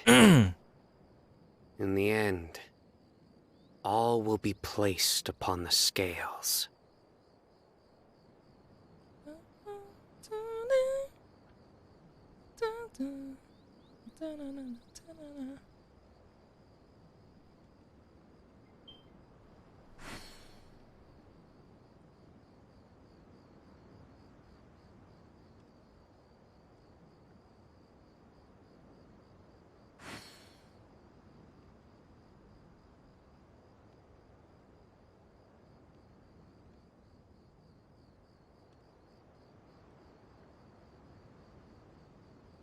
In the end, all will be placed upon the scales.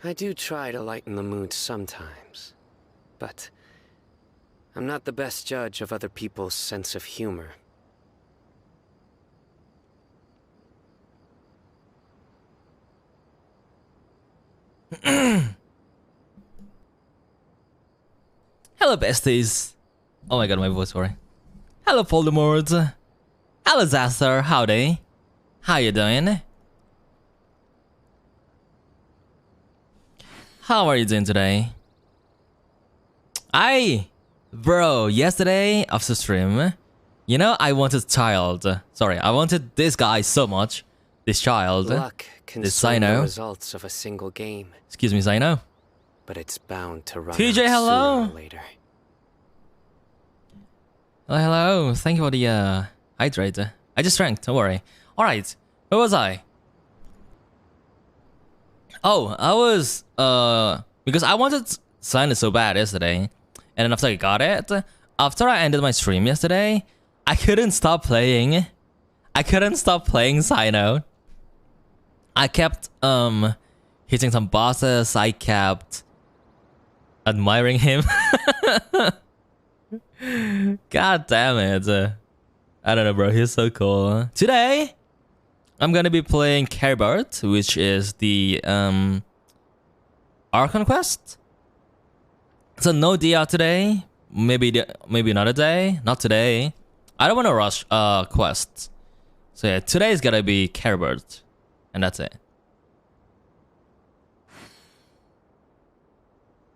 I do try to lighten the mood sometimes, but I'm not the best judge of other people's sense of humor. Hello, besties. Oh my god, my voice, sorry. Hello, Voldemort. Hello, Zaster. Howdy. How you doing? How are you doing today? Bro, yesterday after stream, you know, I wanted child. Sorry, I wanted this guy so much. This child. Luck can this swing the CYNO. results of a single game. Excuse me, CYNO. But it's bound to run TJ, out hello. sooner or later. Oh, hello. Thank you for the hydrate. I just drank, don't worry. Alright, where was I? Oh, I was, because I wanted CYNO so bad yesterday. And then after I got it, after I ended my stream yesterday, I couldn't stop playing. I couldn't stop playing CYNO. I kept, hitting some bosses. I kept admiring him. God damn it. I don't know, bro. He's so cool. Today, I'm gonna be playing CARIBERT, which is the Archon quest. So no DR today. Maybe another day. Not today. I don't want to rush quests. So yeah, today is gonna be CARIBERT, and that's it.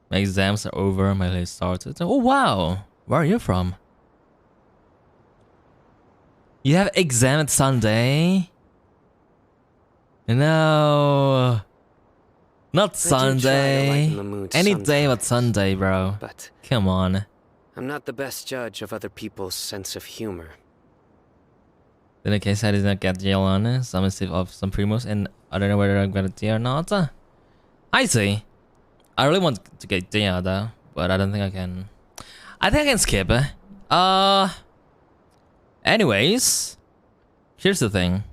My exams are over. My day started. Oh wow, where are you from? You have exam at Sunday? No, not Sunday. Any day but Sunday, bro. But come on. I'm not the best judge of other people's sense of humor. In the case I did not get jail on some of some primos, and I don't know whether I'm gonna D or not. I see. I really want to get D though, but I don't think I can. I think I can skip. Anyways, here's the thing.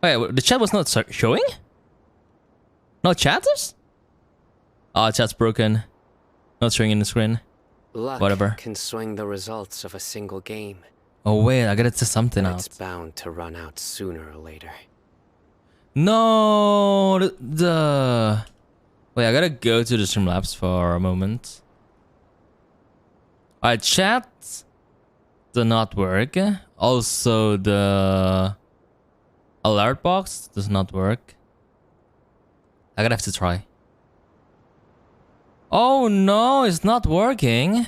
Wait, the chat was not showing? No chatters? Oh, chat's broken. Not showing in the screen. Luck Whatever. can swing the results of a single game. Oh wait, I gotta test something out. It's bound to run out sooner or later. No, wait, I gotta go to the Streamlabs for a moment. Alright, chat does not work. Also, the alert box does not work. I'm gonna have to try. Oh no, it's not working.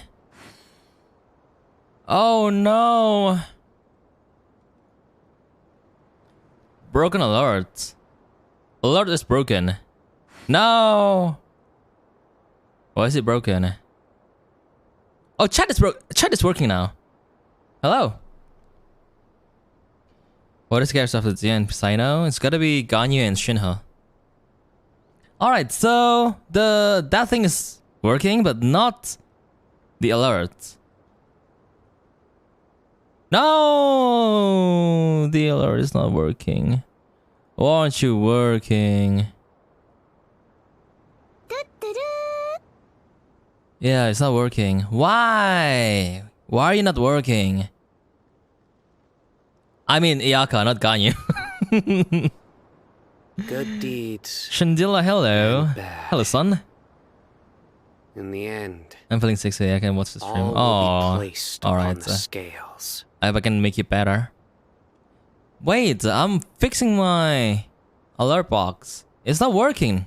Oh no. Broken alert. Alert is broken. No. Why is it broken? Oh, chat is working now. Hello. What is characters of the end? CYNO? It's gotta be Ganyu and Shinho. Alright, so that thing is working, but not the alert. No, the alert is not working. Why aren't you working? Yeah, it's not working. Why? Why are you not working? I mean, Iyaka, not Ganyu. Good deeds. Shandila, hello. Bad. Hello, son. In the end, I'm feeling 60. I can watch the stream. all will be placed upon alright. the scales. I hope I can make it better. Wait, I'm fixing my alert box. It's not working.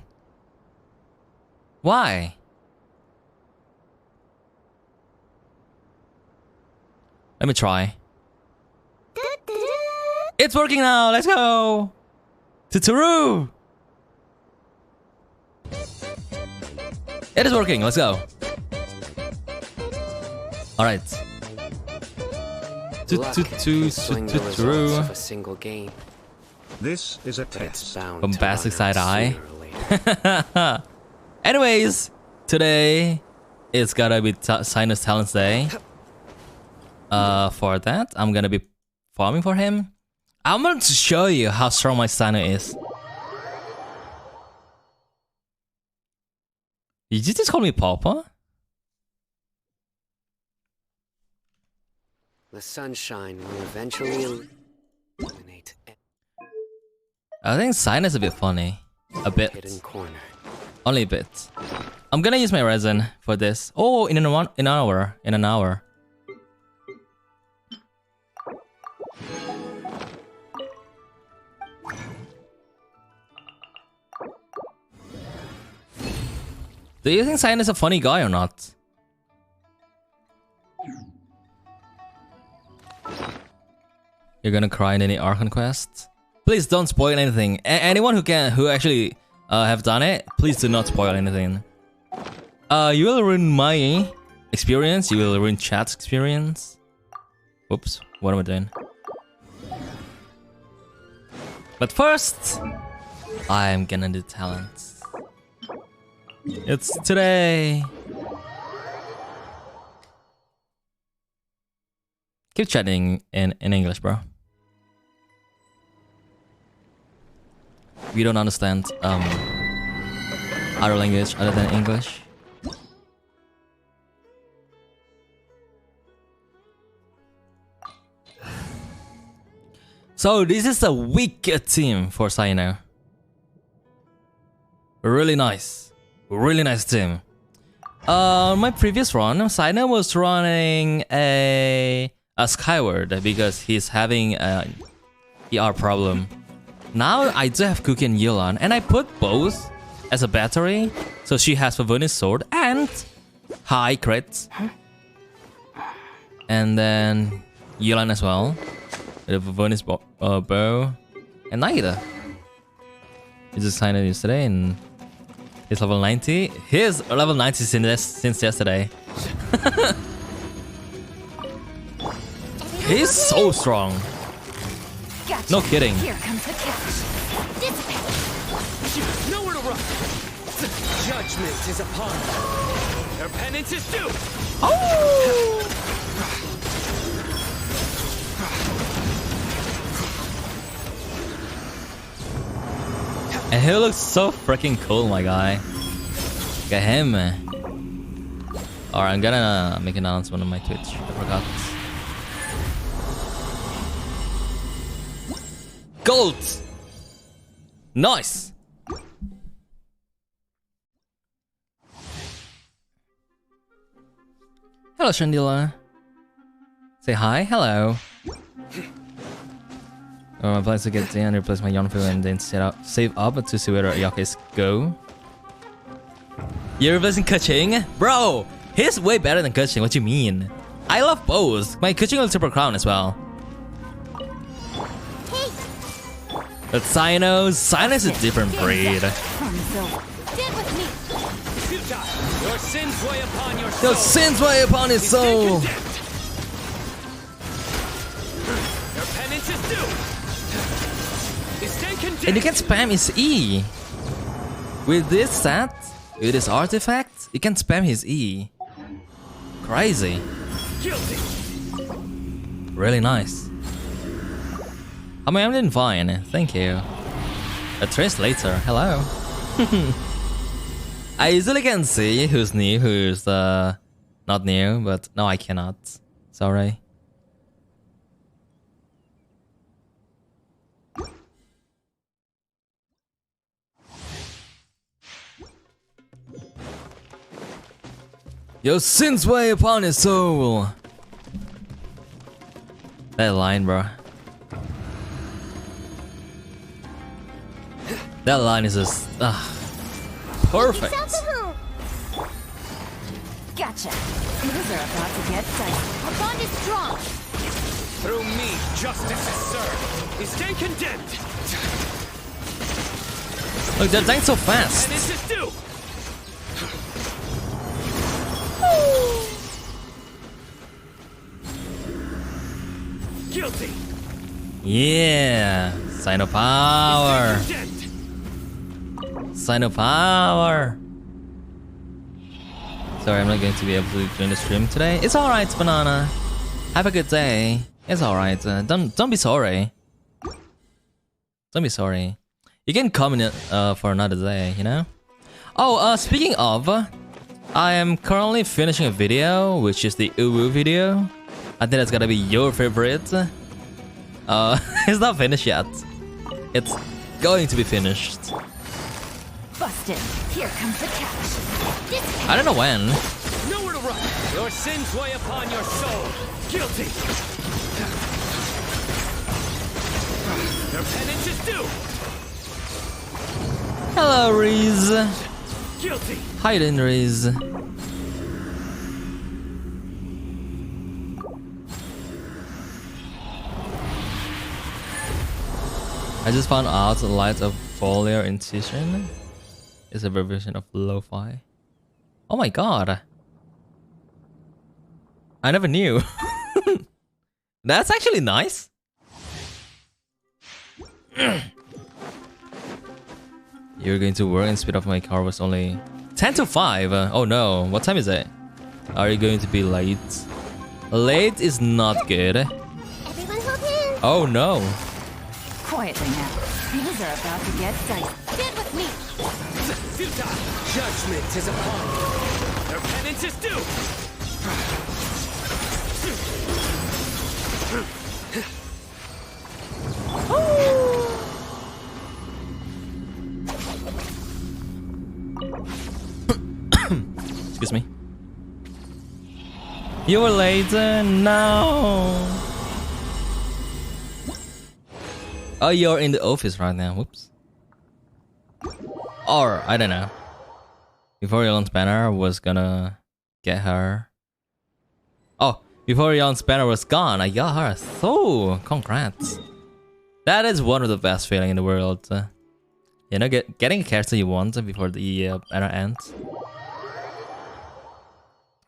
Why? Let me try. It's working now. Let's go. Tuturu. It is working. Let's go. All right. Luck can swing the results of a single game. This is a But it's test. bound Bombastic to run out side eye. sooner or later. Anyways, today it's gotta be CYNO's Talents Day. For that, I'm gonna be farming for him. I'm going to show you how strong my CYNO is. Did you just call me Papa? The sunshine will eventually illuminate I think CYNO's a bit funny. A bit. hidden corner. Only a bit. I'm gonna use my resin for this. Oh, in an hour. In an hour. Do you think CYNO is a funny guy or not? You're gonna cry in any Archon quest? Please don't spoil anything. Anyone who actually have done it, please do not spoil anything. You will ruin my experience. You will ruin chat's experience. Oops, what am I doing? But first, I am gonna do talents. It's today. Keep chatting in English, bro. We don't understand other language other than English. So this is a weak team for CYNO. Really nice. Really nice team. My previous run, CYNO was running a Skyward because he's having a ER problem. Now I do have Cookie and Leovannn, and I put both as a battery, so she has Leovann's sword and high crits. And then Leovannn as well, with Leovann's bow, and Naida. He just signed it yesterday, and he's level 90. He's level 90 since yesterday. He's so strong. Gotcha. No kidding. Here comes the catch. Dissipate. Nowhere to run. Judgment is upon them. Their penance is due. Oh! And he looks so freaking cool, my guy. Look at him. Alright, I'm gonna make an announcement on my Twitch. I forgot. Gold! Nice! Hello, Shandila. Say hi, hello. My plan is to get in, replace my Yonfu, and then save up to see where Yakis go. You're replacing Kuching? Bro, he's way better than Kuching, what you mean? I love both. My Kuching will Super Crown as well. But CYNO is a different breed. Stand with me. Futile. Your sins weigh upon your soul. Your sins weigh upon his soul. Your penance is due. And you can spam his E. With this set, with this artifact, you can spam his E. Crazy. Guilty. Really nice. I mean, I'm doing fine. Thank you. A translator. Hello. I usually can see who's new, who's not new, but no, I cannot. Sorry. Your sins weigh upon his soul. That line, bro. That line is just perfect. Gotcha. Things are about to get dicey. Our bond is strong. Through me, justice is served. Is then condemned. Look, they're dying so fast. Penance is due. Guilty. Yeah. CYNO power. Is then condemned. CYNO power. Sorry, I'm not going to be able to join the stream today. It's alright, Banana. Have a good day. It's alright. Don't be sorry. Don't be sorry. You can comment for another day, you know? Oh, speaking of, I am currently finishing a video, which is the Uwu video. I think that's gonna be your favorite. It's not finished yet. It's going to be finished. Busted. Here comes the catch. Dissipate. I don't know when. Nowhere to run. Your sins weigh upon your soul. Guilty. Your penance is due. Hello, Reese. Guilty. How you doing, Reese? I just found out the light of foliar incision is a version of lo-fi. Oh my god. I never knew. That's actually nice. You're going to work and speed up my car was only 10 to 5. Oh no, what time is it? Are you going to be late? Late is not good. Everyone hold hands. Oh no. Quietly now. Things are about to get dicey. Stand with me. Futile. Judgment is upon you. Your penance is due. Excuse me. You were late. No. Oh, you're in the office right now. Whoops. Or I don't know. Before Leovann's banner was gonna get her. Oh, before Leovann's banner was gone, I got her. So congrats. That is one of the best feelings in the world. You know, getting a character you want before the banner ends.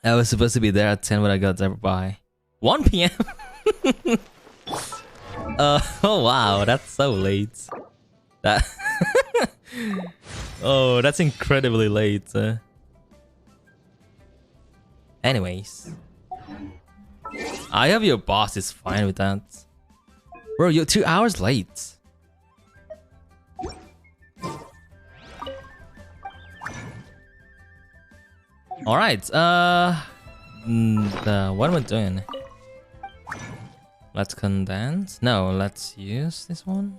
I was supposed to be there at 10, but I got there by 1 PM. Oh wow, that's so late. That oh, that's incredibly late. Anyways, I hope your boss is fine with that. Bro, you're 2 hours late. All right. What am I doing? Let's condense. No, let's use this one.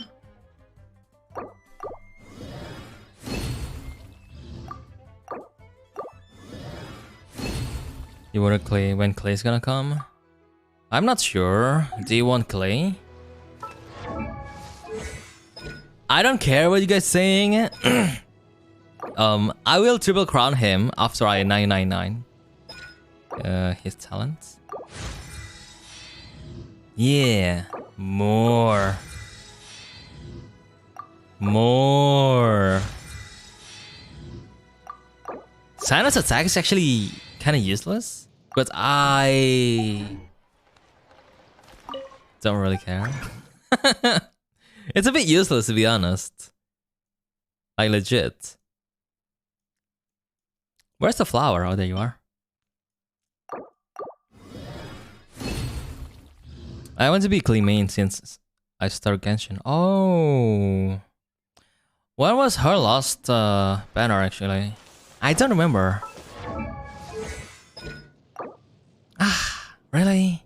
You want clay when clay's gonna come? I'm not sure. Do you want clay? I don't care what you guys saying. I will triple crown him after I 999 his talents. Yeah, more. Cyno's attack is actually kind of useless, but I don't really care. It's a bit useless, to be honest. Like, legit. Where's the flower? Oh, there you are. I want to be clean main since I started Genshin. Oh. When was her last banner, actually? I don't remember. Ah, really?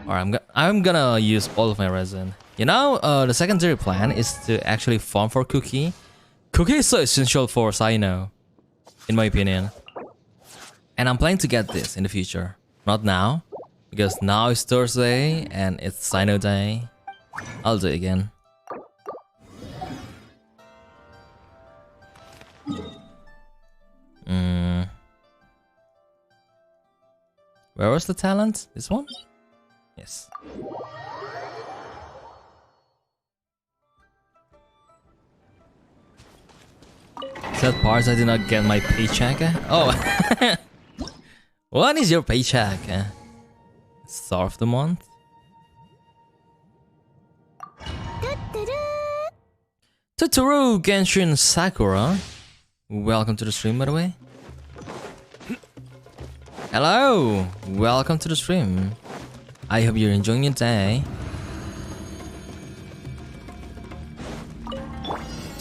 Alright, I'm gonna use all of my resin. You know, the secondary plan is to actually farm for Cookie. Cookie is so essential for CYNO, in my opinion. And I'm planning to get this in the future. Not now, because now is Thursday and it's CYNO day. I'll do it again. Where was the talent? This one? Yes. Sad parts I did not get my paycheck. Oh. What is your paycheck? Star of the month? Totoro Genshin Sakura. Welcome to the stream, by the way. Hello! Welcome to the stream. I hope you're enjoying your day.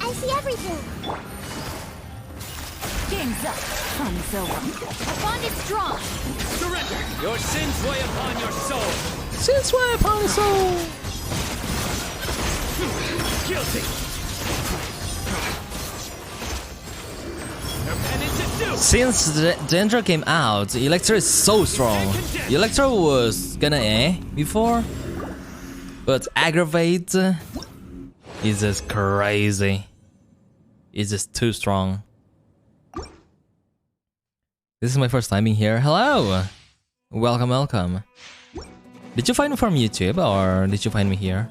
I see everything. Game's up. Fun's over. Our bond is strong. Surrender! Your sins weigh upon your soul! Since we're upon the soul! Guilty! Your penance is due! Since Dendra came out, Electra is so strong. Electra was gonna before, but Aggravate is just crazy. It's just too strong. This is my first time being here. Hello! Welcome, welcome. Did you find me from YouTube or did you find me here?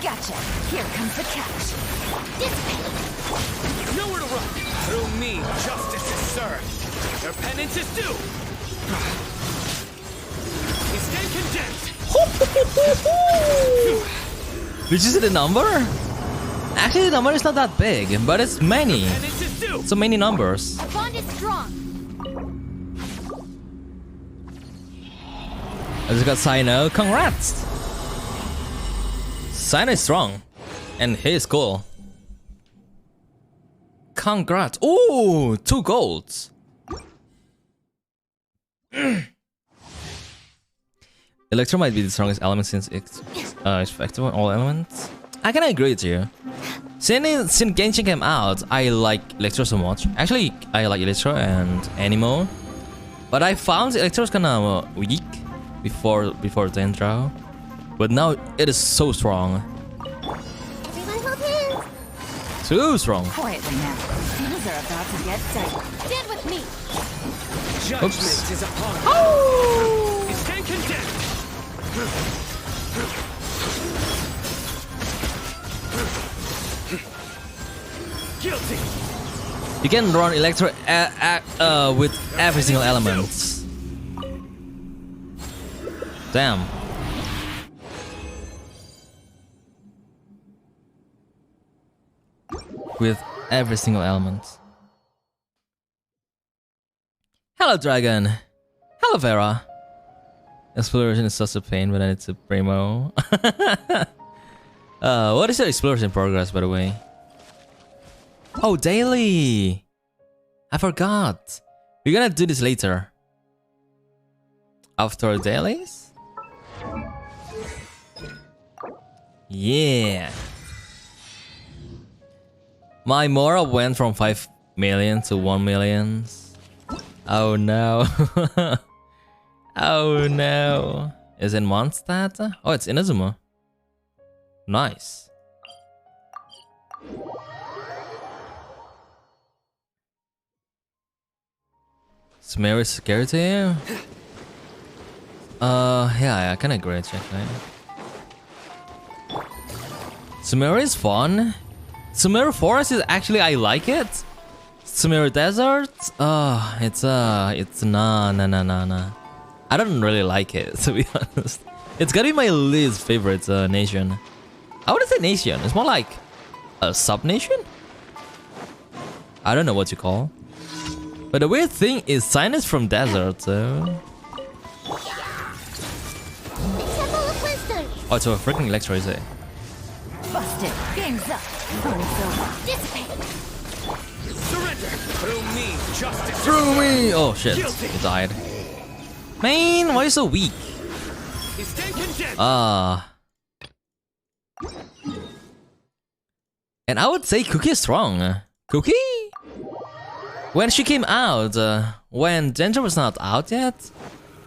Gotcha. Here comes the catch. Dissipate. Nowhere to run! Through me, justice is served! Your penance is due! You stand condemned! Did you see the number? Actually, the number is not that big, but it's many. Penance is due! So many numbers. Our bond is strong. I just got CYNO. Congrats! CYNO is strong. And he is cool. Congrats. Ooh, 2 golds. Electro might be the strongest element since it's effective on all elements. I can agree with you. Since Genshin came out, I like Electro so much. Actually, I like Electro and Anemo. But I found Electro's kinda weak before Dendro. But now it is so strong. Everyone hold hands. Too strong. Quietly now. Things are about to get dicey. Stand with me. Judgment Oops. is upon you! You stand condemned! Guilty! You can run Electro with every single element. Damn. With every single element. Hello, Dragon. Hello, Vera. Exploration is such a pain, but then it's a primo. What is your exploration progress, by the way? Oh, daily! I forgot. We're gonna do this later. After dailies? Yeah. My Mora went from 5 million to 1 million. Oh no. Oh no. Is it Mondstadt? Oh, it's Inazuma. Nice. Smear is scary to you? Yeah, I can agree actually. Smear is fun. Smear Forest is actually, I like it. Smear Desert? It's nah. I don't really like it, to be honest. It's gotta be my least favorite nation. I wouldn't say nation, it's more like a sub-nation? I don't know what you call. But the weird thing is CYNO is from desert, so... Oh, it's a freaking Electro, is it? Busted. Game's up. Fun's over. Dissipate. Surrender! Through me, justice Through me! Oh shit, Guilty. he died. Man, why are you so weak? You stand condemned! And I would say Cookie is strong. Cookie? When she came out, when Dendra was not out yet,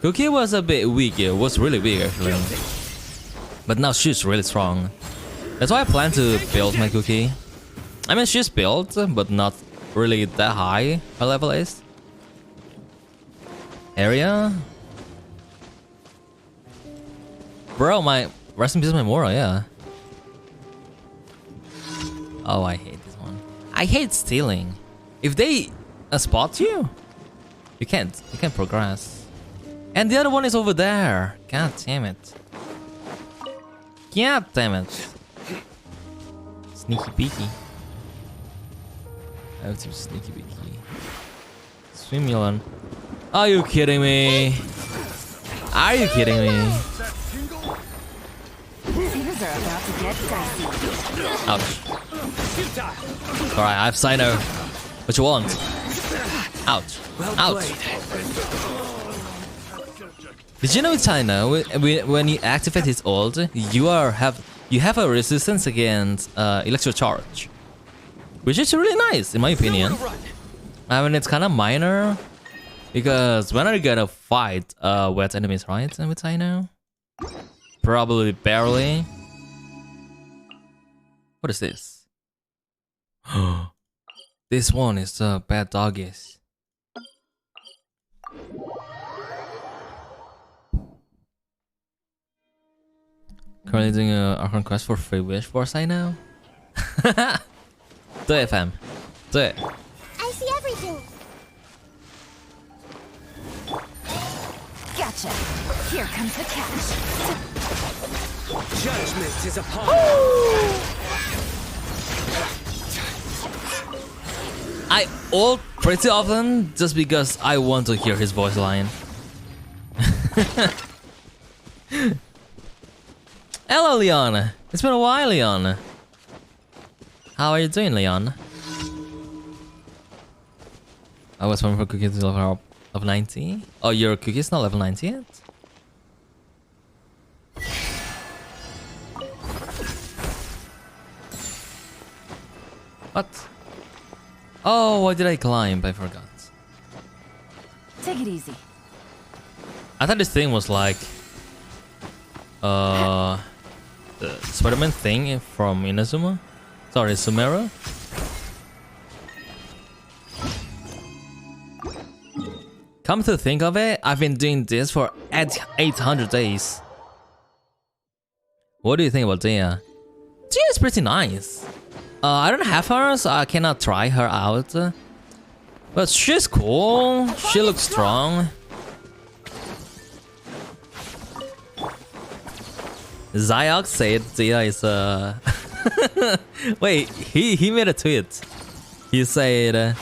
Cookie was a bit weak. It was really weak actually. But now she's really strong. That's why I plan to build my cookie. I mean, she's built, but not really that high. Her level is. Area? Bro, my rest in peace, my Mora, yeah. Oh, I hate this one. I hate stealing. If they spot you, you can't progress. And the other one is over there. God damn it. God damn it. Sneaky peeky. I have to sneaky peeky. Swim Leovannn. Are you kidding me? Are you kidding me? Things are about to get dicey. Ouch. Alright, I have CYNO. What you want? Ouch. Ouch. Did you know with CYNO, when you activate his ult, you have a resistance against electro charge, which is really nice in my opinion. I mean, it's kind of minor because when are you gonna fight wet enemies, right? With CYNO, probably barely. What is this? This one is the bad doggies. Currently doing a Archon quest for free wish for CYNO. Do it, fam. Do it. I see everything. Gotcha. Here comes the catch. Judgment is upon I ult pretty often just because I want to hear his voice line. Hello, Leon. It's been a while, Leon. How are you doing, Leon? I was waiting for cookie to level up of 90. Oh, your cookie is not level 90 yet? What? Oh, why did I climb? I forgot. Take it easy. I thought this thing was like the Spider-Man thing from Inazuma. Sorry, Sumeru. Come to think of it, I've been doing this for 800 days. What do you think about Dia? Dia is pretty nice. I don't have her, so I cannot try her out. But she's cool. She looks strong. Zyox said Dia is wait, he made a tweet. He said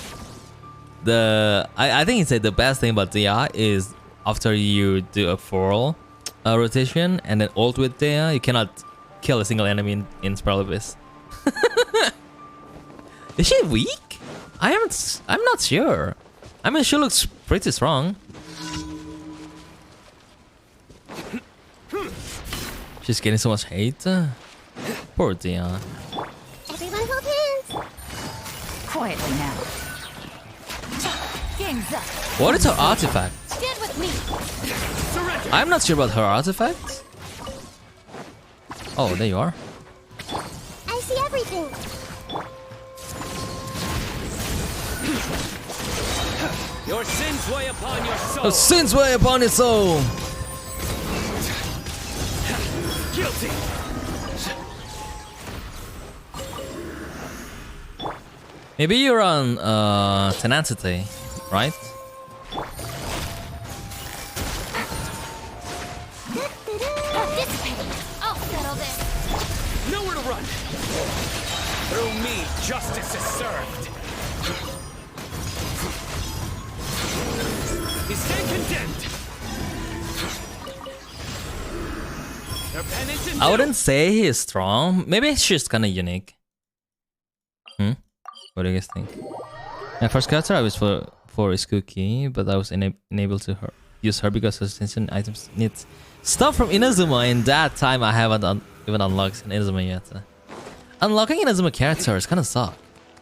I think he said the best thing about Dia is after you do a full rotation and then ult with Dia, you cannot kill a single enemy in Spiral Abyss. Is she weak? I'm not sure. I mean, she looks pretty strong. She's getting so much hate. Poor Dia. Everyone hold hands. Quietly now. Game's up. What is her artifact? Stand with me. surrender. I'm not sure about her artifact. Oh, there you are. I see everything. Your sins weigh upon your soul. The sins weigh upon his soul. Guilty. Maybe you're on tenacity, right? Dissipate. I'll settle this. Nowhere to run. Through me, justice is served. You stand condemned. Your penance is I due. wouldn't say he is strong. Maybe she's kind of unique. What do you guys think? My first character I was for is Cookie, but I was unable to use her because ascension items need stuff from Inazuma. In that time, I haven't even unlocked Inazuma yet. Unlocking Inazuma characters kind of suck,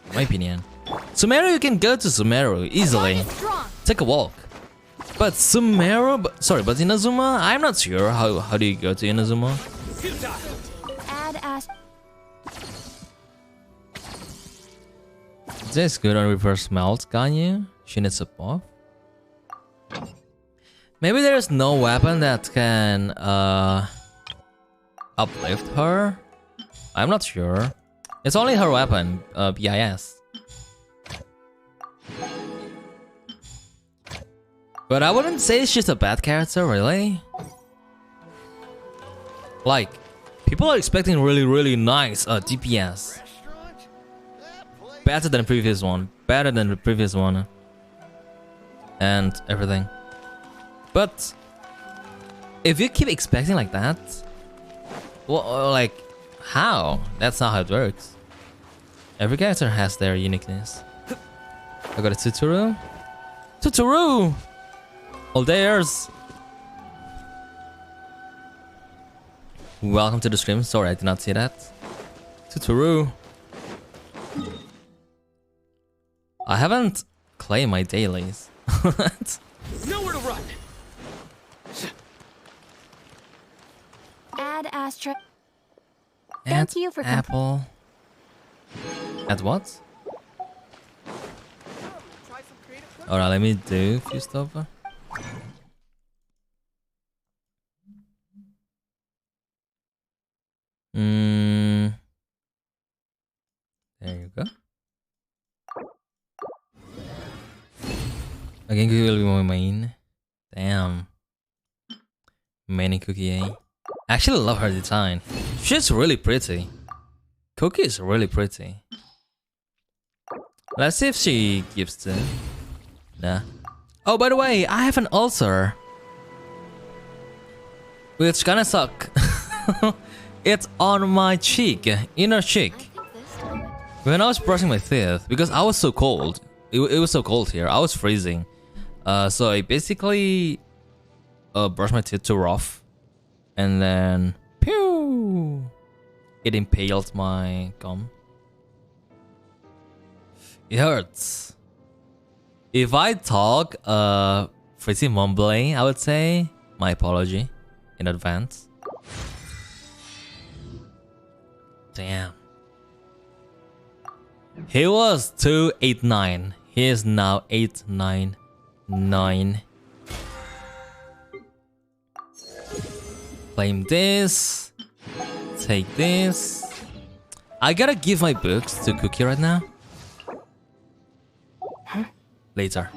in my opinion. Sumeru, you can go to Sumeru easily. Strong. Take a walk. But Sumeru, but Inazuma, I'm not sure. How do you go to Inazuma? Futile. Add Ash. This good on reverse melt, can you? She needs a buff. Maybe there's no weapon that can uplift her. I'm not sure. It's only her weapon, BIS. But I wouldn't say she's a bad character, really. Like, people are expecting really nice DPS. Better than the previous one. Better than the previous one. And everything. But if you keep expecting like that, well, like, how? That's not how it works. Every character has their uniqueness. I got a Tutoru. Tutoru! All theirs. Welcome to the stream. Sorry, I did not see that. Tutoru. I haven't claimed my dailies. Nowhere to run. Add Astra. Add Thank you for Apple. Add what? Alright, let me do a few stuff. There you go. Again, Cookie will be my main. Damn. Main Cookie, eh? I actually love her design. She's really pretty. Cookie is really pretty. Let's see if she gives the... Nah. Oh, by the way, I have an ulcer. Which kinda suck. It's on my cheek, inner cheek. When I was brushing my teeth, because I was so cold. It was so cold here, I was freezing. So I basically brushed my teeth too rough. And then, pew! It impaled my gum. It hurts. If I talk pretty mumbling, I would say my apology in advance. Damn. He was 289. He is now 899. Claim this. Take this. I gotta give my books to Cookie right now. Later.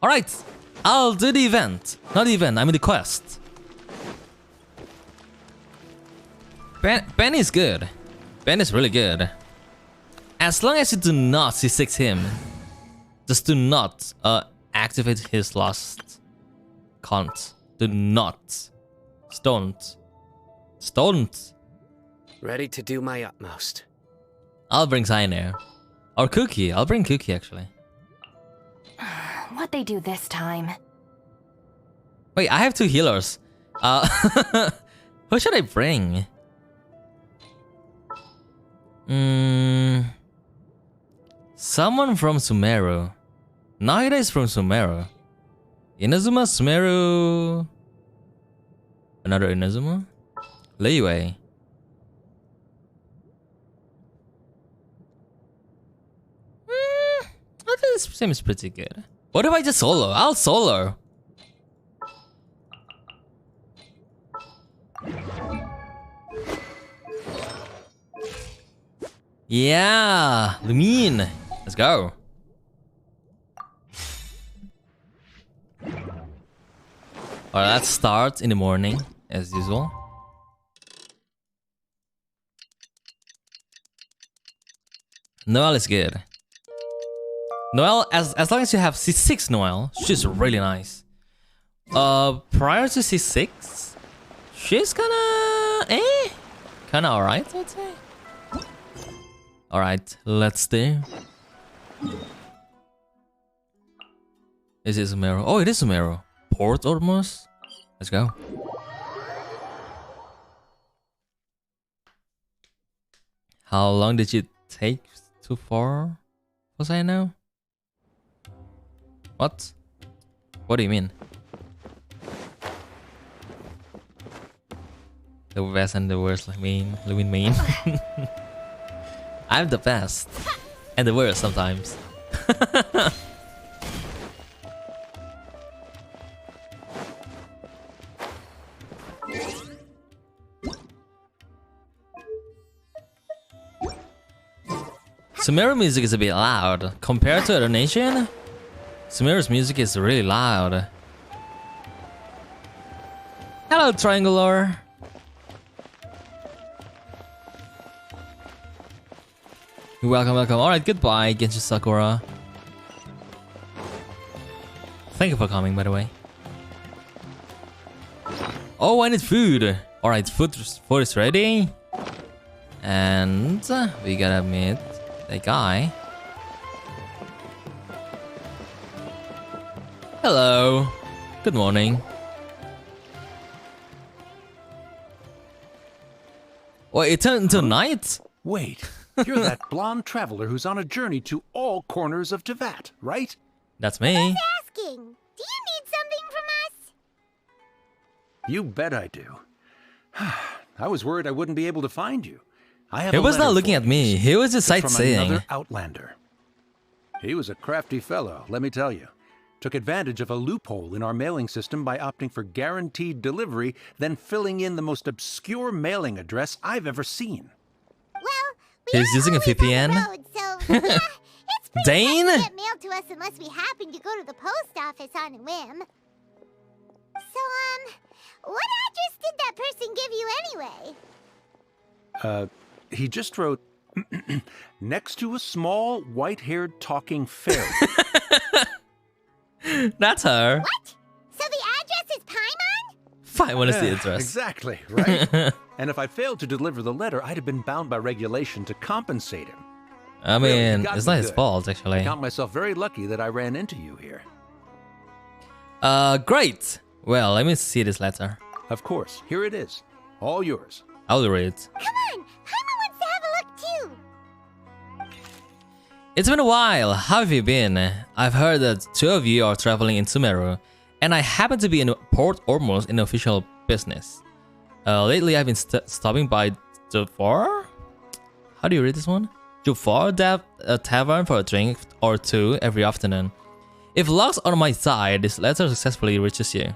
Alright. I'll do the event. Not the event, I mean the quest. Ben is good. Ben is really good. As long as you do not C6 him. Just do not activate his last count. Do not. Don't. Don't. Ready to do my utmost. I'll bring CYNO. Or Cookie. I'll bring Cookie actually. What they do this time? Wait, I have two healers. Who should I bring? Someone from Sumeru. Naira is from Sumeru. Inazuma, Sumeru. Another Inazuma? Leeway. I think this seems pretty good. What if I just solo? I'll solo. Yeah, Leovannn. Let's go. Alright, let's start in the morning, as usual. Noelle is good. Noelle, as long as you have C6 Noelle, she's really nice. Prior to C6, she's kinda alright, I'd say. Alright, let's do. Is it Sumeru? Oh, it is Sumeru. Port almost. Let's go. How long did it take too far? Was I know? What? What do you mean? The best and the worst, Leovannn main. I'm the best and the worst sometimes. Sumeru music is a bit loud. Compared to other nation, Sumeru's music is really loud. Hello, Triangular. Welcome, welcome. Alright, goodbye, Genshin Sakura. Thank you for coming, by the way. Oh, I need food. Alright, food is ready. And we gotta meet the guy. Hello. Good morning. Wait, it turned into night? Wait, you're that blonde traveler who's on a journey to all corners of Tevat, right? That's me. Asking, do you need something from us? You bet I do. I was worried I wouldn't be able to find you. I have He a was not letter looking for at you. me. He was just It's from sightseeing. another Outlander. He was a crafty fellow, let me tell you. Took advantage of a loophole in our mailing system by opting for guaranteed delivery, then filling in the most obscure mailing address I've ever seen. Well, we He's are using a always on the VPN? road, so yeah, it's pretty Dane? tough to get mail to us unless we happen to go to the post office on a whim. So, what address did that person give you anyway? He just wrote, next to a small, white-haired talking fairy. That's her. What? So the address is Paimon? Fine, what is the Yeah, address? Exactly, right? And if I failed to deliver the letter, I'd have been bound by regulation to compensate him. I Really, mean, you got it's me not his good. fault, I actually. count myself very lucky that I ran into you here. Great. Well, let me see this letter. Of course, here it is. All yours. I'll read. Come on, Paimon wants to have a look too. It's been a while. How have you been? I've heard that two of you are traveling in Sumeru, and I happen to be in Port Ormuz in official business. Lately, I've been stopping by Jafar? How do you read this one? Jafar Tavern for a drink or two every afternoon. If luck's on my side, this letter successfully reaches you.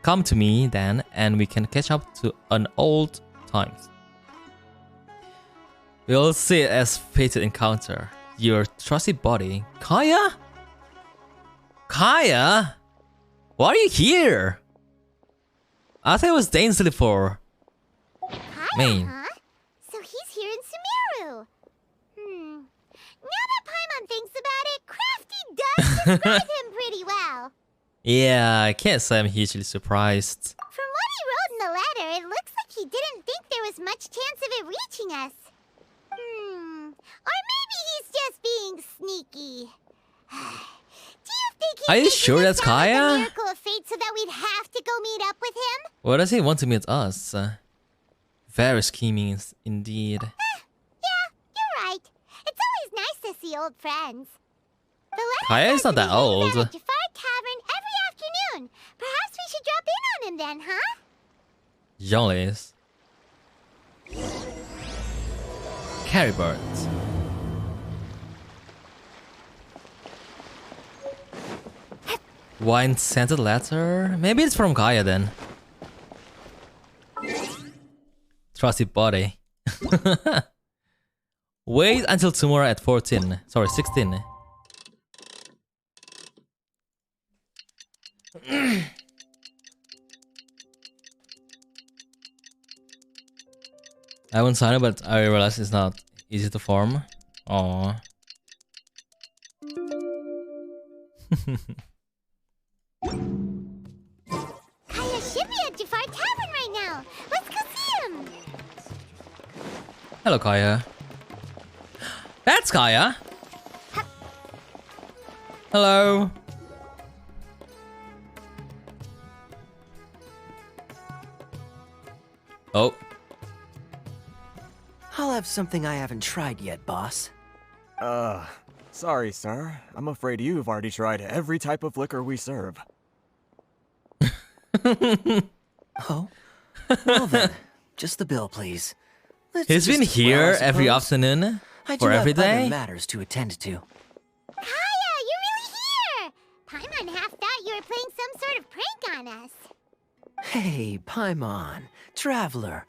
Come to me then, and we can catch up to an old times. We'll see it as fated encounter. Your trusty body. Kaya? Kaya? Why are you here? I thought it was Dainsley for Maine. Huh? So he's here in Sumeru. Now that Paimon thinks about it, Crafty does describe him pretty well. Yeah, I can't say I'm hugely surprised. From what he wrote in the letter, it looks like he didn't think there was much chance of it reaching us. Or maybe he's just being sneaky. Do you think he's Are you making sure us that's sound like Kaya? a miracle of fate so that we'd have to go meet up with him? Why does he want to meet us? Very scheming indeed. Yeah, you're right. It's always nice to see old friends. The letter Kaya says is not to be that hanging old. out at Jafar Tavern every afternoon. Perhaps we should drop in on him then, huh? Jollies. CARIBERT. Wine-scented letter? Maybe it's from Kaya then. Trusty body. Wait until tomorrow at 14. Sorry, 16. I won't sign it, but I realized it's not easy to form. Oh. Kaya should be at Jafar Tavern right now. Let's go see him. Hello, Kaya. That's Kaya. Hello. Oh. I'll have something I haven't tried yet, boss. Sorry, sir. I'm afraid you've already tried every type of liquor we serve. Oh? Well then, just the bill, please. Let's He's been just- here well, I every suppose afternoon I do for have every other day. matters to attend to. Kaya! playing some sort of prank on us. Hey, Paimon, traveler.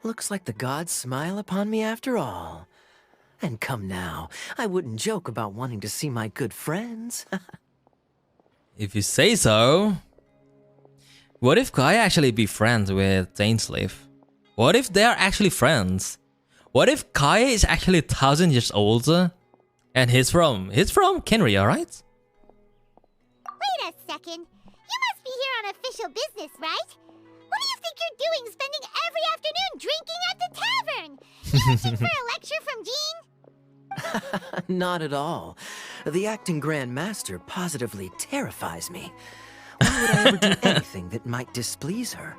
Looks like the gods smile upon me after all. And come now, I wouldn't joke about wanting to see my good friends. If you say so. What if Kaya actually be friends with Dainsleif? What if they are actually friends? What if Kaya is actually 1,000 years older? And he's from Kenria, right? Wait a second. You must be here on official business, right? What do you think you're doing spending every afternoon drinking at the tavern? You itching for a lecture from Jean? Not at all. The acting Grand Master positively terrifies me. Why would I ever do anything that might displease her?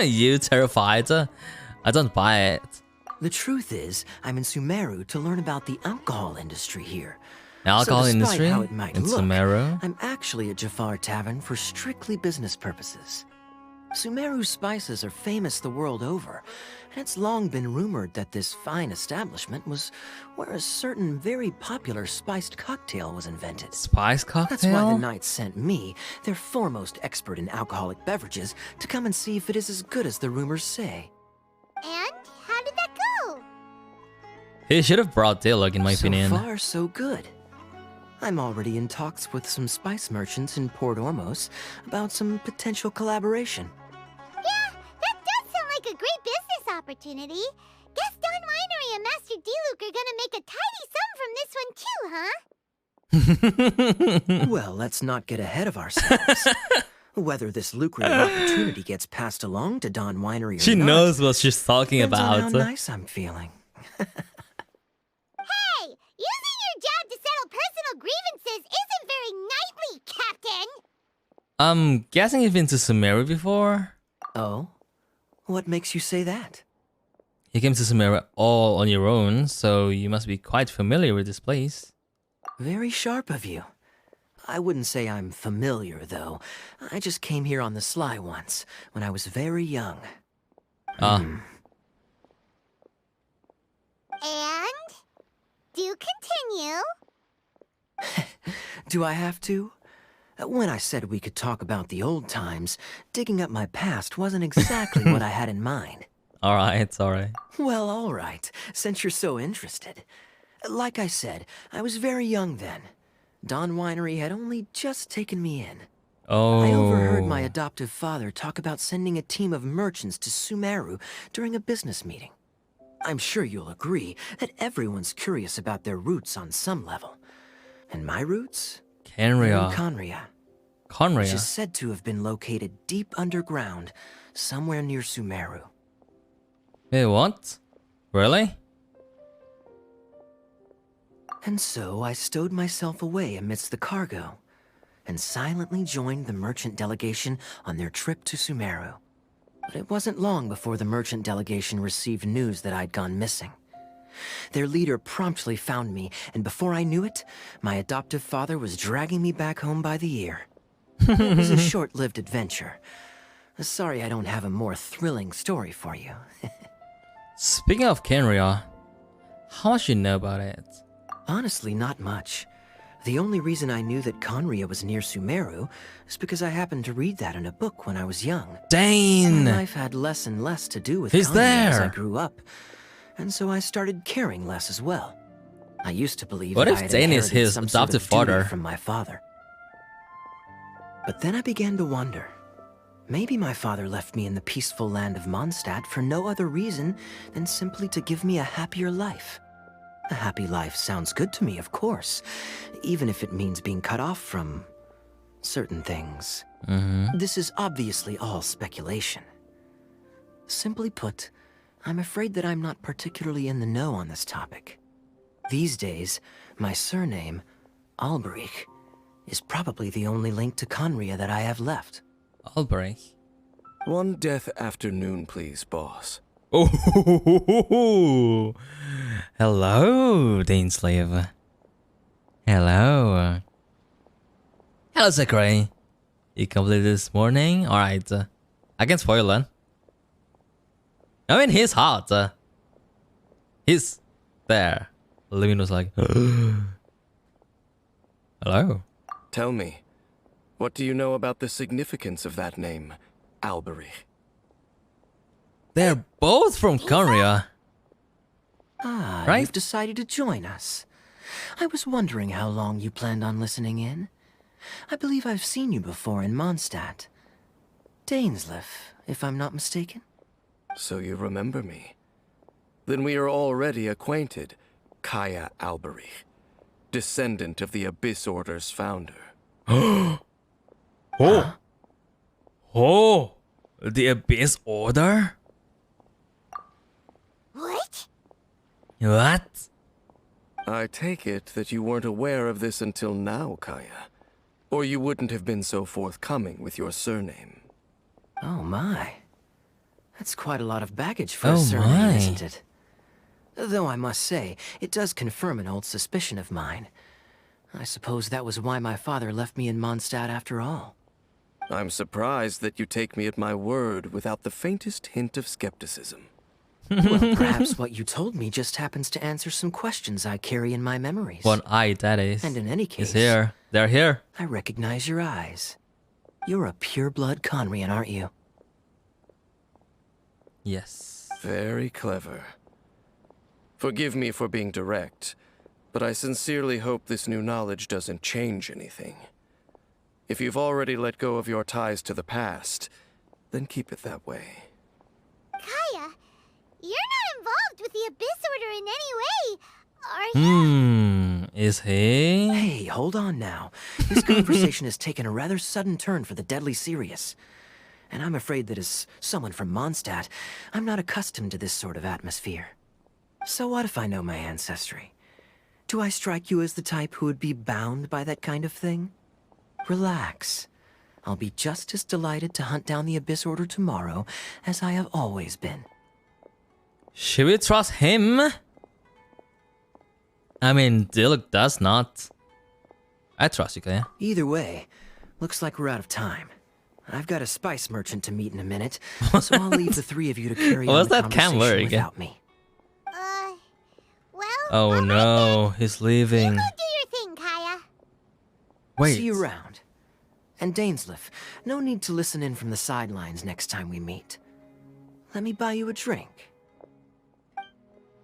You terrified? I don't buy it. The truth is, I'm in Sumeru to learn about the alcohol industry here. Alcohol so despite industry how it might in look, Sumeru? I'm actually at Jafar Tavern for strictly business purposes. Sumeru spices are famous the world over, and it's long been rumored that this fine establishment was where a certain very popular spiced cocktail was invented. Spice cocktail? That's why the Knights sent me, their foremost expert in alcoholic beverages, to come and see if it is as good as the rumors say. And how did that go? He should have brought Dialogue, in my opinion. So far, so good. I'm already in talks with some spice merchants in Port Ormos about some potential collaboration. Yeah, that does sound like a great business opportunity. Guess Don Winery and Master D-Luke are gonna make a tidy sum from this one too, huh? Well, let's not get ahead of ourselves. Whether this lucrative opportunity gets passed along to Don Winery or She not, knows what she's talking depends on about. how nice I'm feeling. Hey, using your job to settle personal grievances isn't very knightly, Captain! I'm guessing you've been to Sumeru before? Oh? What makes you say that? You came to Sumeru all on your own, so you must be quite familiar with this place. Very sharp of you. I wouldn't say I'm familiar, though. I just came here on the sly once, when I was very young. And? Do continue. Do I have to? When I said we could talk about the old times, digging up my past wasn't exactly what I had in mind. Alright, alright. Well, alright, since you're so interested. Like I said, I was very young then. Don Winery had only just taken me in. Oh. I overheard my adoptive father talk about sending a team of merchants to Sumeru during a business meeting. I'm sure you'll agree that everyone's curious about their roots on some level. And my roots? Kenria. Conria. Which Conria. is said to have been located deep underground, somewhere near Sumeru. Wait, what? Really? And so I stowed myself away amidst the cargo, and silently joined the merchant delegation on their trip to Sumeru. But it wasn't long before the merchant delegation received news that I'd gone missing. Their leader promptly found me, and before I knew it, my adoptive father was dragging me back home by the ear. It was a short-lived adventure. Sorry I don't have a more thrilling story for you. Speaking of Kenria, how much you know about it? Honestly, not much. The only reason I knew that Conria was near Sumeru is because I happened to read that in a book when I was young. Dane! My life had less and less to do with He's Conria as I there. grew up, and so I started caring less as well. I used to believe What that if I had Dane is inherited his some sort of adoptive duty father? from my father. But then I began to wonder. Maybe my father left me in the peaceful land of Mondstadt for no other reason than simply to give me a happier life. A happy life sounds good to me, of course, even if it means being cut off from certain things. This is obviously all speculation. Simply put, I'm afraid that I'm not particularly in the know on this topic. These days, my surname, Albrecht, is probably the only link to Conria that I have left. Albrecht. One death afternoon, please, boss. Oh, hello, Dainsleif. Hello. Hello, Sakurai. You completed this morning? Alright. I can spoil it. I mean, he's hot. He's there. Living was like, hello. Tell me, What do you know about the significance of that name, Alberich? They're both from Korea. Ah, Right? you've decided to join us. I was wondering how long you planned on listening in. I believe I've seen you before in Mondstadt. Dainsleif, if I'm not mistaken. So you remember me. Then we are already acquainted, Kaya Alberich, descendant of the Abyss Order's founder. Oh, the Abyss Order? What? What? I take it that you weren't aware of this until now, Kaya. Or you wouldn't have been so forthcoming with your surname. Oh my. That's quite a lot of baggage for Oh a surname, my. isn't it? Though I must say, it does confirm an old suspicion of mine. I suppose that was why my father left me in Mondstadt after all. I'm surprised that you take me at my word without the faintest hint of skepticism. Well, perhaps what you told me just happens to answer some questions I carry in my memories. One eye, that is. And in any case, Is here. They're here. I recognize your eyes. You're a pure-blood Conrian, aren't you? Yes. Very clever. Forgive me for being direct, but I sincerely hope this new knowledge doesn't change anything. If you've already let go of your ties to the past, then keep it that way. Kaya, you're not involved with the Abyss Order in any way, are you? Is he? Hey, hold on now. This conversation has taken a rather sudden turn for the deadly serious. And I'm afraid that as someone from Mondstadt, I'm not accustomed to this sort of atmosphere. So what if I know my ancestry? Do I strike you as the type who would be bound by that kind of thing? Relax. I'll be just as delighted to hunt down the Abyss Order tomorrow as I have always been. Should we trust him? I mean, Dilk does not. I trust you, Kaya. Either way, looks like we're out of time. I've got a spice merchant to meet in a minute, so I'll leave the three of you to carry on What's the that cam conversation word again? without me. Well, Oh alright no, then. he's You leaving. go do your thing, Kaya. Wait. See you around. And Dainsleif, no need to listen in from the sidelines next time we meet. Let me buy you a drink.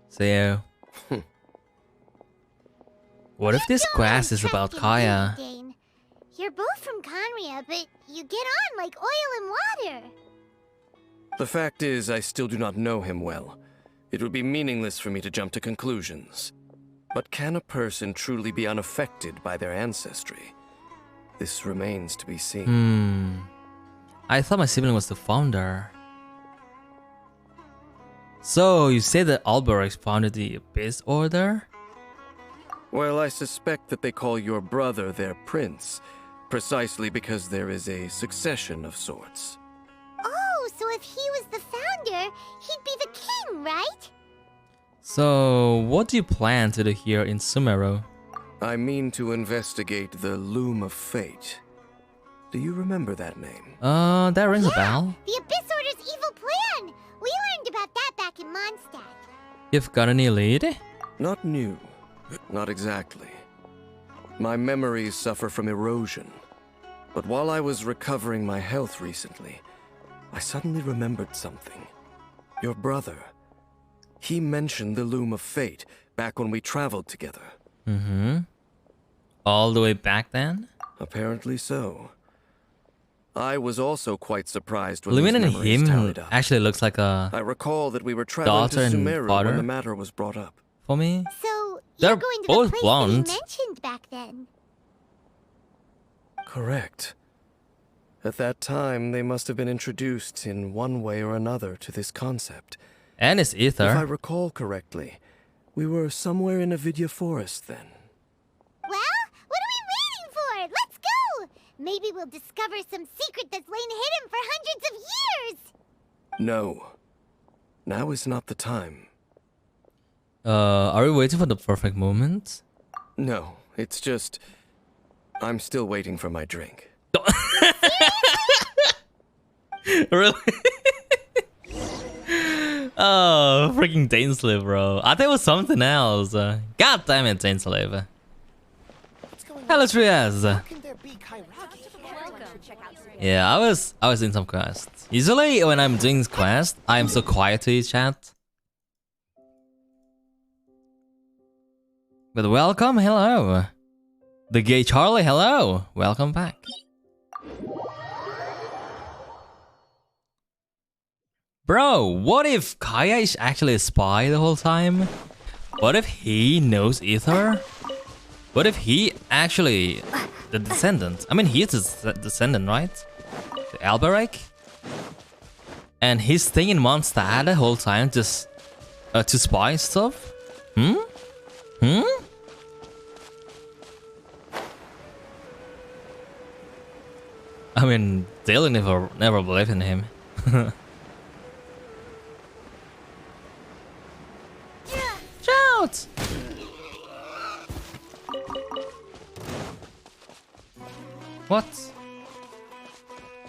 See you. What if this Don't quest is trust about in Kaya? Dane, Dane. You're both from Conria, but you get on like oil and water. The fact is, I still do not know him well. It would be meaningless for me to jump to conclusions. But can a person truly be unaffected by their ancestry? This remains to be seen. I thought my sibling was the founder. So, you say that Alberich founded the Abyss Order? Well, I suspect that they call your brother their prince, precisely because there is a succession of sorts. Oh, so if he was the founder, he'd be the king, right? So, what do you plan to do here in Sumeru? I mean to investigate the Loom of Fate. Do you remember that name? That rings a bell. The Abyss Order's evil plan! We learned about that back in Mondstadt. You've got any lead? Not new. Not exactly. My memories suffer from erosion. But while I was recovering my health recently, I suddenly remembered something. Your brother. He mentioned the Loom of Fate back when we traveled together. All the way back then? Apparently so. I was also quite surprised when Leovannn these and memories him tallied up. actually looks like I a recall that we were traveling to daughter and Sumeru father? when the matter was brought up. for me. So, They're you're going to both the place blonde. that he mentioned back then. Correct. At that time, they must have been introduced in one way or another to this concept. And it's If I Ether. recall correctly, we were somewhere in a Vidya forest then. Well, what are we waiting for? Let's go! Maybe we'll discover some secret that's lain hidden for hundreds of years! No. Now is not the time. Are we waiting for the perfect moment? No, it's just... I'm still waiting for my drink. Really? Oh, freaking Dainsleif, bro. I thought it was something else. God damn it, Dainsleif. Hello, Triaz. Yeah, I was doing some quests. Usually when I'm doing quests, I am so quiet to chat. But welcome, hello. The gay Charlie, hello. Welcome back. Bro, what if Kaya is actually a spy the whole time? What if he knows Ether? What if he actually the descendant? I mean, he is the descendant, right? The Alberic? And he's staying in Mondstadt the whole time just to spy stuff? Hmm? Hmm? I mean, Dale never believed in him. Shout! What?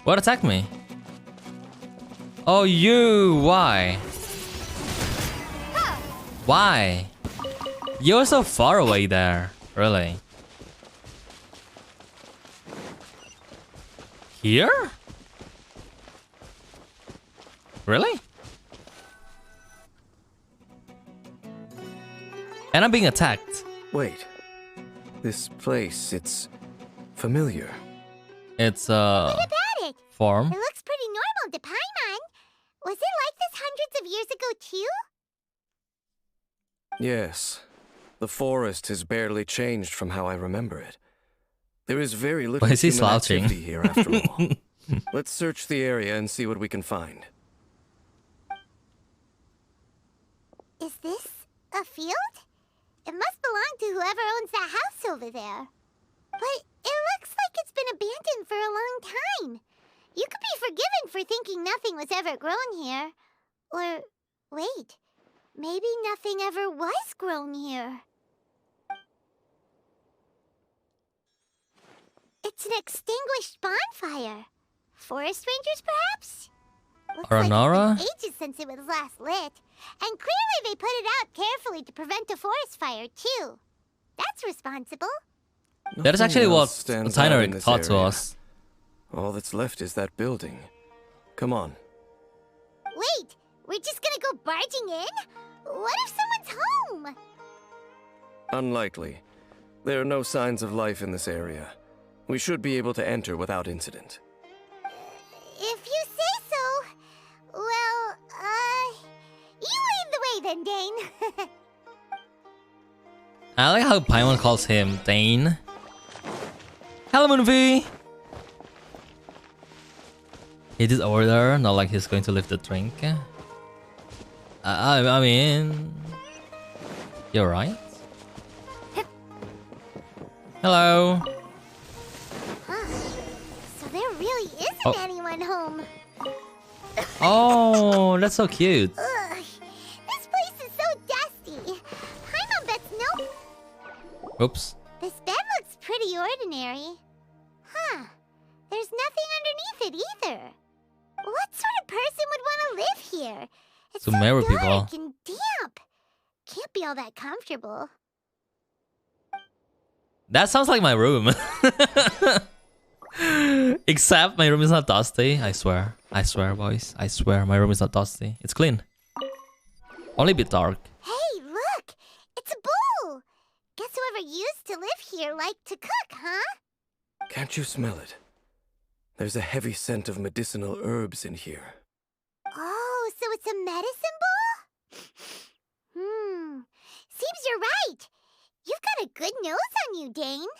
What attacked me? Oh, you! Why? Why? You're so far away there, really. Here? Really? And I'm being attacked. Wait. This place, it's familiar. It's What about it? Form. It looks pretty normal to Paimon. Was it like this hundreds of years ago too? Yes. The forest has barely changed from how I remember it. There is very little Why is he human slouching? activity here after all. Let's search the area and see what we can find. Is this a field? It must belong to whoever owns that house over there. But it looks like it's been abandoned for a long time. You could be forgiven for thinking nothing was ever grown here. Or, wait, maybe nothing ever was grown here. It's an extinguished bonfire. Forest rangers, perhaps? Looks like Aranara? it's been ages since it was last lit. And clearly they put it out carefully to prevent a forest fire, too. That's responsible. That is actually what stands out in Tyner this taught to area. us. All that's left is that building. Come on. Wait, we're just gonna go barging in? What if someone's home? Unlikely. There are no signs of life in this area. We should be able to enter without incident. If you say so. Well, you lead the way then, Dane. I like how Paimon calls him Dane. Hello, Moonvi! He did order, not like he's going to lift the drink. I mean... You're right. Hello. Huh. So there really isn't anyone home. Oh, that's so cute. Ugh, this place is so dusty. Paimon bets no. Oops. This bed looks pretty ordinary. Huh. There's nothing underneath it either. What sort of person would want to live here? It's so Sumeru dark people. and damp. Can't be all that comfortable. That sounds like my room. Except my room is not dusty. I swear. I swear, boys. I swear my room is not dusty. It's clean. Only a bit dark. Hey, look! It's a bull! Guess whoever used to live here liked to cook, huh? Can't you smell it? There's a heavy scent of medicinal herbs in here. Oh, so it's a medicine bull? Seems you're right. You've got a good nose on you, Dane.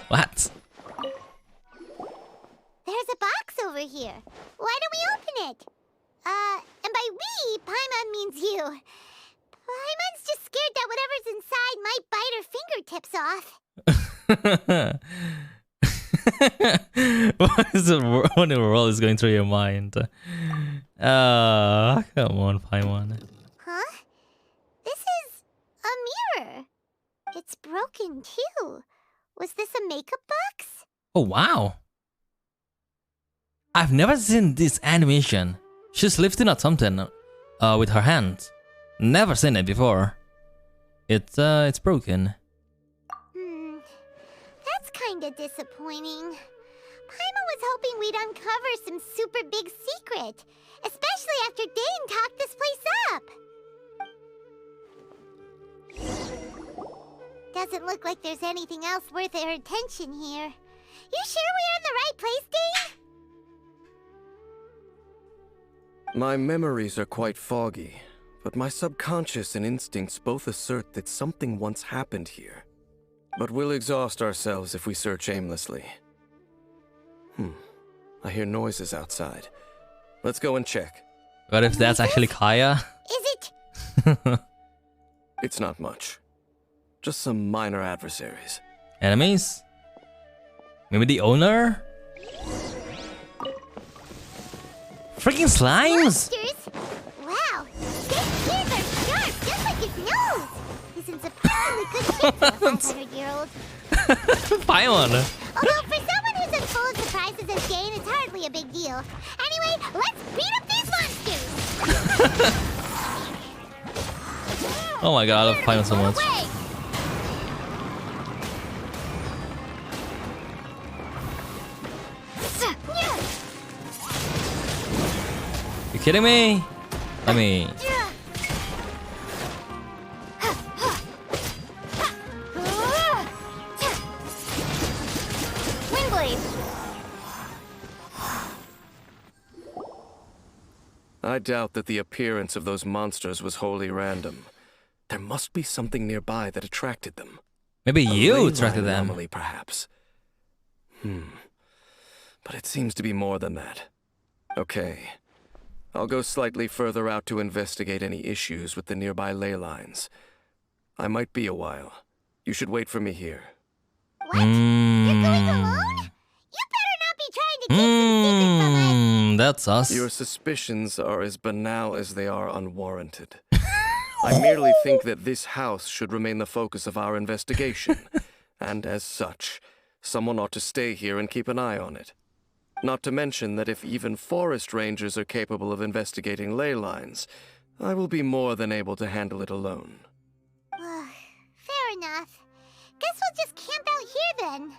What? There's a box over here. Why don't we open it? And by we, Paimon means you. Paimon's just scared that whatever's inside might bite her fingertips off. What in the world is going through your mind? Come on, Paimon. Huh? This is a mirror. It's broken, too. Was this a makeup box? Oh, wow. I've never seen this animation. She's lifting up something with her hand. Never seen it before. It's broken. kinda disappointing. Paimon was hoping we'd uncover some super big secret, especially after Dane talked this place up. Doesn't look like there's anything else worth her attention here. You sure we're in the right place, Dane? My memories are quite foggy, but my subconscious and instincts both assert that something once happened here. But we'll exhaust ourselves if we search aimlessly. I hear noises outside. Let's go and check. What if that's actually Kaya? Is it? It's not much. Just some minor adversaries. Enemies? Maybe the owner? Freaking slimes! Monsters? Wow, Dane's ears are sharp, just like his nose. This is a surprisingly good chance for a 500-year-old. Paimon! Although for someone who's as full of surprises as Dane, it's hardly a big deal. Anyway, let's beat up these monsters! Oh my god, I love Paimon so much. Away. You kidding me? Let me... Windblade. I doubt that the appearance of those monsters was wholly random. There must be something nearby that attracted them. Maybe A you ley attracted line them. anomaly, perhaps. But it seems to be more than that. Okay. I'll go slightly further out to investigate any issues with the nearby ley lines. I might be a while. You should wait for me here. What? You're going alone? You better not be trying to keep some secret from us. That's us. Your suspicions are as banal as they are unwarranted. I merely think that this house should remain the focus of our investigation, and as such, someone ought to stay here and keep an eye on it. Not to mention that if even forest rangers are capable of investigating ley lines, I will be more than able to handle it alone. Fair enough. Guess we'll just camp out here then.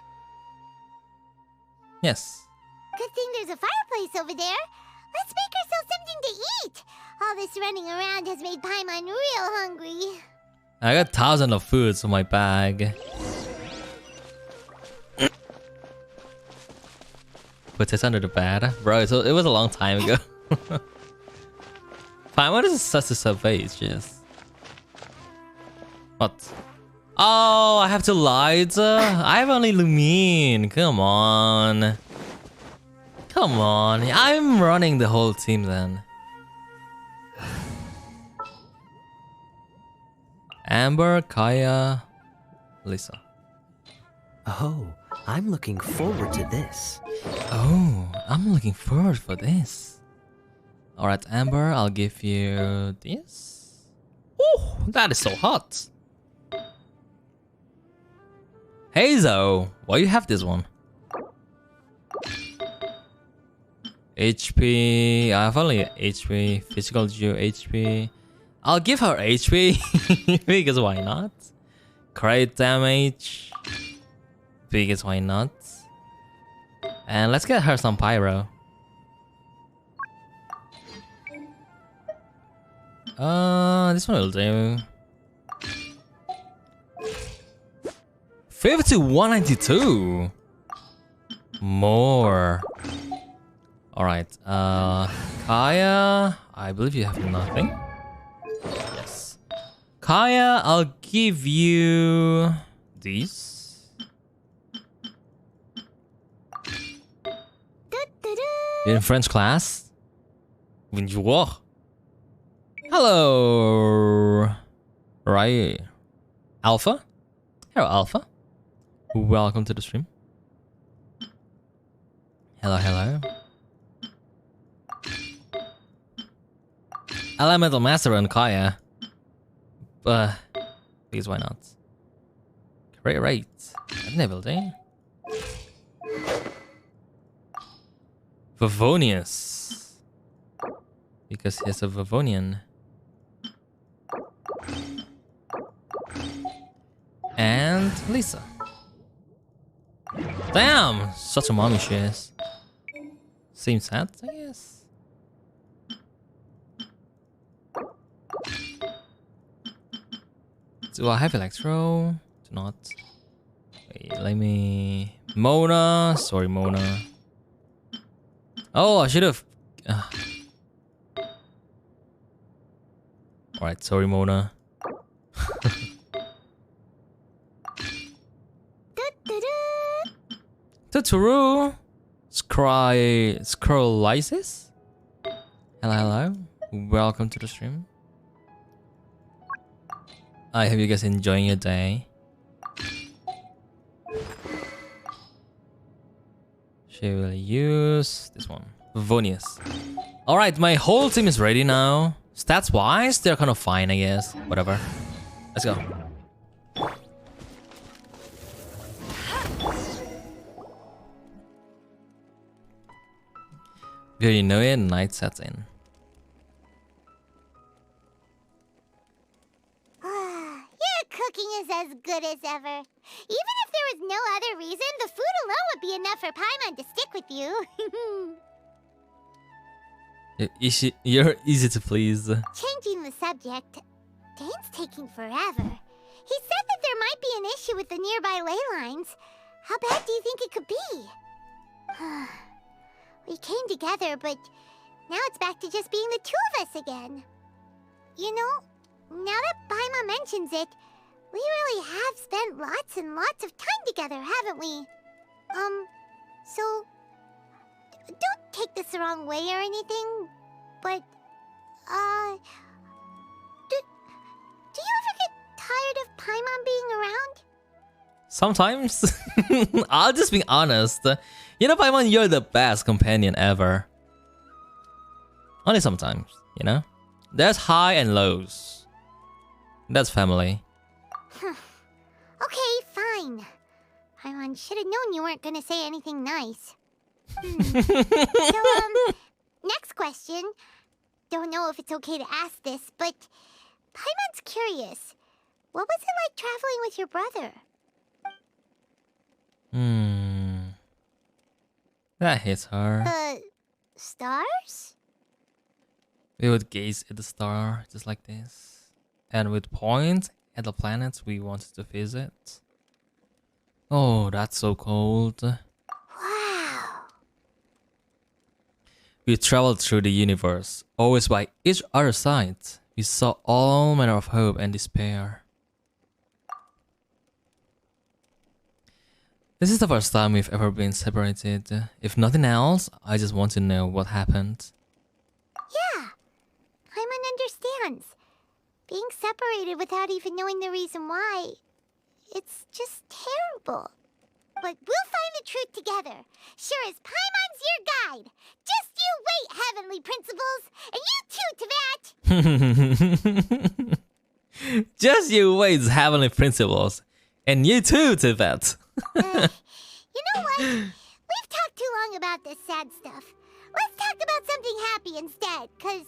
Yes. Good thing there's a fireplace over there. Let's make ourselves something to eat. All this running around has made Paimon real hungry. I got thousands of foods in my bag. Put this under the bed. Bro, it was a long time ago. Paimon is such a savage. What? Oh, I have to light. I have only Lumine. Come on. Come on. I'm running the whole team then. Amber, Kaya, Lisa. Oh, I'm looking forward to this. Oh, I'm looking forward for this. Alright, Amber, I'll give you this. Oh, that is so hot. Hazel, why you have this one? HP, I have only HP, physical Geo HP. I'll give her HP, because why not? Crit damage, because why not? And let's get her some pyro. This one will do. 5192. More. Alright, Kaya, I believe you have nothing. Yes. Kaya, I'll give you these. You're in French class? Bonjour. Hello. Right. Alpha? Hello, Alpha. Welcome to the stream. Hello, hello. Elemental Master and Kaya. Because why not? Great rate. Ability. Vavonius. Because he's a Vavonian. And Lisa. Damn, such a mommy she is. Seems sad, I guess. Do I have Electro? Do not. Wait, let me... Mona. Sorry, Mona. Oh, I should have... Alright, sorry, Mona. Tuturu. Scrollysis? Hello, hello. Welcome to the stream. I hope you guys enjoying your day. She will use this one. Vonius. Alright, my whole team is ready now. Stats wise, they're kind of fine, I guess. Whatever. Let's go. Before you know it, night sets in. Your cooking is as good as ever. Even if there was no other reason, the food alone would be enough for Paimon to stick with you. You're easy to please. Changing the subject, Dane's taking forever. He said that there might be an issue with the nearby ley lines. How bad do you think it could be? We came together, but now it's back to just being the two of us again. You know, now that Paimon mentions it, we really have spent lots and lots of time together, haven't we? So... Don't take this the wrong way or anything, but, do you ever get tired of Paimon being around? Sometimes. I'll just be honest. You know, Paimon, you're the best companion ever. Only sometimes, you know? There's high and lows. That's family. Okay, fine. Paimon should have known you weren't gonna say anything nice. So, next question. Don't know if it's okay to ask this, but Paimon's curious. What was it like traveling with your brother? That hits her. The stars? We would gaze at the star just like this. And we'd point at the planets we wanted to visit. Oh, that's so cold. Wow. We traveled through the universe, always by each other's side. We saw all manner of hope and despair. This is the first time we've ever been separated. If nothing else, I just want to know what happened. Yeah, Paimon understands. Being separated without even knowing the reason why, it's just terrible. But we'll find the truth together. Sure as Paimon's your guide. Just you wait, Heavenly Principles, and you too, Teyvat. Just you wait, Heavenly Principles. And you too, Teyvat. You know what? We've talked too long about this sad stuff. Let's talk about something happy instead, because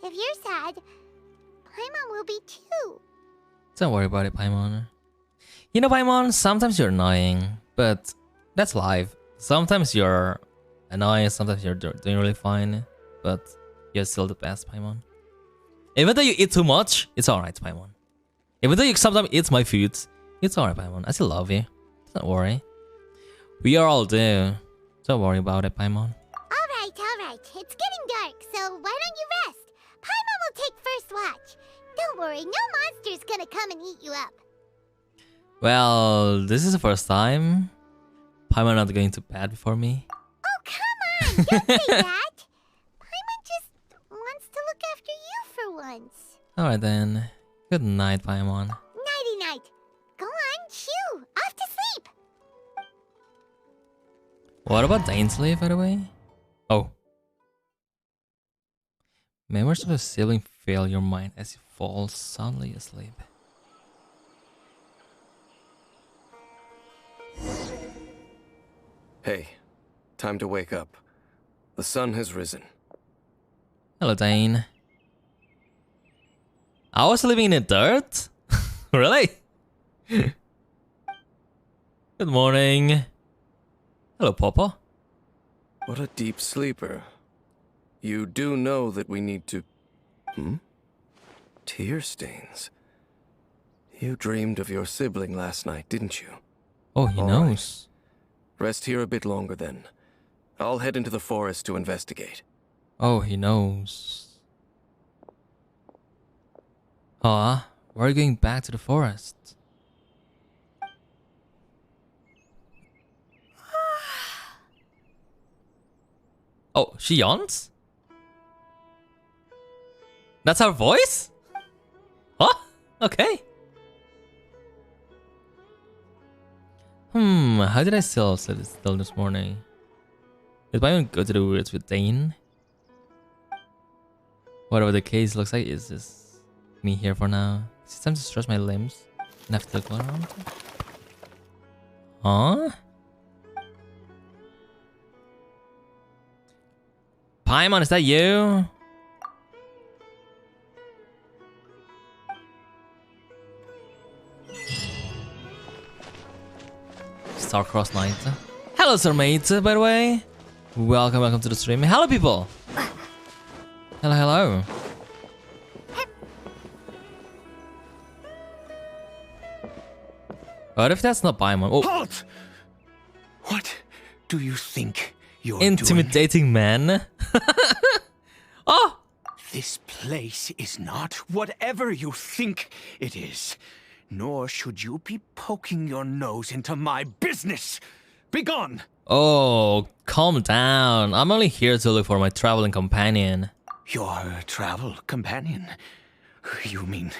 if you're sad, Paimon will be too. Don't worry about it, Paimon. You know, Paimon, sometimes you're annoying, but that's life. Sometimes you're annoying, sometimes you're doing really fine, but you're still the best, Paimon. Even though you eat too much, it's alright, Paimon. Even though you sometimes eat my food, it's alright, Paimon. I still love you. Don't worry. We are all there. Don't worry about it, Paimon. Alright. It's getting dark, so why don't you rest? Paimon will take first watch. Don't worry, no monster's gonna come and eat you up. Well, this is the first time. Paimon not going to bed before me. Oh, come on! Don't say that! Paimon just wants to look after you for once. Alright then. Good night, Paimon. Nighty-night. Go on, shoo! Off to sleep! What about Danesley, by the way? Oh. Memories of a sibling fill your mind as you fall soundly asleep. Hey, time to wake up. The sun has risen. Hello, Dane. I was living in the dirt? Really? Good morning. Hello, Papa. What a deep sleeper. You do know that we need to... Tear stains. You dreamed of your sibling last night, didn't you? Oh, he All knows. right. Rest here a bit longer then. I'll head into the forest to investigate. Oh, he knows. Huh? We're going back to the forest. Oh, she yawns? That's her voice? Huh? Okay. How did I still sit still this morning? Did I even go to the woods with Dane? Whatever the case looks like, is just me here for now. It's time to stretch my limbs and have to look around. Huh? Paimon, is that you? Starcross Knight. Hello, sir mate, by the way. Welcome to the stream. Hello, people. Hello. What if that's not Paimon? Oh. Halt! What do you think you're Intimidating man. Oh! This place is not whatever you think it is. Nor should you be poking your nose into my business. Begone! Oh, calm down. I'm only here to look for my traveling companion. Your travel companion? You mean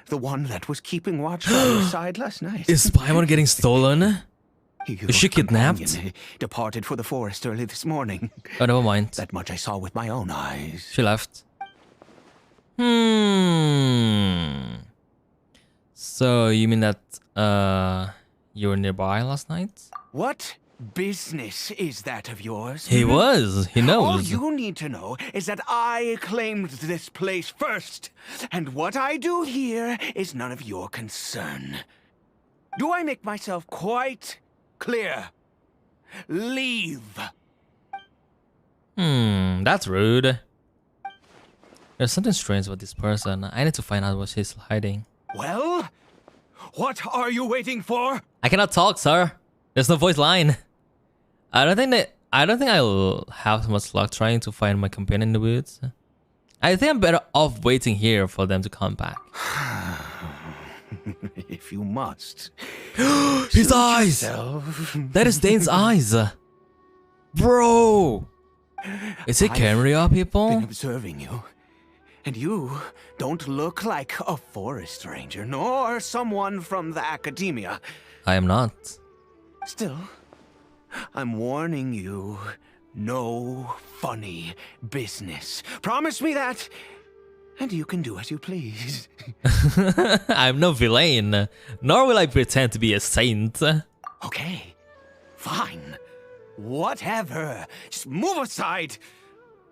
the one that was keeping watch by your side last night? Is Paimon getting stolen? Your Is she kidnapped? companion departed for the forest early this morning. Oh, never mind. That much I saw with my own eyes. She left. So, you mean that, you were nearby last night? What business is that of yours? He was. He knows. All you need to know is that I claimed this place first. And what I do here is none of your concern. Do I make myself quite clear? Leave. That's rude. There's something strange about this person. I need to find out what she's hiding. Well, what are you waiting for? I cannot talk, sir. There's no voice line. I don't think I'll have much luck trying to find my companion in the woods. I think I'm better off waiting here for them to come back. If you must. His eyes! That is Dane's eyes! Bro! Is it camera, people? Been observing you. And you don't look like a forest ranger, nor someone from the academia. I am not. Still, I'm warning you, no funny business. Promise me that, and you can do as you please. I'm no villain, nor will I pretend to be a saint. Okay, fine. Whatever. Just move aside.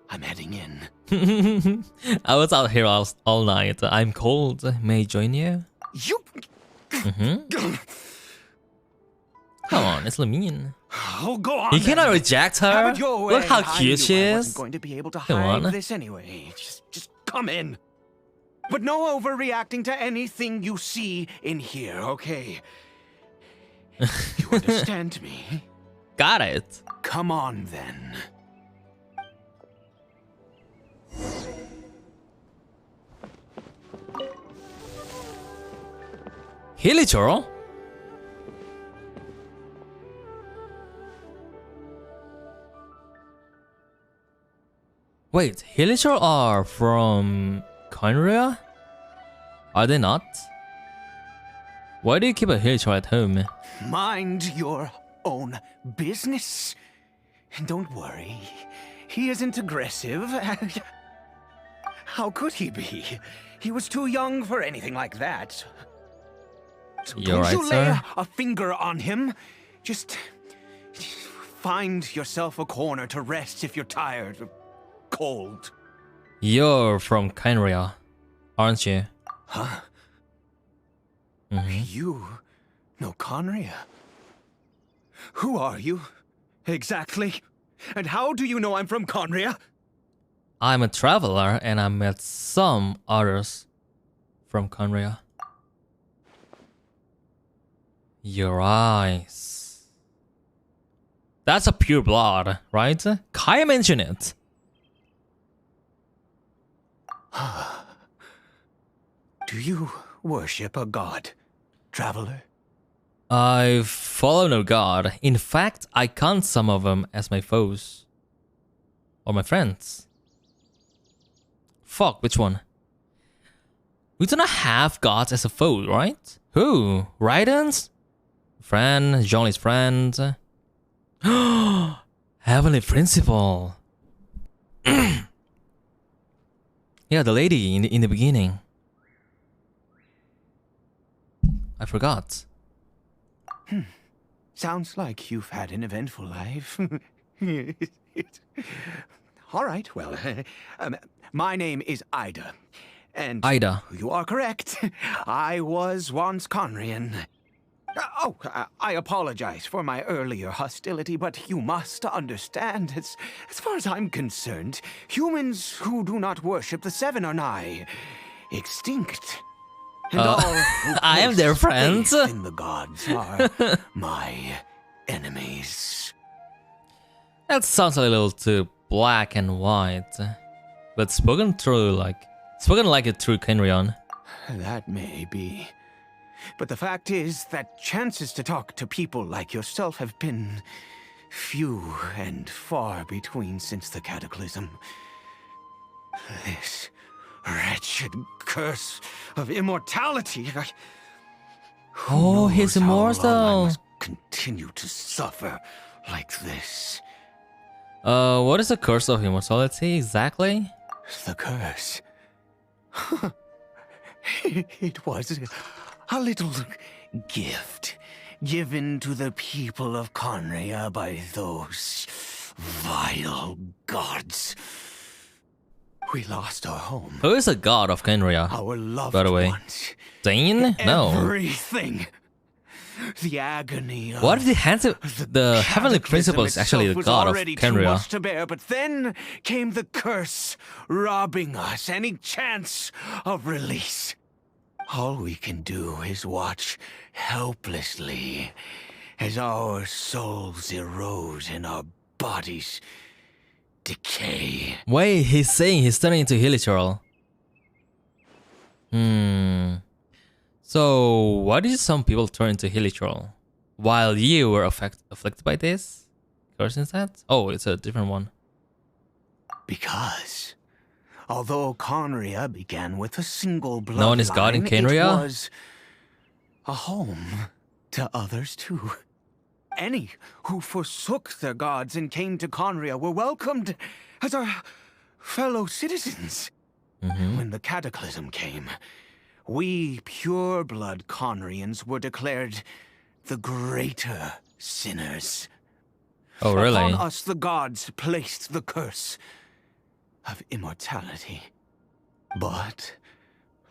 I'm heading in. I was out here all night. I'm cold. May I join you? You... Come on, it's Leovannn. Oh, go on. You cannot then. reject her. Have it your way. Look how I cute she knew I is. wasn't going to be able to Come hide on. this anyway. Just come in. But no overreacting to anything you see in here, okay? You understand me? Got it. Come on, then. Hilichurl? Wait, Hilichurl are from Conria? Are they not? Why do you keep a Hilichurl at home? Mind your own business. And don't worry, he isn't aggressive. How could he be? He was too young for anything like that. So You're don't right, you lay sir. a finger on him. Just find yourself a corner to rest if you're tired or cold. You're from Conria, aren't you? Huh? Mm-hmm. You know Conria? Who are you? Exactly. And how do you know I'm from Conria? I'm a traveler and I met some others from Conria. Your eyes. That's a pure blood, right? Kai mentioned it. Do you worship a god, traveler? I follow no god. In fact, I count some of them as my foes. Or my friends. Fuck, which one? We do not have gods as a foe, right? Who? Raiden's? Friend, Johnny's friend. Heavenly Principle. Yeah, the lady in the beginning. I forgot. Sounds like you've had an eventful life. All right, well, my name is Ida. And Ida. You are correct. I was once Conrian. I apologize for my earlier hostility, but you must understand, as far as I'm concerned, humans who do not worship the Seven are nigh extinct. And all who I am their place friends. faith in the gods are my enemies. That sounds a little too black and white. But spoken like a true Kenrion. That may be. But the fact is that chances to talk to people like yourself have been few and far between since the cataclysm. This wretched curse of immortality. Oh, he's Who knows how long I immortal. must continue to suffer like this. What is the curse of immortality exactly? The curse. It was a little gift given to the people of Conria by those vile gods. We lost our home. Who is the god of Kenria? Our loved by the way? ones. Dane? No. Everything. The agony of What if the Heavenly Principle is actually the god of already too Kenria? much to bear, but then came the curse, robbing us any chance of release. All we can do is watch helplessly as our souls erode and our bodies decay. Wait, he's saying he's turning into Hilichurl. So, why did some people turn into Hilichurl? While you were afflicted by this? Curse instead? Oh, it's a different one. Because although Conria began with a single bloodline, No one is god in it Kenria? was a home to others too. Any who forsook their gods and came to Conria were welcomed as our fellow citizens. When the cataclysm came, we pure-blood Conrians were declared the greater sinners. Oh, really? Upon us the gods placed the curse of immortality. But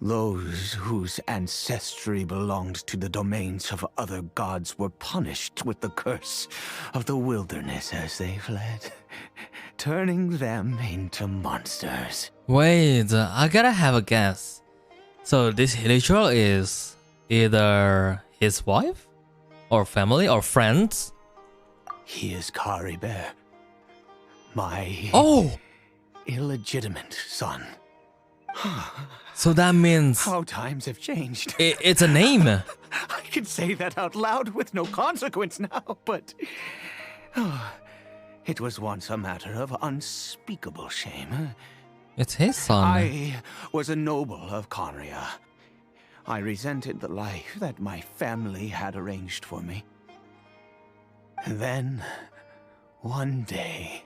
those whose ancestry belonged to the domains of other gods were punished with the curse of the wilderness as they fled, turning them into monsters. Wait, I gotta have a guess. So this Hilichurl is either his wife? Or family? Or friends? He is CARIBERT, my illegitimate son. So that means How times have changed. it's a name. I can say that out loud with no consequence now, but it was once a matter of unspeakable shame. It's his son. I was a noble of Conria. I resented the life that my family had arranged for me. And then, one day,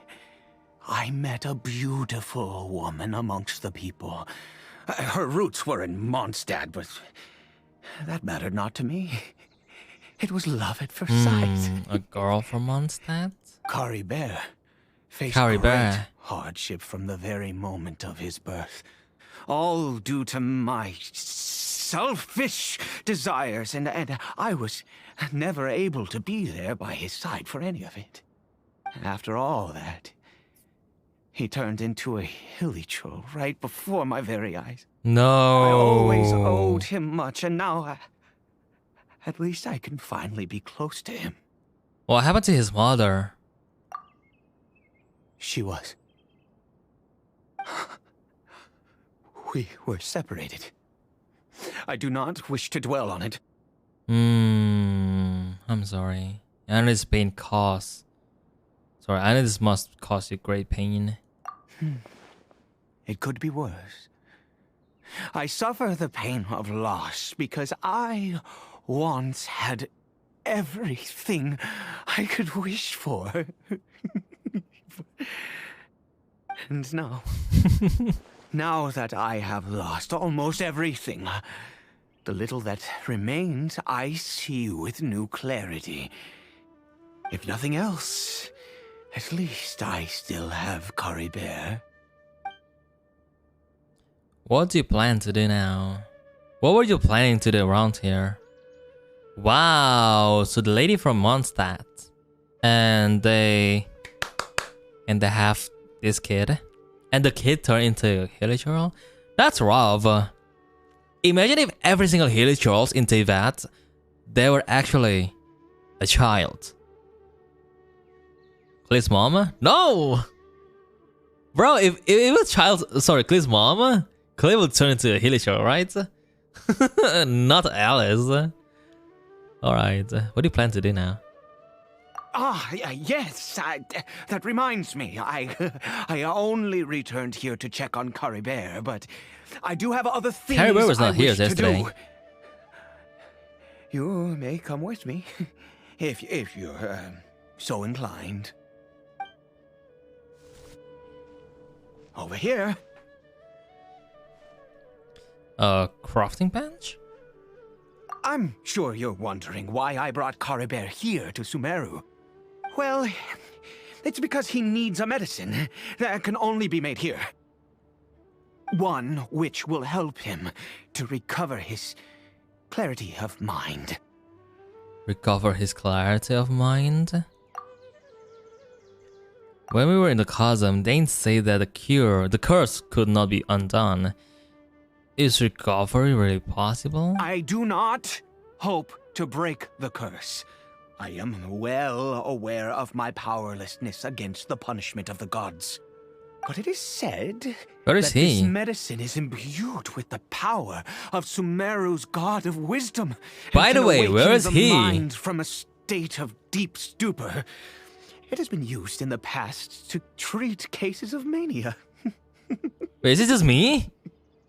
I met a beautiful woman amongst the people. Her roots were in Mondstadt, but that mattered not to me. It was love at first sight. A girl from Mondstadt? CARIBERT faced CARIBERT. great hardship from the very moment of his birth. All due to my selfish desires, and I was never able to be there by his side for any of it. After all that, he turned into a hilly troll right before my very eyes. No. I always owed him much, and now at least I can finally be close to him. What happened to his mother? She was. We were separated. I do not wish to dwell on it. I'm sorry. I know this pain costs. Sorry, I know this must cause you great pain. It could be worse. I suffer the pain of loss because I once had everything I could wish for. And now, now that I have lost almost everything, the little that remains I see with new clarity. If nothing else, at least I still have CARIBERT. What do you plan to do now? What were you planning to do around here? Wow, so the lady from Mondstadt, and they have this kid, and the kid turned into a hilly troll. That's rough. Imagine if every single hilly trolls into that, they were actually a child. Clee's mama? No! Bro, if it was child, sorry, Clee's mama, Clee would turn into a hilly troll, right? Not Alice. Alright, what do you plan to do now? Yes, that reminds me. I only returned here to check on CARIBERT, but I do have other things CARIBERT was I not here wish to yesterday. do. You may come with me, if you're so inclined. Over here. Crafting bench? I'm sure you're wondering why I brought CARIBERT here to Sumeru. Well, it's because he needs a medicine that can only be made here. One which will help him to recover his clarity of mind. Recover his clarity of mind? When we were in the chasm, they didn't say that the curse could not be undone. Is recovery really possible? I do not hope to break the curse. I am well aware of my powerlessness against the punishment of the gods. But it is said Where is that this he? medicine is imbued with the power of Sumeru's god of wisdom. By and the can way, where awaken is the he? mind from a state of deep stupor. It has been used in the past to treat cases of mania. Wait, is it just me?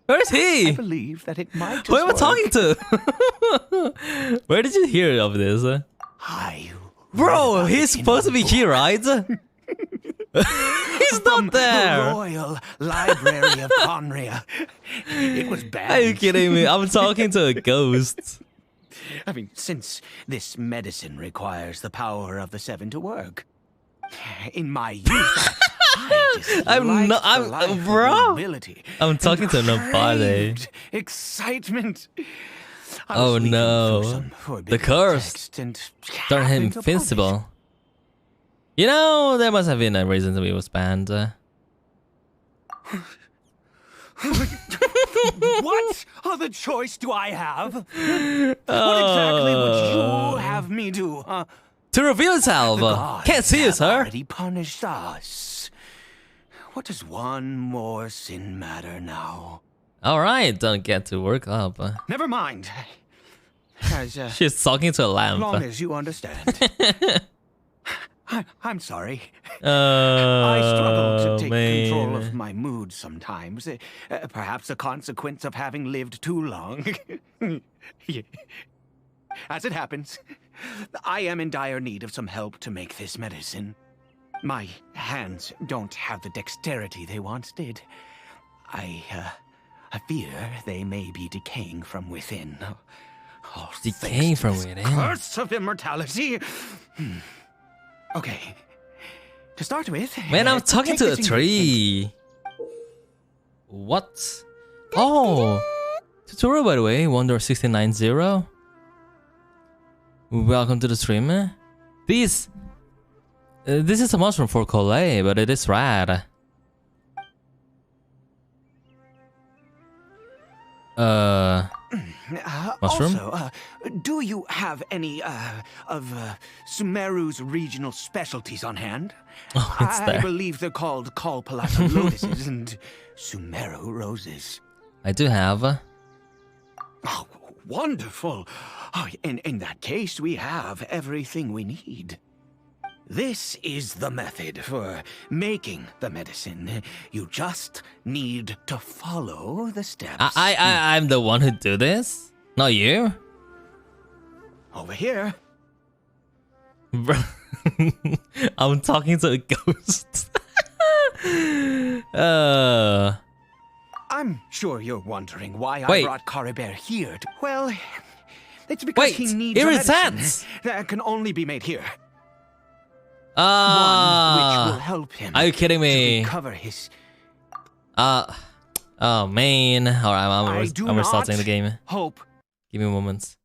Where is he? I believe that it might. Who am I work. talking to? Where did you hear of this? Bro, he's supposed to be here, right? He's not there. The Royal Library of Conria. It was bad. Are you kidding me? I'm talking to a ghost. I mean, since this medicine requires the power of the seven to work. In my youth, I'm not. Bro. I'm talking to nobody. Excitement. Oh no! The curse turned him invincible. You know, there must have been a reason that he was banned. What other choice do I have? What exactly would you have me do? To reveal itself. Can't see you, sir. Already punished us. What does one more sin matter now? All right, don't get to work up. Never mind. As, She's talking to a lamp. long as you understand. I'm sorry. I struggle to take control of my mood sometimes. Perhaps a consequence of having lived too long. As it happens, I am in dire need of some help to make this medicine. My hands don't have the dexterity they once did. I fear they may be decaying from within. Oh, Decaying from within? Curse of immortality! Okay. To start with... Man, I'm talking to a tree. What? Oh! Tutorial, by the way, Wonder690. Welcome to the stream. These This is a mushroom for Collet, but it is rad. Mushroom? Also, do you have any of Sumeru's regional specialties on hand? Oh, it's I there. believe they're called Kalpalata lotuses and Sumeru roses. I do have. Oh, wonderful. Oh, in that case, we have everything we need. This is the method for making the medicine. You just need to follow the steps. I'm the one who do this, not you. Over here. Bro, I'm talking to a ghost. I'm sure you're wondering why Wait. I brought CARIBERT here. Well, it's because Wait, he needs it a medicine resets. that can only be made here. One which will help him. Are you kidding to me? recover his. Oh man. Alright, I'm restarting the game. Hope. Give me a moment.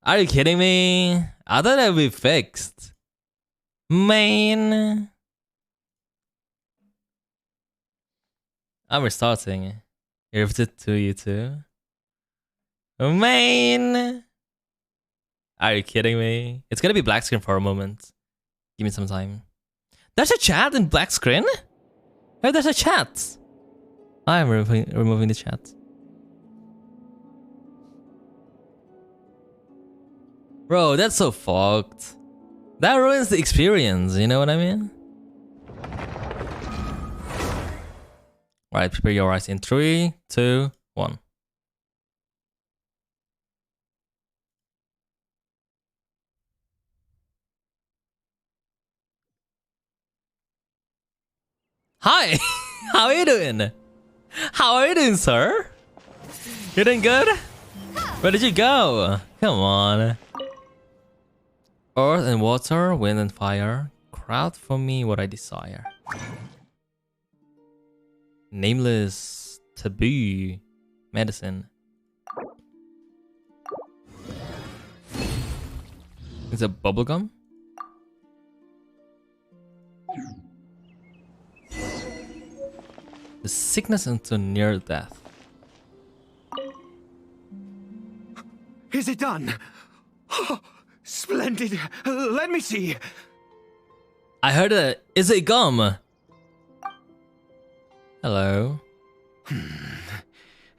Are you kidding me? I thought that would be fixed. Man. I'm restarting. Here's it to you too. Man. Are you kidding me? It's gonna be black screen for a moment. Give me some time. There's a chat in black screen? Oh, there's a chat. I'm removing the chat. Bro, that's so fucked. That ruins the experience, you know what I mean? Alright, prepare your eyes in 3, 2, 1. Hi! How are you doing? How are you doing, sir? You doing good? Where did you go? Come on. Earth and water, wind and fire. Craft for me what I desire. Nameless, taboo, medicine. Is it bubblegum? The sickness into near death. Is it done? Oh, splendid. Let me see. I heard it. Is it gum? Hello.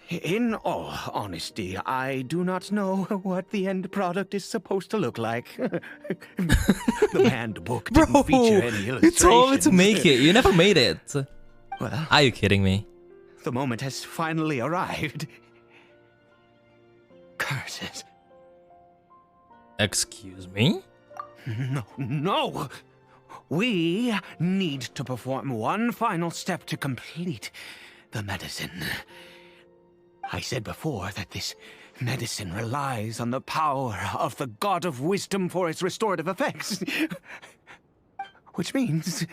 In all honesty, I do not know what the end product is supposed to look like. The handbook didn't feature any illustrations. You told me to make it. You never made it. Well, Are you kidding me? the moment has finally arrived. Curses. Excuse me? No. We need to perform one final step to complete the medicine. I said before that this medicine relies on the power of the God of Wisdom for its restorative effects. Which means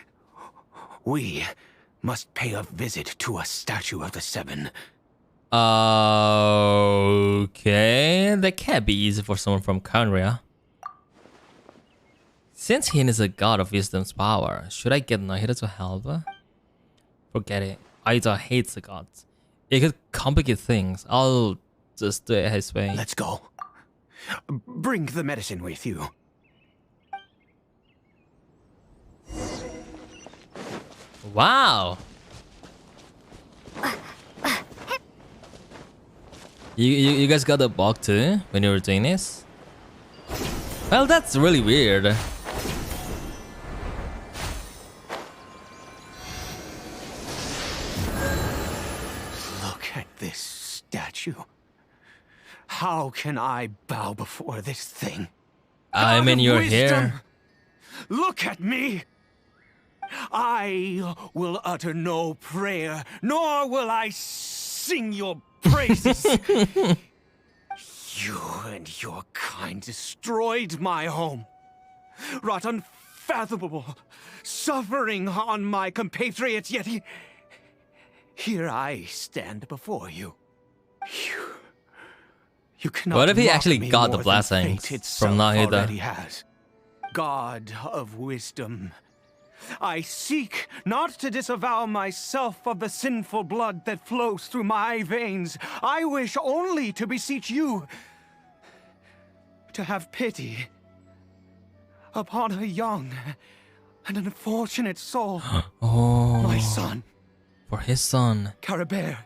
we must pay a visit to a statue of the Seven. Okay, that can't be easy for someone from Conria. Since he is a god of wisdom's power, should I get Nahida to help? Forget it. Aida hates the gods. It could complicate things. I'll just do it his way. Let's go. Bring the medicine with you. Wow. You guys got a bug too when you were doing this? Well, that's really weird. Look at this statue. How can I bow before this thing? I mean, you're here. Look at me! I will utter no prayer, nor will I sing your praises. You and your kind destroyed my home, wrought unfathomable suffering on my compatriots, yet here I stand before you. You cannot What if he mock actually me got the more than blessings fate from itself Nahida? already has. God of wisdom, I seek not to disavow myself of the sinful blood that flows through my veins. I wish only to beseech you to have pity upon a young and unfortunate soul. Oh, My son, for his son. CARIBERT.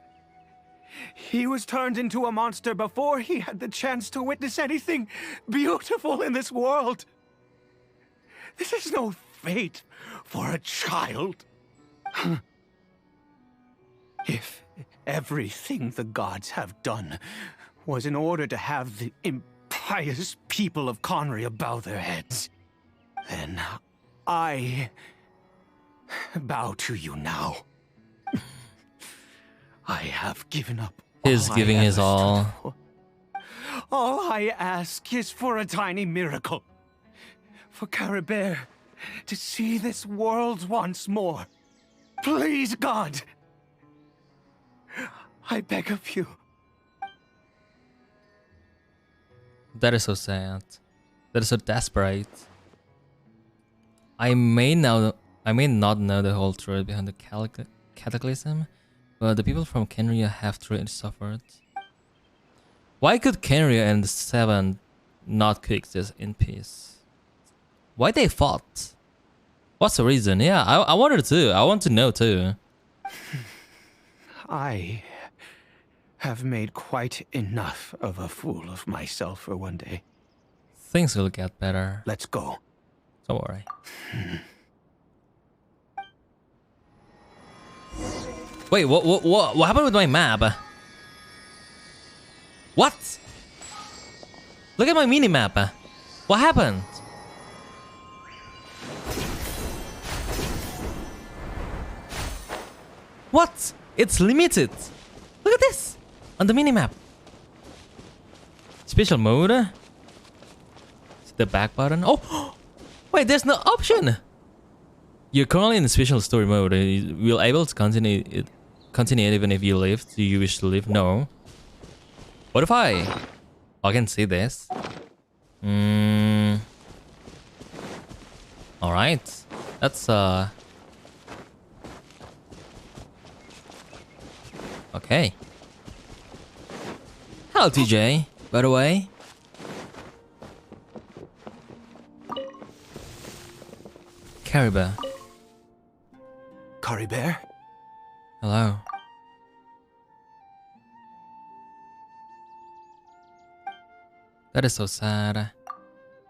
He was turned into a monster before he had the chance to witness anything beautiful in this world. This is no fate for a child. If everything the gods have done was in order to have the impious people of Conria bow their heads, then I bow to you now. I have given up. He's giving his all. All I ask is for a tiny miracle. For CARIBERT to see this world once more. Please, God. I beg of you. That is so sad. That is so desperate. I may not know the whole truth behind the cataclysm, but the people from Kenria have truly suffered. Why could Kenria and the Seven not coexist in peace? Why they fought? What's the reason? Yeah, I wonder too. I want to know too. I have made quite enough of a fool of myself for one day. Things will get better. Let's go. Don't worry. Wait, what happened with my map? What? Look at my mini map. What happened? What? It's limited. Look at this on the mini map. Special mode. Is the back button? Oh, wait, there's no option. You're currently in the special story mode. You'll able to continue it even if you leave. Do you wish to leave? No. What if I can see this? All right. That's okay. Hello, TJ. By the way. CARIBERT. CARIBERT? Hello. That is so sad.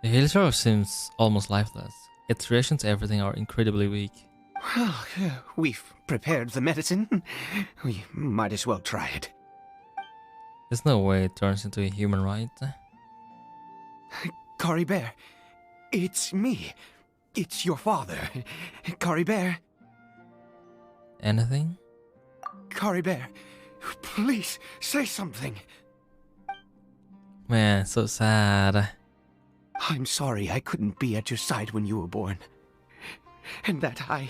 The hillshore seems almost lifeless. Its reactions to everything are incredibly weak. Well, we've prepared the medicine. We might as well try it. There's no way it turns into a human, right? CARIBERT, it's me. It's your father. CARIBERT. Anything? CARIBERT, please say something. Man, so sad. I'm sorry I couldn't be at your side when you were born. And that I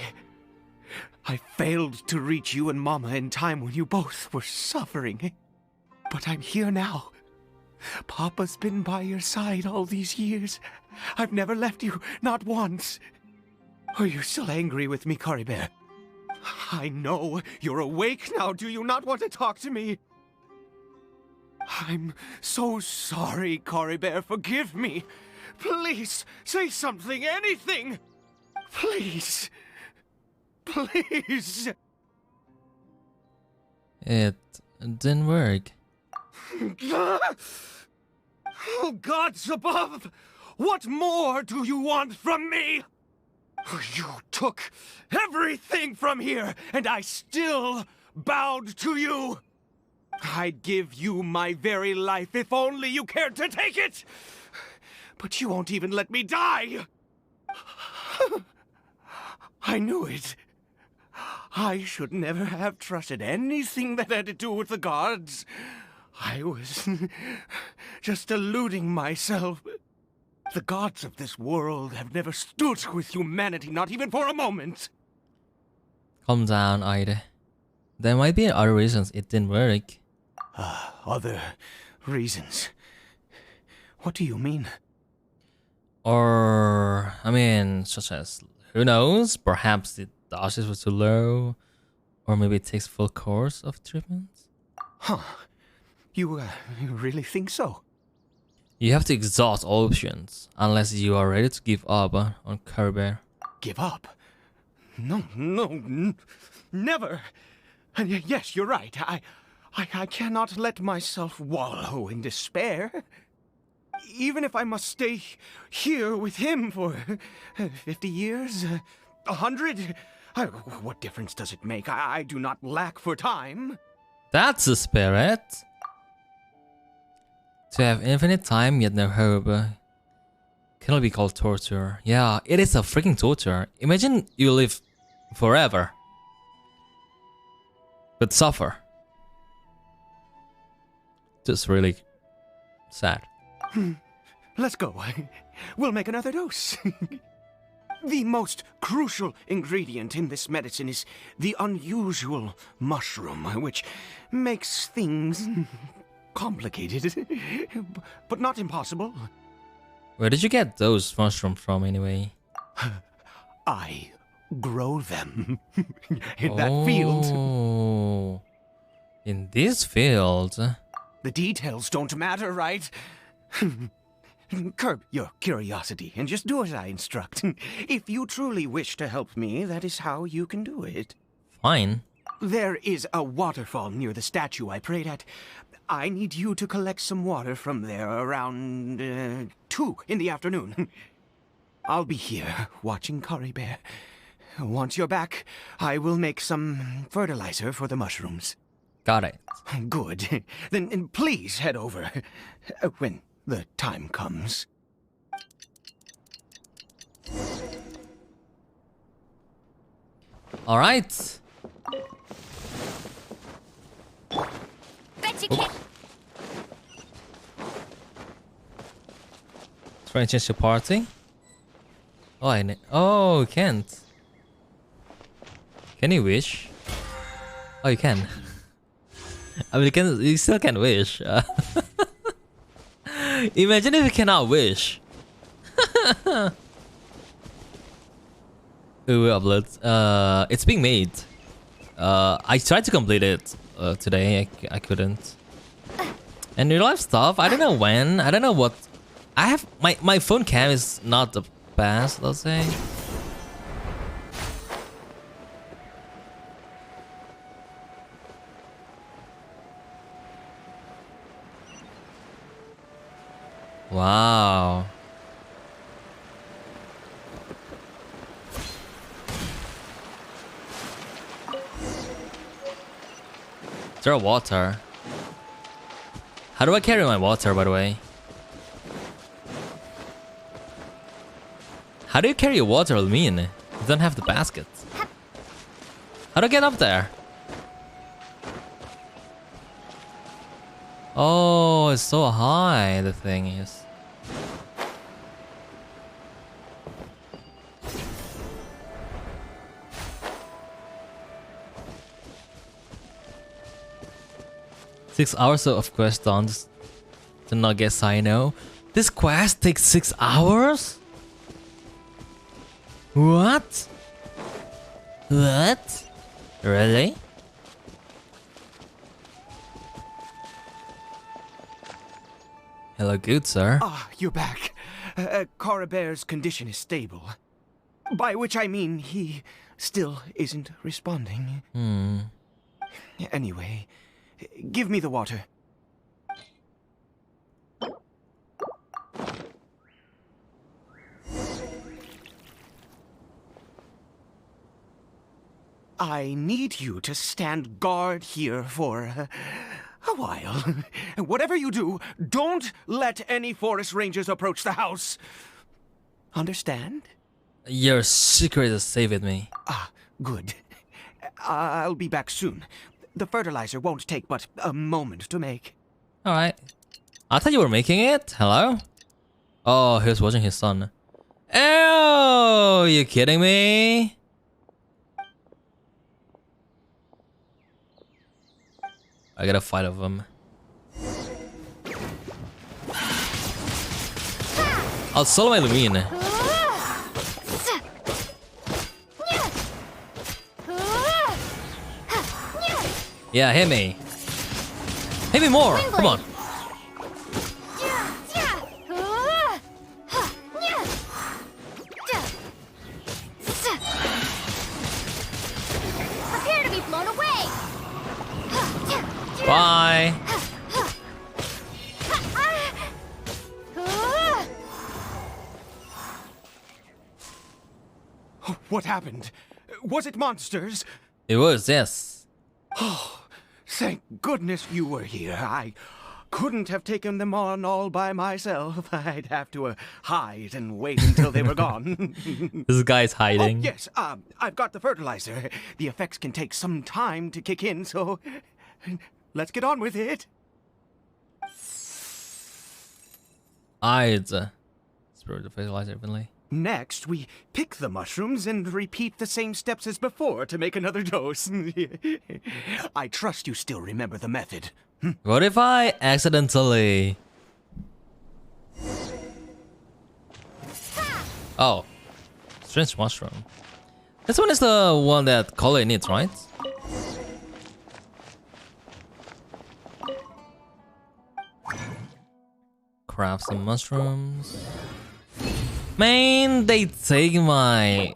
failed to reach you and Mama in time when you both were suffering. But I'm here now. Papa's been by your side all these years. I've never left you, not once. Are you still angry with me, CARIBERT? I know you're awake now. Do you not want to talk to me? I'm so sorry, CARIBERT. Forgive me. Please, say something, anything. Please. Please. It didn't work. Oh, gods above! What more do you want from me? You took everything from here, and I still bowed to you. I'd give you my very life if only you cared to take it. But you won't even let me die. I knew it. I should never have trusted anything that had to do with the gods. I was just deluding myself. The gods of this world have never stood with humanity, not even for a moment. Calm down, Ida. There might be other reasons it didn't work. Other reasons? What do you mean? Or, I mean, such as, who knows? Perhaps the doses were too low. Or maybe it takes full course of treatment. Huh. You really think so? You have to exhaust all options, unless you are ready to give up on CARIBERT. Give up? No, never. Yes, you're right. I cannot let myself wallow in despair. Even if I must stay here with him for 50 years, 100, what difference does it make? I do not lack for time. That's the spirit. To have infinite time yet no hope cannot be called torture. Yeah, it is a freaking torture. Imagine you live forever, but suffer. Just really sad. Let's go. We'll make another dose. The most crucial ingredient in this medicine is the unusual mushroom, which makes things complicated, but not impossible. Where did you get those mushrooms from anyway? I grow them in that field. Oh, in this field. The details don't matter, right? Curb your curiosity and just do as I instruct. If you truly wish to help me, that is how you can do it. Fine. There is a waterfall near the statue I prayed at. I need you to collect some water from there around 2 in the afternoon. I'll be here watching CARIBERT. Once you're back, I will make some fertilizer for the mushrooms. Got it. Good. Then please head over when the time comes. All right. Bet you can't. Trying to change the party. Oh, oh, you can't. Can you wish? Oh, you can. I mean, you still can wish. Imagine if you cannot wish. We will upload. It's being made. I tried to complete it today. I couldn't. And real life stuff. I don't know when. I don't know what. I have my phone cam is not the best. Let's say. Wow. Is there water? How do I carry my water, by the way? How do you carry your water, I mean? You don't have the basket. How do I get up there? Oh, it's so high, the thing is. Six hours of quest done to not get CYNO. This quest takes 6 hours? What? What? Really? Hello, good sir. Ah, you're back. CARIBERT's condition is stable. By which I mean he still isn't responding. Anyway, give me the water. I need you to stand guard here for a while. Whatever you do, don't let any forest rangers approach the house. Understand? Your secret is safe with me. Ah, good. I'll be back soon. The fertilizer won't take but a moment to make. Alright. I thought you were making it. Hello? Oh, he was watching his son. Oh, you kidding me? I gotta fight with him. I'll solo my Leovannn. Yeah, hit me. Hit me more. Come on. Prepare to be blown away. Bye. What happened? Was it monsters? It was, yes. Thank goodness you were here. I couldn't have taken them on all by myself. I'd have to hide and wait until they were gone. This guy's hiding. Oh, yes, I've got the fertilizer. The effects can take some time to kick in, so let's get on with it. I'd spirit the fertilizer evenly. Next, we pick the mushrooms and repeat the same steps as before to make another dose. I trust you still remember the method. What if I accidentally... Oh. Strange mushroom. This one is the one that Colin needs, right? Craft some mushrooms. Man, they take my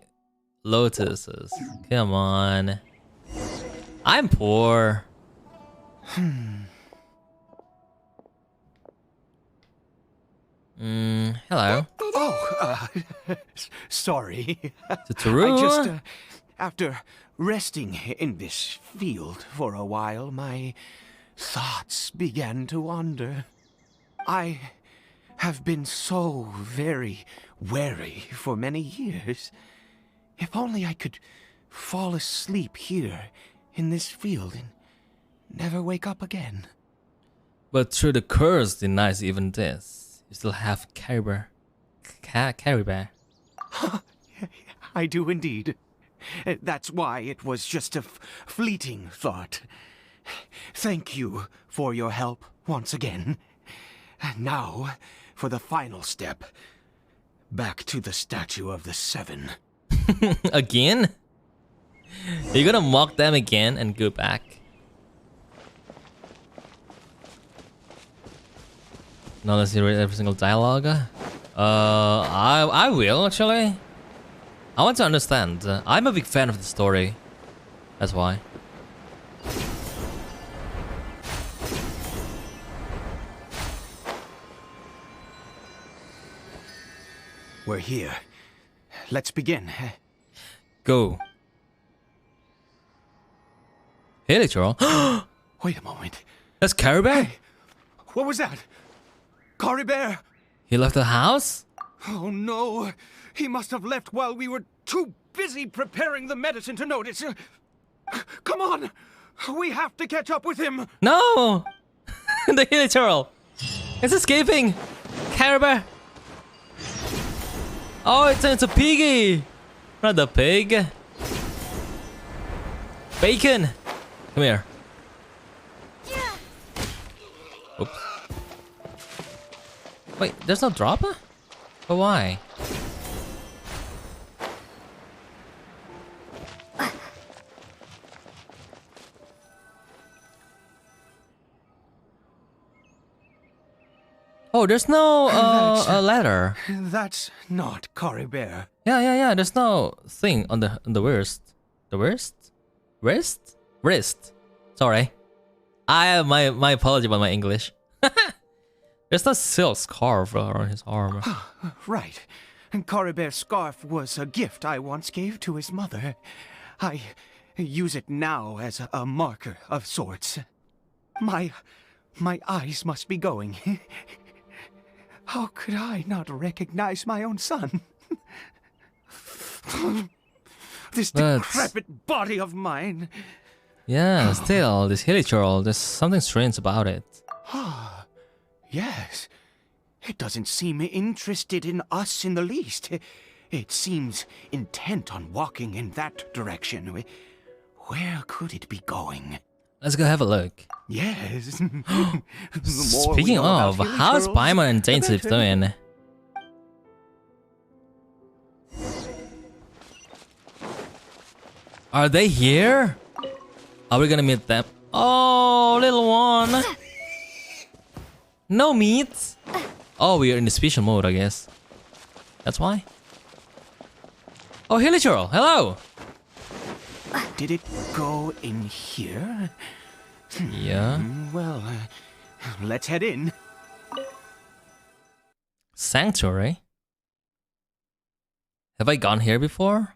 lotuses. Come on. I'm poor. Hello. Oh, sorry. Tataru? I just, after resting in this field for a while, my thoughts began to wander. I have been so very wary for many years. If only I could fall asleep here in this field and never wake up again. But through the curse denies even this. You still have CARIBERT. CARIBERT. I do indeed. That's why it was just a fleeting thought. Thank you for your help once again. Now, for the final step. Back to the statue of the Seven. Again? You're gonna mock them again and go back? Now let's read every single dialogue. I will actually. I want to understand. I'm a big fan of the story. That's why. We're here. Let's begin. Go. Hey, literal. Wait a moment. That's CARIBERT? What was that? CARIBERT! He left the house? Oh no! He must have left while we were too busy preparing the medicine to notice. Come on! We have to catch up with him! No! The literal. It's escaping! CARIBERT! Oh, it turns to piggy! Not the pig. Bacon! Come here. Oops. Wait, there's no dropper? But why? Oh, there's no a ladder. That's not CARIBERT. Yeah. There's no thing on the wrist. The wrist? Wrist. Sorry. I have my apology about my English. There's no silk scarf around his arm. Right. CARIBERT's scarf was a gift I once gave to his mother. I use it now as a marker of sorts. My eyes must be going. How could I not recognize my own son? This decrepit body of mine. Yeah, still, this hilichurl, there's something strange about it. Yes. It doesn't seem interested in us in the least. It seems intent on walking in that direction. Where could it be going? Let's go have a look. Yes. Speaking of, how's Paimon and Jane doing? Are they here? Are we gonna meet them? Oh, little one. No meat. Oh, we are in the special mode, I guess. That's why. Oh, Hilichurl, hello. Did it go in here? Yeah. Well, let's head in. Sanctuary. Have I gone here before?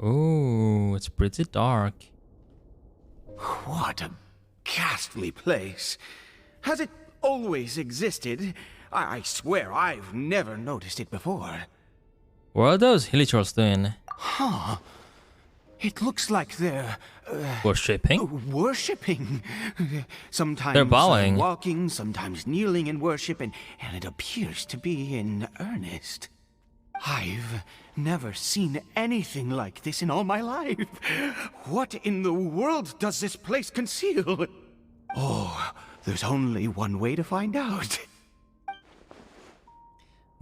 Oh, it's pretty dark. What a ghastly place. Has it always existed? I swear I've never noticed it before. What are those Hilichurls doing? Huh. It looks like they're... Worshipping? Worshipping. Sometimes They're bowing. Walking, sometimes kneeling in worship, and it appears to be in earnest. I've never seen anything like this in all my life. What in the world does this place conceal? Oh, there's only one way to find out.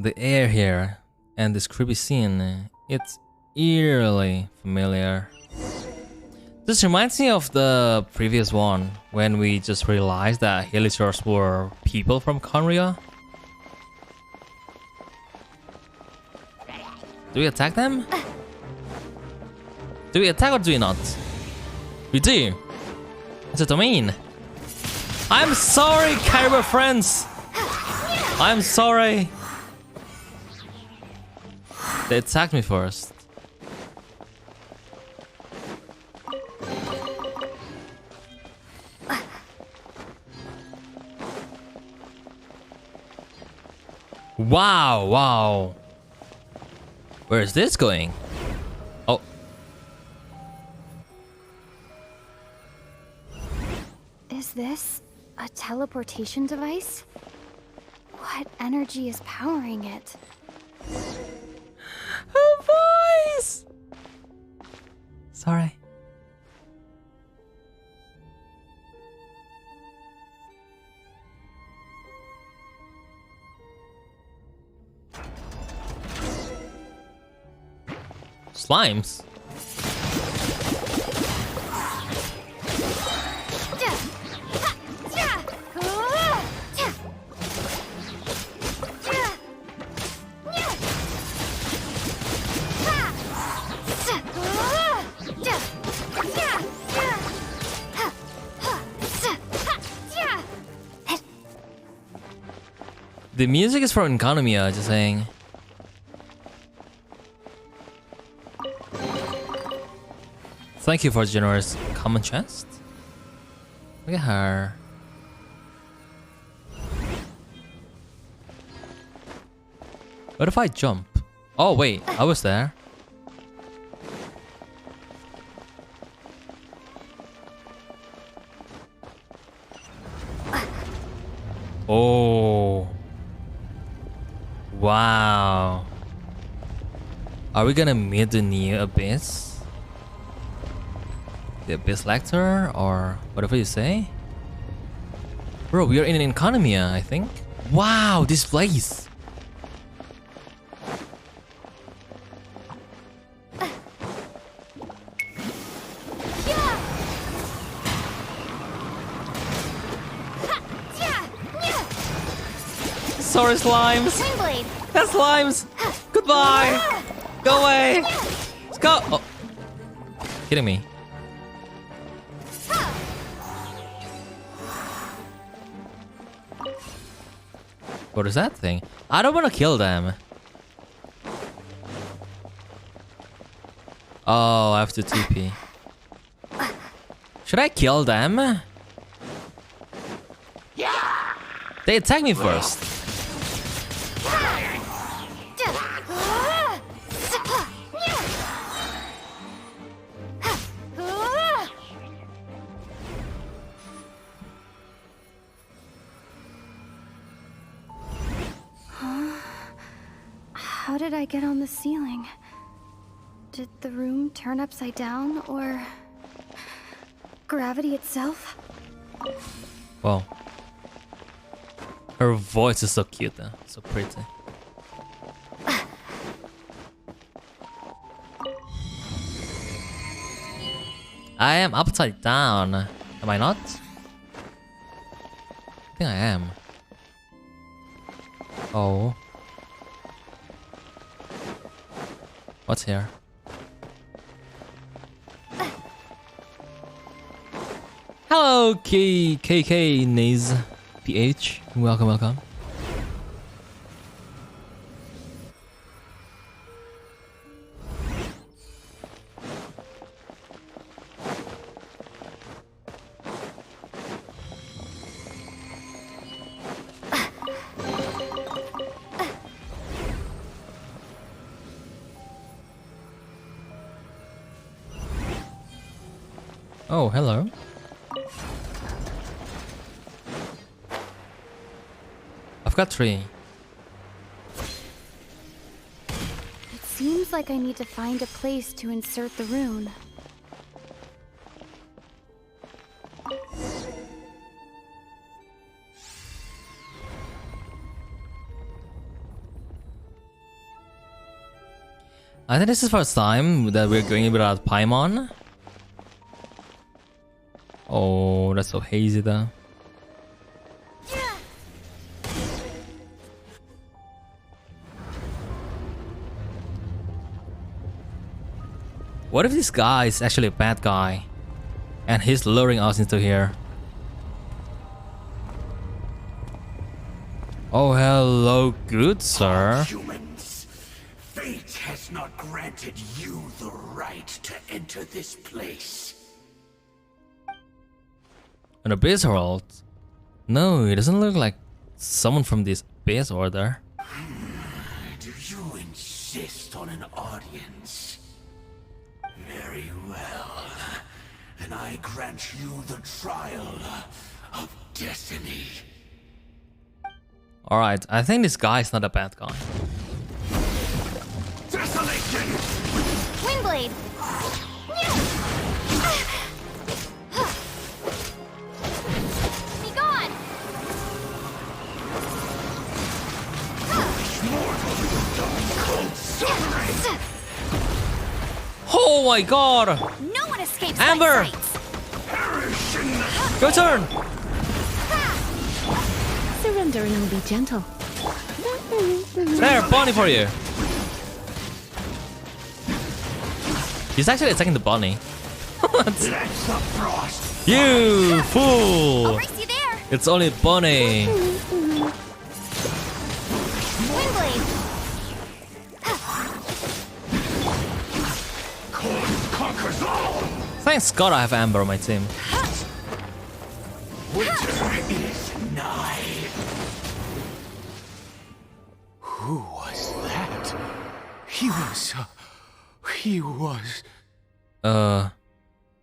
The air here and this creepy scene, it's eerily familiar. This reminds me of the previous one, when we just realized that Hilichurls were people from Conria. Do we attack them? Do we attack or do we not? We do. It's a domain. I'm sorry, CARIBERT friends. I'm sorry. They attacked me first. Wow, wow. Where is this going? Oh. Is this a teleportation device? What energy is powering it? Her voice! Sorry. Slimes? The music is from Economia, just saying. Thank you for the generous common chest. Look at her. What if I jump? Oh wait, I was there. Oh. Wow. Are we gonna meet the new Abyss? The Abyss Lector, or whatever you say? Bro, we are in an Economia, I think. Wow, this place! Sorry, slimes! That's slimes! Goodbye! Go away! Let's go! Oh. Kidding me. What is that thing? I don't want to kill them. Oh, I have to TP. Should I kill them? They attack me first. How did I get on the ceiling? Did the room turn upside down, or gravity itself? Wow. Her voice is so cute, so pretty. I am upside down. Am I not? I think I am. Oh. What's here? Hello, KK Naze PH. Welcome, welcome. Oh, hello. I've got 3. It seems like I need to find a place to insert the rune. I think this is the first time that we're going without Paimon. Oh, that's so hazy though. What if this guy is actually a bad guy and he's luring us into here? Oh, hello, good sir. Humans, fate has not granted you the right to enter this place. An abyss world? No, it doesn't look like someone from this abyss order. Do you insist on an audience? Very well. Then I grant you the trial of destiny. Alright, I think this guy is not a bad guy. Desolation! Windblade! Be gone! Oh my god! No one escapes Amber! my sights. Your turn! Surrender and I'll be gentle. There, bunny for you! He's actually attacking the bunny. What? You fool! I'll race you there. It's only bunny. Windblade! Conquers all! Thanks God I have Amber on my team. Winter is nigh. Who was that? He was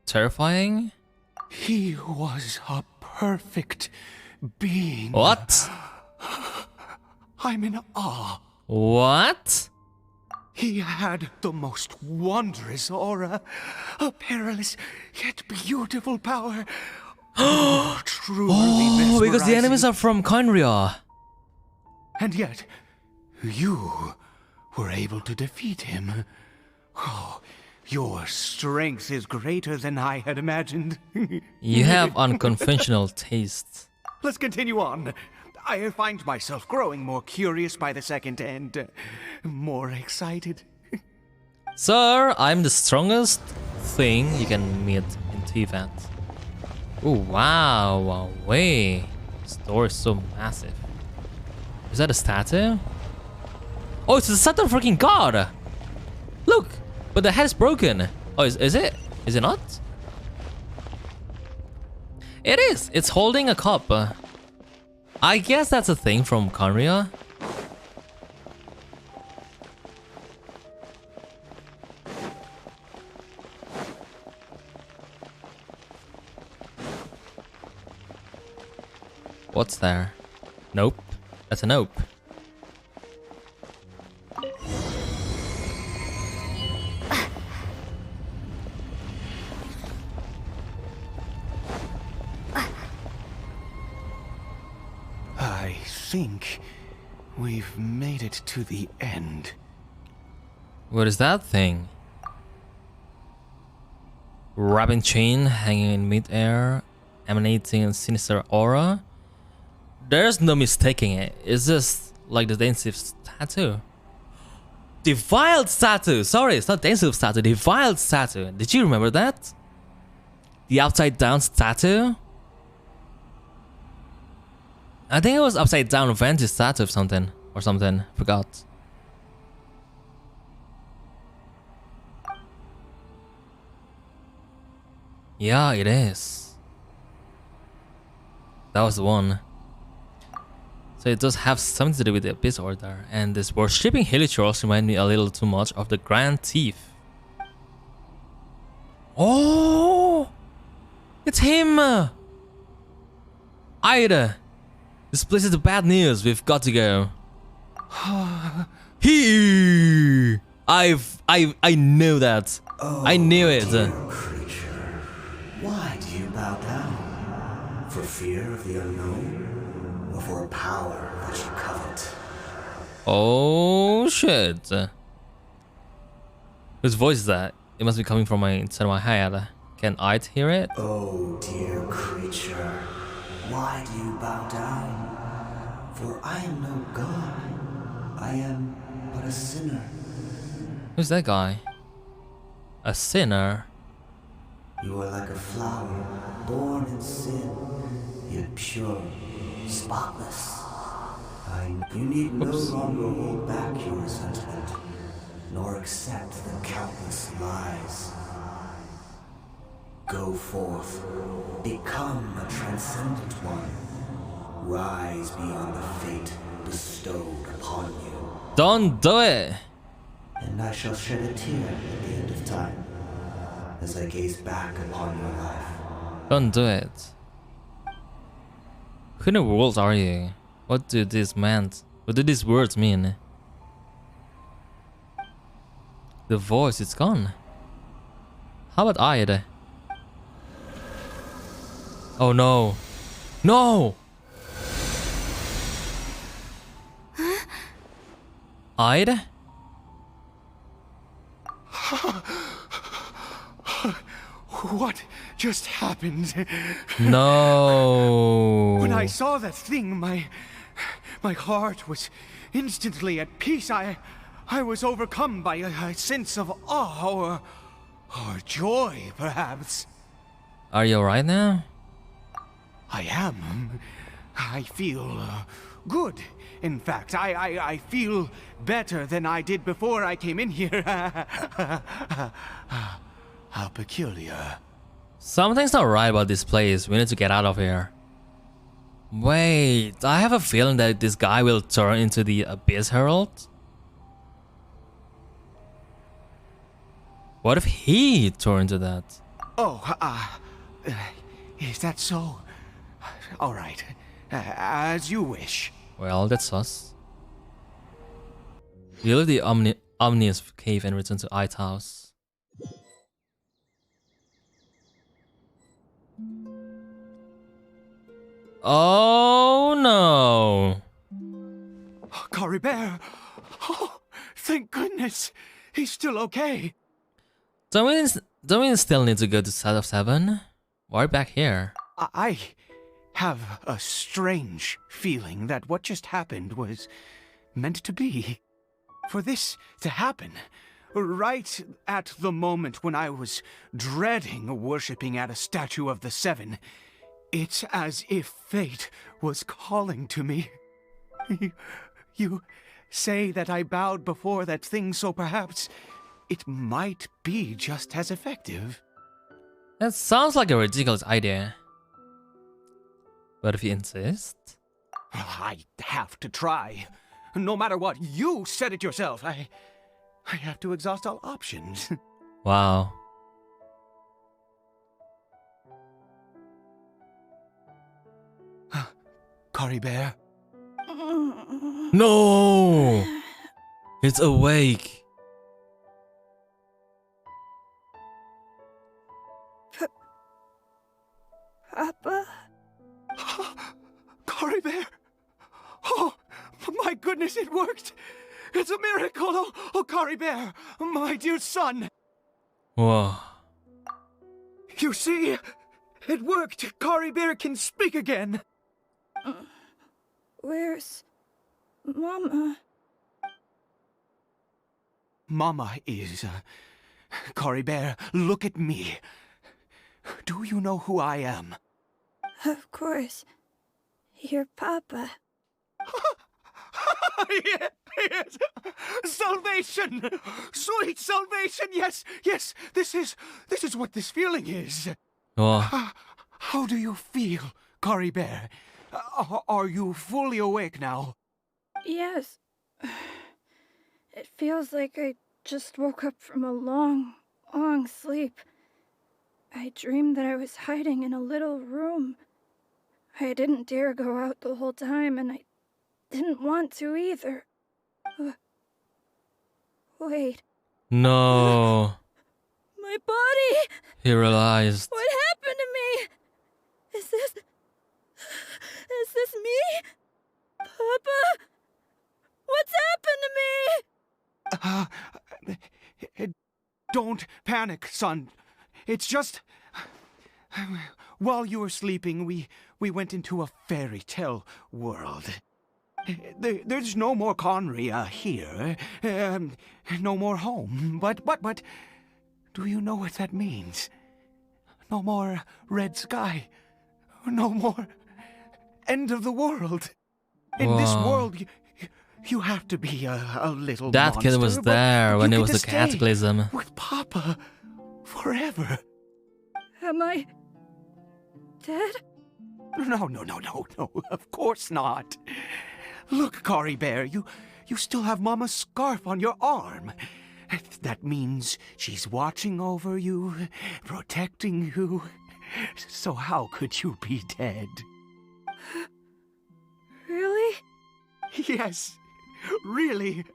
Terrifying? He was a perfect being. What? I'm in awe. What? He had the most wondrous aura, a perilous yet beautiful power. Oh, truly Oh, because the mesmerizing. enemies are from Conria. And yet, you were able to defeat him. Oh, your strength is greater than I had imagined. You have unconventional tastes. Let's continue on. I find myself growing more curious by the second and more excited. Sir, I'm the strongest thing you can meet in T-Vent. Oh, wow, wow, way. This door is so massive. Is that a statue? Oh, it's the statue of freaking God! Look, but the head is broken. Oh, is it? Is it not? It is! It's holding a cup. I guess that's a thing from Conria. What's there? Nope. That's a nope. I think we've made it to the end. What is that thing? Wrapping chain hanging in midair, emanating a sinister aura. There's no mistaking it. It's just like the Dainsive statue. Defiled statue! Sorry, it's not Dainsive statue. Defiled statue. Did you remember that? The upside down statue? I think it was upside down Vantage statue of something. Or something. Forgot. Yeah, it is. That was the one. So it does have something to do with the Abyss Order, and this worshipping Helios remind me a little too much of the Grand Thief. Oh! It's him! Ida! This place is the bad news, we've got to go. I knew that. I knew it. Creature, why do you bow down? For fear of the unknown? Or for a power that you covet? Oh shit. Whose voice is that? It must be coming from inside my head. Can I hear it? Oh dear creature, why do you bow down? For I am no god. I am but a sinner. Who's that guy? A sinner? You are like a flower, born in sin, yet pure, spotless. You need no longer hold back your resentment, nor accept the countless lies. Go forth, become a transcendent one. Rise beyond the fate bestowed upon you. Don't do it! And I shall shed a tear at the end of time, as I gaze back upon your life. Don't do it. Who in the world are you? What do these words mean? The voice is gone. How about Ida? Oh no. No! Ida? What just happened? No. When I saw that thing, my heart was instantly at peace. I was overcome by a sense of awe or joy, perhaps. Are you alright now? I am. I feel good. In fact, I feel better than I did before I came in here. How peculiar. Something's not right about this place. We need to get out of here. Wait, I have a feeling that this guy will turn into the Abyss Herald. What if he turned into that? Oh, is that so? All right, as you wish. Well, that's us. We leave the Omnius cave and return to Ite's house. Oh no! CARIBERT! Oh, thank goodness! He's still okay! Don't we still need to go to Side of 7? Why back here? I have a strange feeling that what just happened was meant to be. For this to happen, right at the moment when I was dreading worshipping at a statue of the Seven, it's as if fate was calling to me. You say that I bowed before that thing, so perhaps it might be just as effective. That sounds like a ridiculous idea. But if you insist? I have to try. No matter what, you said it yourself. I have to exhaust all options. Wow. CARIBERT? No! It's awake. Papa? CARIBERT! Oh, my goodness, it worked! It's a miracle! Oh, CARIBERT, my dear son! Whoa. You see? It worked! CARIBERT can speak again! Where's Mama? Mama is... CARIBERT, look at me. Do you know who I am? Of course. Your Papa. Yes! Salvation! Sweet salvation! Yes, yes! This is what this feeling is. Oh, How do you feel, CARIBERT? Are you fully awake now? Yes. It feels like I just woke up from a long, long sleep. I dreamed that I was hiding in a little room. I didn't dare go out the whole time, and I didn't want to either. Wait. no. My body! He realized. What happened to me? Is this me? Papa? What's happened to me? Don't panic, son. It's just... While you were sleeping, we went into a fairy tale world. There's no more Conria here. No more home. But... Do you know what that means? No more red sky. No more end of the world. In this world, you have to be a little That monster, kid was but there when you it get was to the stay cataclysm. with Papa forever. Am I dead? No. Of course not. Look, CARIBERT, you still have Mama's scarf on your arm. That means she's watching over you, protecting you. So how could you be dead? Really? Yes, really.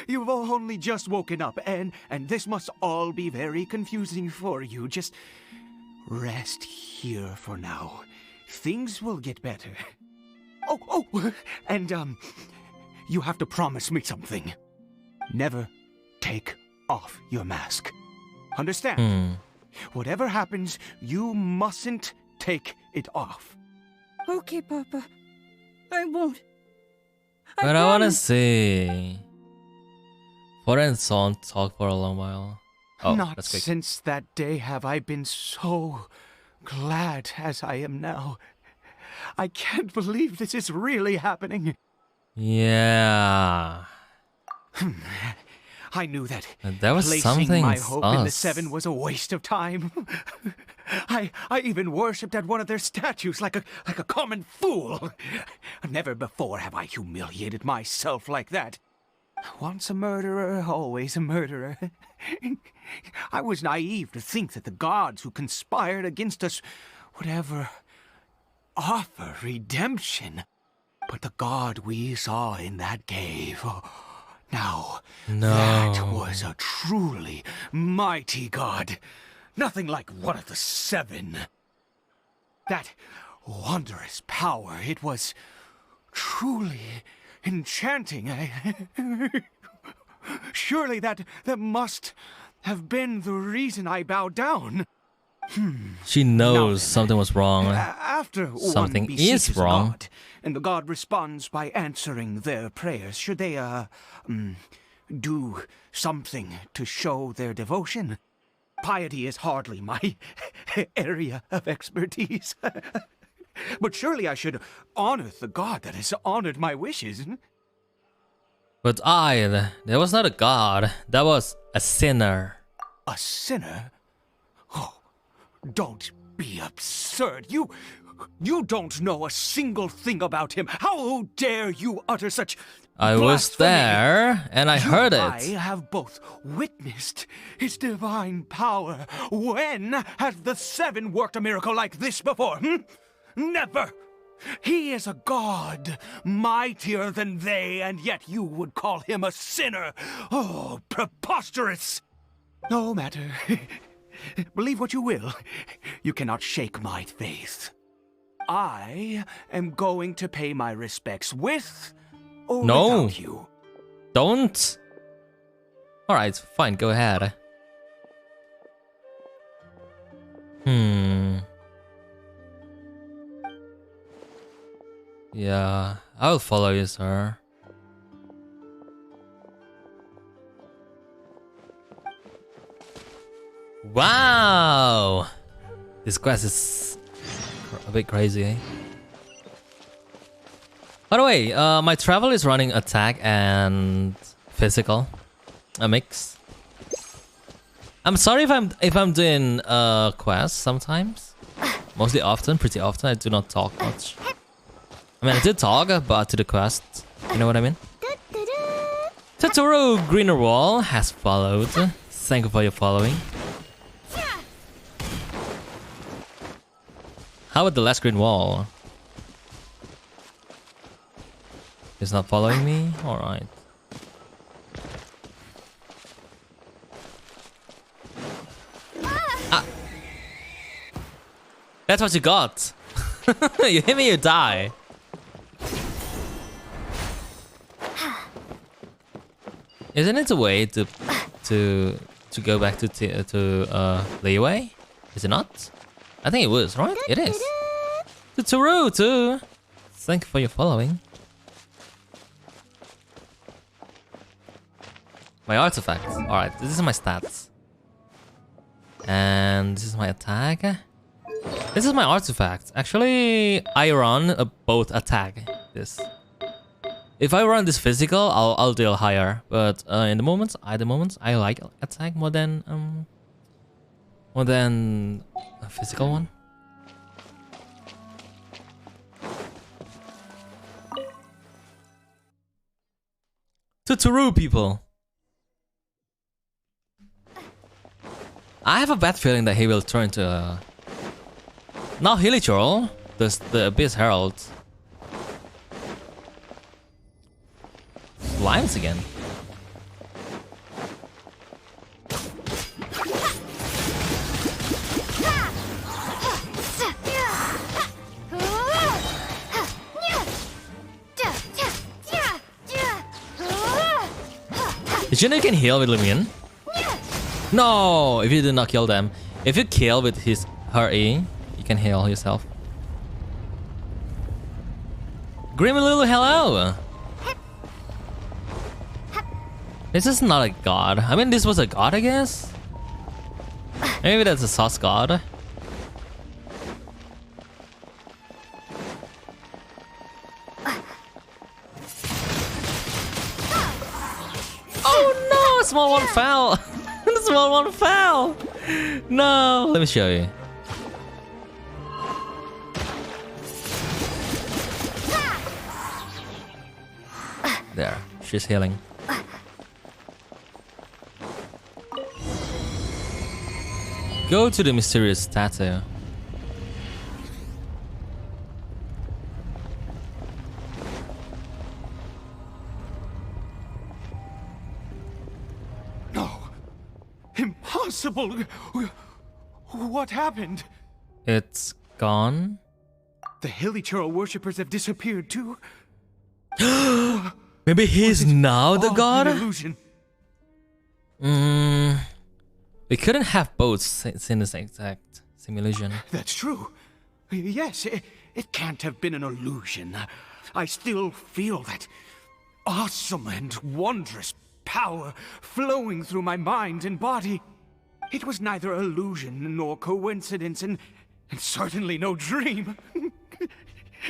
You've only just woken up, and this must all be very confusing for you. Just rest here for now. Things will get better. Oh, and you have to promise me something. Never take off your mask. Understand? Whatever happens, you mustn't take it off. Okay, Papa. I won't. But I wanna see. Foda and Son talk for a long while. Oh, Not that's quick. since that day have I been so glad as I am now. I can't believe this is really happening. Yeah. I knew that There was placing something my hope in the sus. Seven was a waste of time. I even worshipped at one of their statues like a common fool. Never before have I humiliated myself like that. Once a murderer, always a murderer. I was naive to think that the gods who conspired against us would ever offer redemption. But the god we saw in that cave... Now, that was a truly mighty god. Nothing like one of the Seven. That wondrous power, it was truly enchanting. Surely that must have been the reason I bowed down. She knows something was wrong. After Something one is beseeches a wrong. god, and the god responds by answering their prayers, should they, do something to show their devotion? Piety is hardly my area of expertise. But surely I should honor the god that has honored my wishes. But that was not a god. That was a sinner. A sinner? Oh, don't be absurd. You don't know a single thing about him. How dare you utter such I was blasphemy? there, and I heard it. I have both witnessed his divine power. When has the Seven worked a miracle like this before? Never! He is a god, mightier than they, and yet you would call him a sinner. Oh, preposterous! No matter. Believe what you will. You cannot shake my faith. I am going to pay my respects with or without you. Don't. Alright, fine, go ahead. Yeah, I will follow you, sir. Wow! This quest is a bit crazy, eh? By the way, my travel is running attack and physical, a mix. I'm sorry if I'm doing quests sometimes, mostly often, pretty often. I do not talk much. I mean, I did talk, but to the quest, you know what I mean? Totoro Greener Wall has followed. Thank you for your following. How about the last green wall? He's not following me? Alright. Ah. That's what you got. You hit me, you die. Isn't it a way to go back to Leeway? Is it not? I think it was, right? It is. To Turu too. Thank you for your following. My artifacts. Alright, this is my stats. And this is my attack. This is my artifact. Actually, I run both attack. This. If I run this physical, I'll deal higher. But in the moment, I like attack more than a physical one. Totoro people. I have a bad feeling that he will turn to now Hilichurl, the Abyss Herald. Limes again. Did you know you can heal with Leovannn? No, if you do not kill them. If you kill with her E, you can heal yourself. Grim Lulu, hello! This is not a god. I mean, this was a god, I guess? Maybe that's a sauce god. Oh no! Small one fell! The small one fell! No! Let me show you. There, she's healing. Go to the mysterious statue. No. Impossible. What happened? It's gone. The Hilichurl worshippers have disappeared too. Maybe he's now the all god? an illusion? We couldn't have both in this exact simulation. That's true. Yes, it can't have been an illusion. I still feel that awesome and wondrous power flowing through my mind and body. It was neither illusion nor coincidence, and certainly no dream.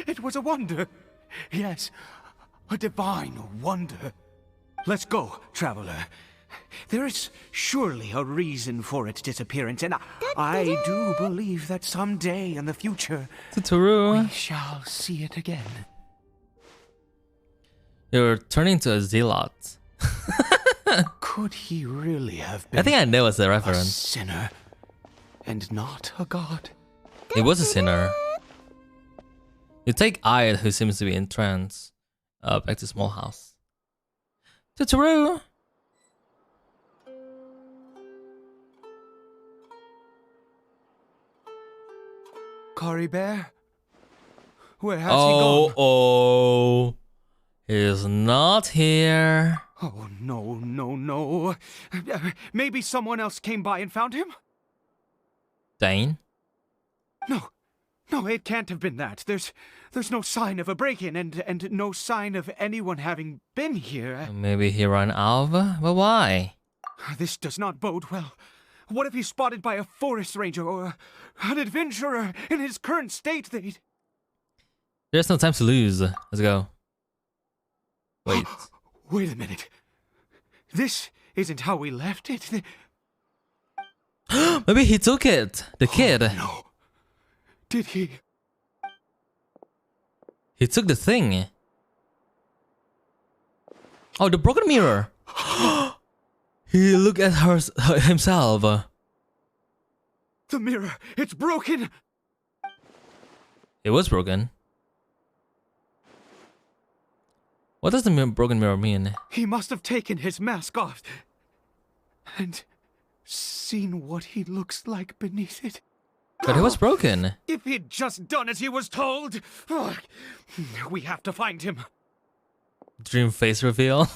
It was a wonder. Yes, a divine wonder. Let's go, traveler. There is surely a reason for its disappearance, and I do believe that someday in the future we shall see it again. You're turning to a zealot. Could he really have been I think I know it's a a reference. sinner and not a god? He was a sinner. You take Ayat, who seems to be in trance, back to small house. Totoro! CARIBERT? Where has he gone? Oh, he's not here. Oh, no. Maybe someone else came by and found him? Dane? No, it can't have been that. There's no sign of a break-in and no sign of anyone having been here. Maybe he ran out, but why? This does not bode well. What if he's spotted by a forest ranger or an adventurer in his current state? There's no time to lose. Let's go. Wait. Wait a minute. This isn't how we left it. Maybe he took it. The kid. No. Did he? He took the thing. Oh, the broken mirror. He looked at himself. The mirror, it's broken. It was broken. What does the broken mirror mean? He must have taken his mask off and seen what he looks like beneath it. But it was broken. If he'd just done as he was told. We have to find him. Dream face reveal.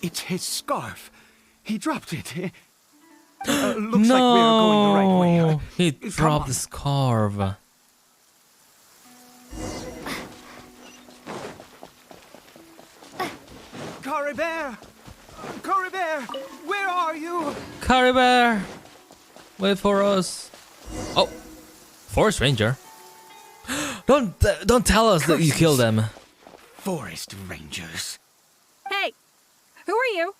It's his scarf. He dropped it. Looks like we're going the right way. He dropped the scarf. CARIBERT! CARIBERT! Where are you? CARIBERT! Wait for us. Oh, Forest Ranger. Don't tell us that you killed them. Forest Rangers. Hey, who are you?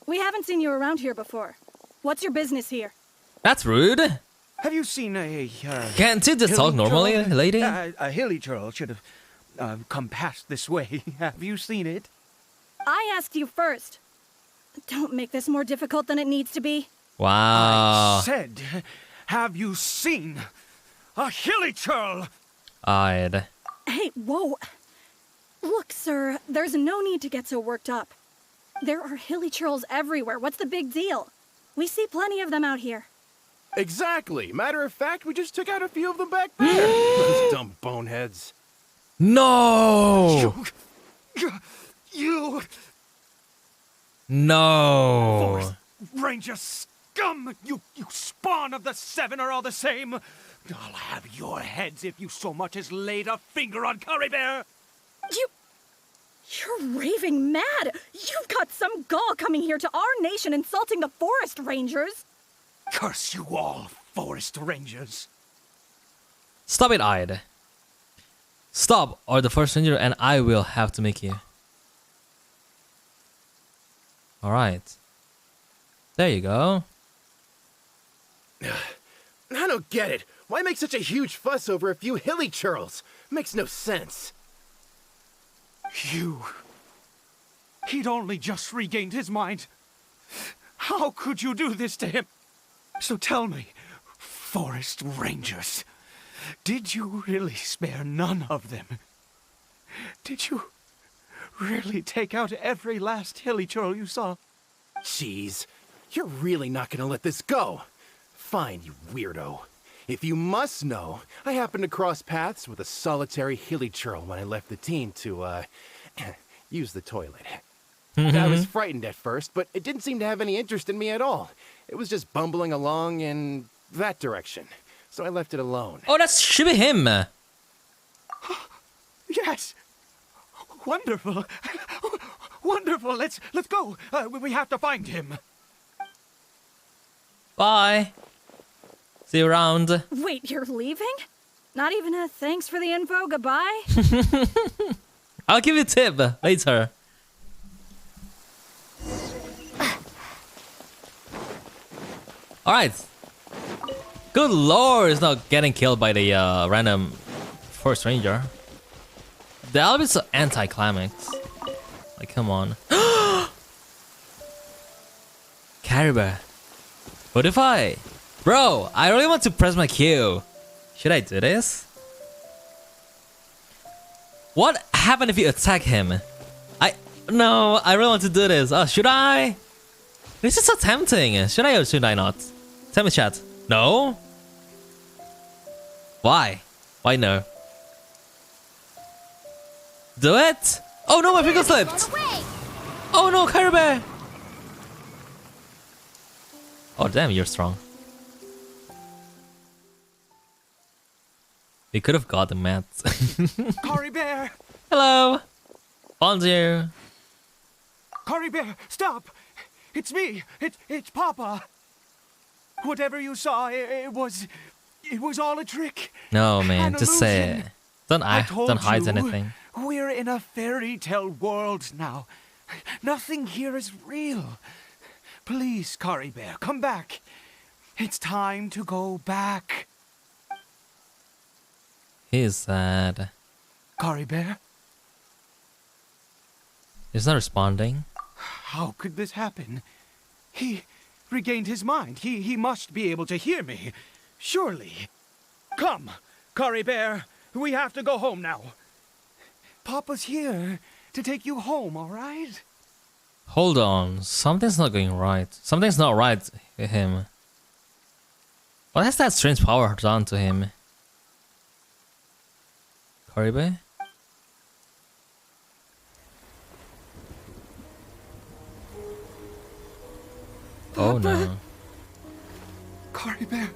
We haven't seen you around here before. What's your business here? That's rude. Have you seen a Can't you just talk normally, lady? A hilly churl should have come past this way. Have you seen it? I asked you first. Don't make this more difficult than it needs to be. Wow. I said, have you seen a hilly churl? I'd. Hey, whoa. Look, sir, there's no need to get so worked up. There are hilly churls everywhere. What's the big deal? We see plenty of them out here. Exactly. Matter of fact, we just took out a few of them back there. Those dumb boneheads. No! You... No! Forest Ranger scum! You spawn of the Seven are all the same! I'll have your heads if you so much as laid a finger on CARIBERT! You're raving mad! You've got some gall coming here to our nation insulting the Forest Rangers! Curse you all, Forest Rangers! Stop it, Ide. Stop, or the Forest Ranger and I will have to make you. Alright. There you go. I don't get it. Why make such a huge fuss over a few hilly churls? Makes no sense. He'd only just regained his mind. How could you do this to him? So tell me, Forest Rangers, did you really spare none of them? Did you really take out every last hilly churl you saw? Jeez, you're really not gonna let this go. Fine, you weirdo. If you must know, I happened to cross paths with a solitary hilly churl when I left the team to, use the toilet. I was frightened at first, but it didn't seem to have any interest in me at all. It was just bumbling along in that direction, so I left it alone. Oh, that should be him! Yes! Wonderful! Wonderful! Let's go! We have to find him! Bye! See you around. Wait, you're leaving? Not even a thanks for the info, goodbye? I'll give you a tip later. Alright. Good lord, it's not getting killed by the random Forest Ranger. That'll be so anticlimax. Like, come on. CARIBERT. What if I... Bro, I really want to press my Q. Should I do this? What happened if you attack him? No, I really want to do this. Oh, should I? This is so tempting. Should I or should I not? Tell me, chat. No? Why? Why no? Do it! Oh no, my finger slipped! Oh no, CARIBERT! Oh damn, you're strong. We could have got the mats. CARIBERT! Hello! Bonjour! CARIBERT, stop! It's me! It's Papa! Whatever you saw, it was all a trick. No man, An just say it. illusion. Don't Told hide you, anything. We're in a fairy tale world now. Nothing here is real. Please, CARIBERT, come back. It's time to go back. He is sad. CARIBERT? He's not responding. How could this happen? He regained his mind. He must be able to hear me. Surely. Come, CARIBERT. We have to go home now. Papa's here to take you home, all right? Hold on, something's not going right. Something's not right with him. What has that strange power done to him? CARIBERT? Oh no. CARIBERT.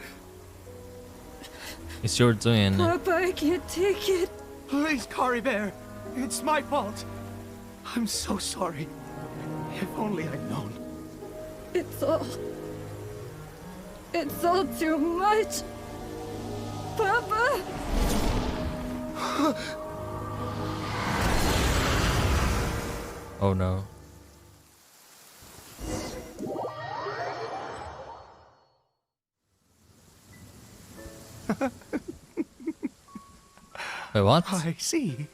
It's your doing. Papa, I can't take it. Please, CARIBERT. It's my fault. I'm so sorry. If only I'd known. It's all too much. Papa! Oh no. Wait, what? I see.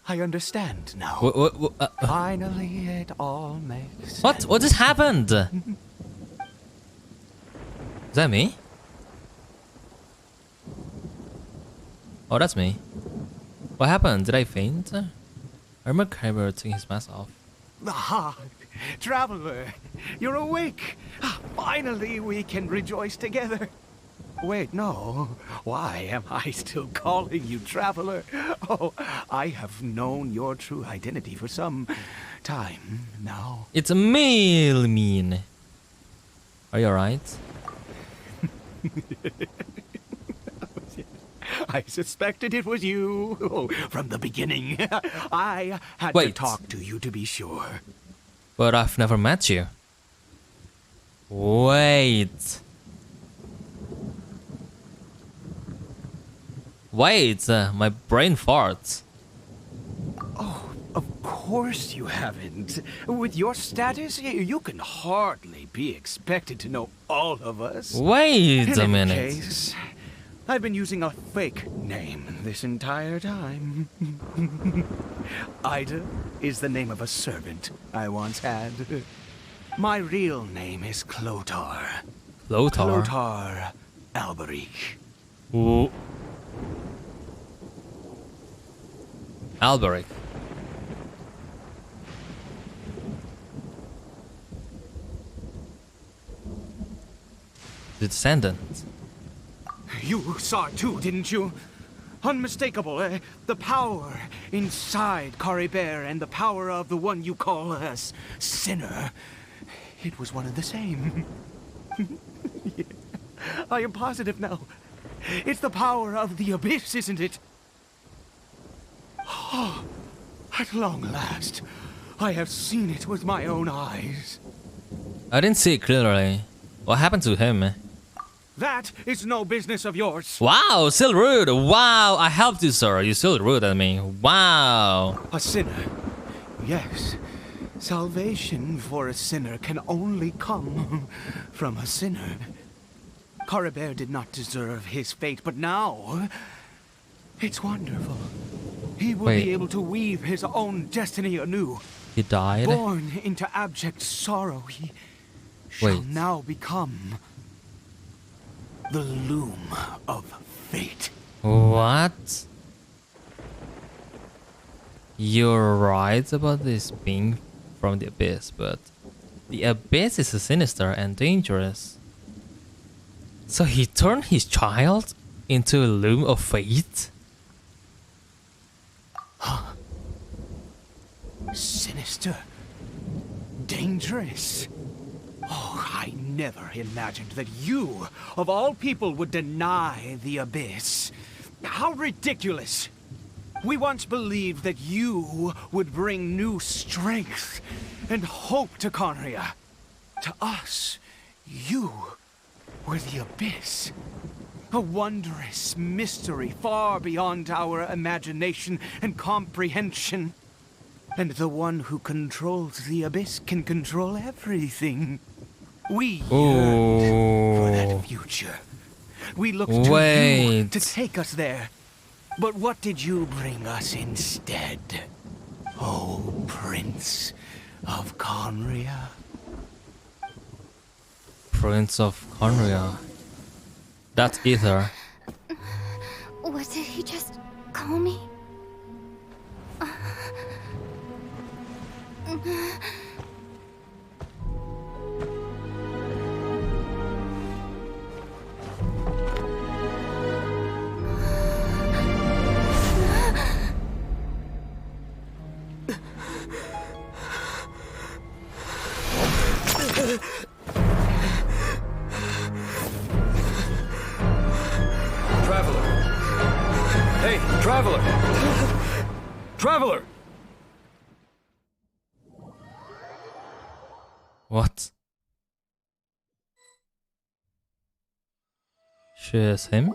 I understand now. What? Finally, it all makes sense. What? What just happened? Is that me? Oh, that's me. What happened? Did I faint? I remember CARIBERT taking his mask off. Ah, traveler, you're awake. Finally, we can rejoice together. Wait, no. Why am I still calling you traveler? Oh, I have known your true identity for some time now. It's a male mean. Are you alright? I suspected it was you. Oh, from the beginning. I had to talk to you to be sure. But I've never met you. Wait. Wait, my brain farts. Oh, of course you haven't. With your status, you can hardly be expected to know all of us. Wait a In minute. any case, I've been using a fake name this entire time. Ida is the name of a servant I once had. My real name is Clotar. Clotar? Clotar Alberic. Ooh. Alberic. The descendant. You saw it too, didn't you? Unmistakable, the power inside CARIBERT and the power of the one you call a sinner. It was one and the same. Yeah. I am positive now. It's the power of the abyss, isn't it? Oh, at long last, I have seen it with my own eyes. I didn't see it clearly. What happened to him? That is no business of yours. Wow, still rude. Wow, I helped you, sir. You're still rude at me. Wow. A sinner. Yes. Salvation for a sinner can only come from a sinner. CARIBERT did not deserve his fate, but now it's wonderful. He will be able to weave his own destiny anew. He died? Born into abject sorrow, he shall now become the loom of fate. What? You're right about this being from the abyss, but the abyss is sinister and dangerous. So he turned his child into a loom of fate? Huh? Sinister. Dangerous. Oh, I never imagined that you, of all people, would deny the Abyss. How ridiculous! We once believed that you would bring new strength and hope to Conria. To us, you were the Abyss. A wondrous mystery far beyond our imagination and comprehension. And the one who controls the Abyss can control everything. We yearned for that future. We looked to you to take us there. But what did you bring us instead? Oh, Prince of Conria. Prince of Conria. That's Ether. What did he just call me? Traveler! Traveler! What? She is him?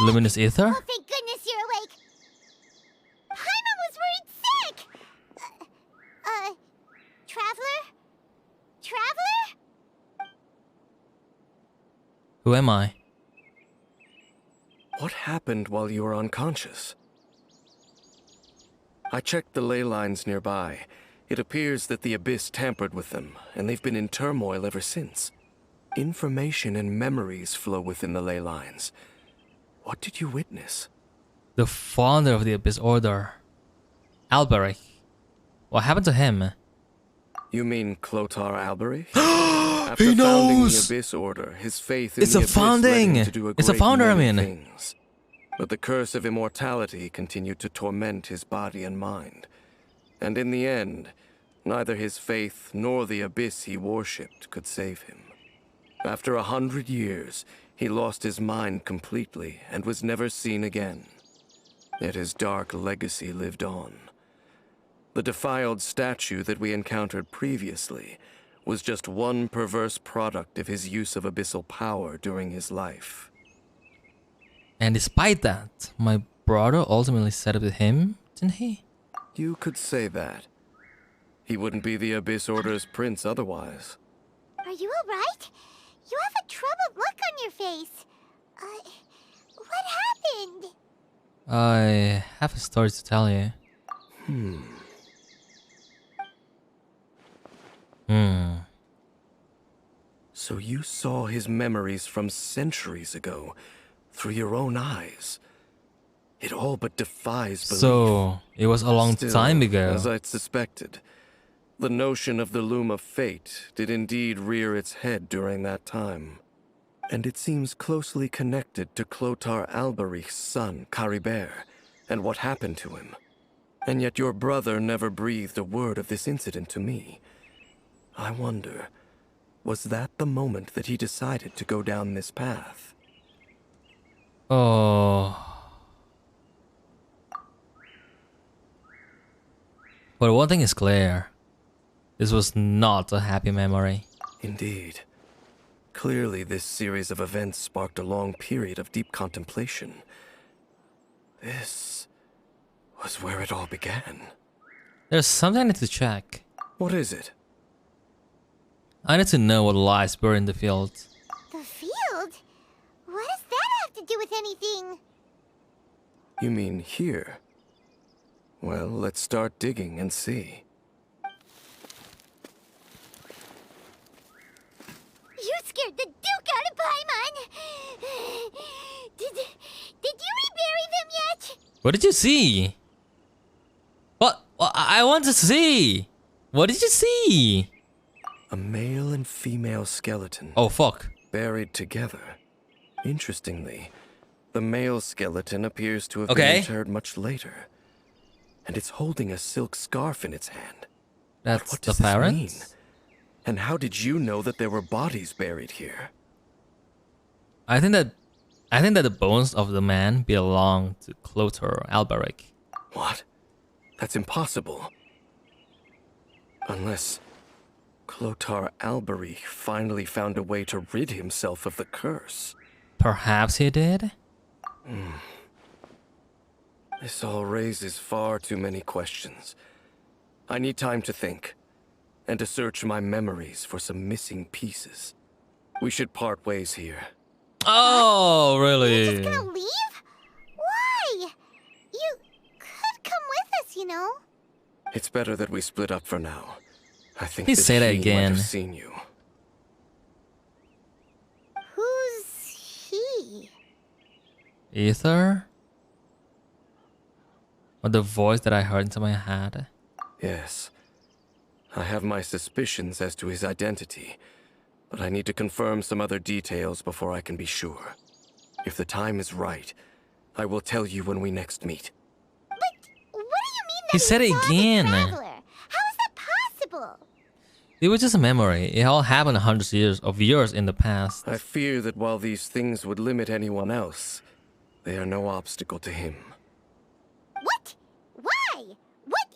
Luminous Ether? Oh, thank goodness you're awake. Paimon was worried sick. Traveler? Traveler? Who am I? What happened while you were unconscious? I checked the ley lines nearby. It appears that the Abyss tampered with them, and they've been in turmoil ever since. Information and memories flow within the ley lines. What did you witness? The founder of the Abyss Order, Alberic. What happened to him? You mean Clotar Alberic? After He founding knows! the Abyss Order, his faith in It's the a Abyss founding! led him to do a It's a great founder, I many mean. things. But the curse of immortality continued to torment his body and mind. And in the end, neither his faith nor the Abyss he worshipped could save him. After 100 years, he lost his mind completely and was never seen again. Yet his dark legacy lived on. The defiled statue that we encountered previously was just one perverse product of his use of abyssal power during his life. And despite that, my brother ultimately sided with him, didn't he? You could say that. He wouldn't be the Abyss Order's prince otherwise. Are you alright? You have a troubled look on your face. What happened? I have a story to tell you. So you saw his memories from centuries ago through your own eyes. It all but defies belief. So, it was a long Still, time ago. as I'd suspected, the notion of the Loom of Fate did indeed rear its head during that time. And it seems closely connected to Clotar Alberic's son, CARIBERT, and what happened to him. And yet your brother never breathed a word of this incident to me. I wonder, was that the moment that he decided to go down this path? Oh. But one thing is clear. This was not a happy memory. Indeed. Clearly, this series of events sparked a long period of deep contemplation. This was where it all began. There's something I need to check. What is it? I need to know what lies buried in the field. The field? What does that have to do with anything? You mean here? Well, let's start digging and see. You scared the Duke out of Paimon! Did you rebury them yet? What did you see? What? I want to see! What did you see? A male and female skeleton. Oh, fuck. Buried together. Interestingly, the male skeleton appears to have Okay. been interred much later. and it's holding a silk scarf in its hand. That's What the does this mean? parents? And how did you know that there were bodies buried here? I think that the bones of the man belong to Clothar Alberic. What? That's impossible. Unless Clothar Alberic finally found a way to rid himself of the curse. Perhaps he did? This all raises far too many questions. I need time to think, and to search my memories for some missing pieces. We should part ways here. Oh, really? You're just gonna leave? Why? You could come with us, you know. It's better that we split up for now. I think Please that say that he again. might have seen you. Who's he? Ether? Or the voice that I heard into my head? Yes. I have my suspicions as to his identity, but I need to confirm some other details before I can be sure. If the time is right, I will tell you when we next meet. But what do you mean that He said it saw the again. traveler? How is that possible? It was just a memory. It all happened hundreds of years in the past. I fear that while these things would limit anyone else, they are no obstacle to him. What? Why? What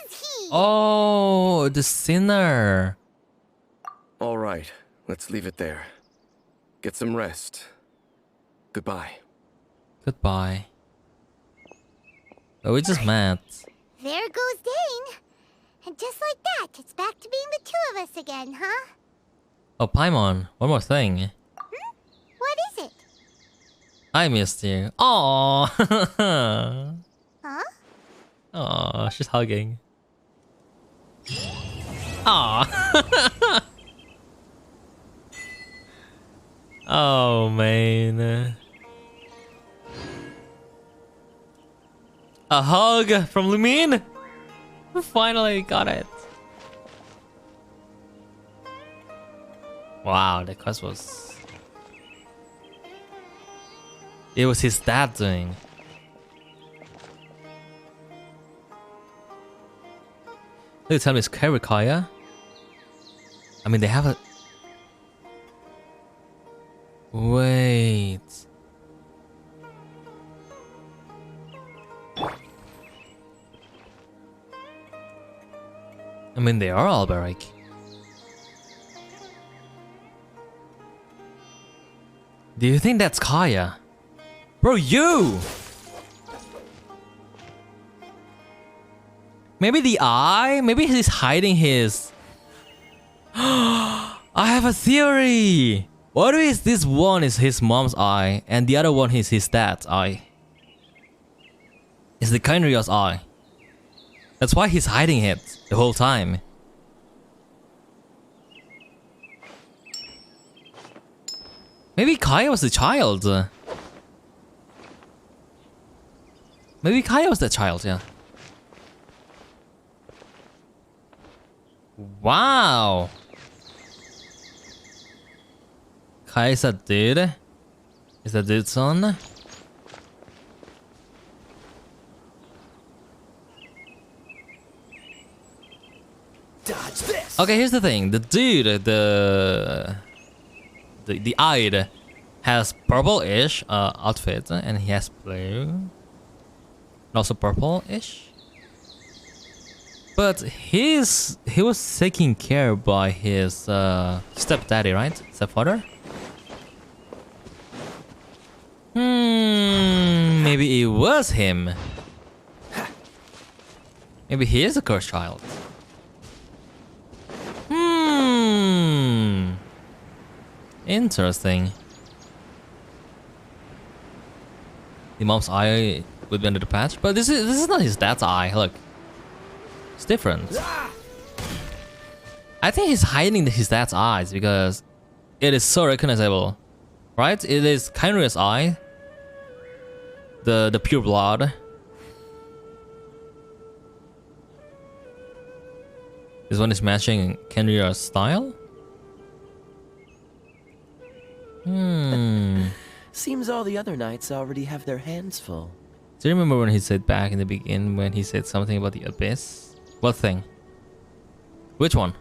is he? Oh, the sinner. All right, let's leave it there. Get some rest. Goodbye. Goodbye. But we just met. There goes Dane. And just like that, it's back to being the two of us again, huh? Oh, Paimon, one more thing. What is it? I missed you. Aww. Huh? Aww, she's hugging. Aww. Oh, man. A hug from Leovannn? We finally got it. Wow, the quest was... It was his dad doing. They tell me it's CARIBERT. I mean, they have a... Wait. I mean, they are Alberic. Do you think that's Kaya? Bro, you! Maybe the eye? Maybe he's hiding his... I have a theory! What if this one is his mom's eye and the other one is his dad's eye? It's the Kynria's eye. That's why he's hiding it the whole time. Maybe Kaya was the child. Maybe Kaya was the child, yeah. Wow. Kaya is a dude. Is that dude's son? Dodge this. Okay, here's the thing. The dude, the eyed, has purple-ish outfit, and he has blue, and also purple-ish. But he was taken care by his stepdaddy, right? Stepfather. Maybe it was him. Maybe he is a cursed child. Interesting. The mom's eye would be under the patch, but this is not his dad's eye. Look, it's different. I think he's hiding his dad's eyes because it is so recognizable, right? It is Kynria's eye, the pure blood. This one is matching Kynria's style. Seems all the other knights already have their hands full. Do you remember when he said back in the beginning when he said something about the abyss? What thing? Which one?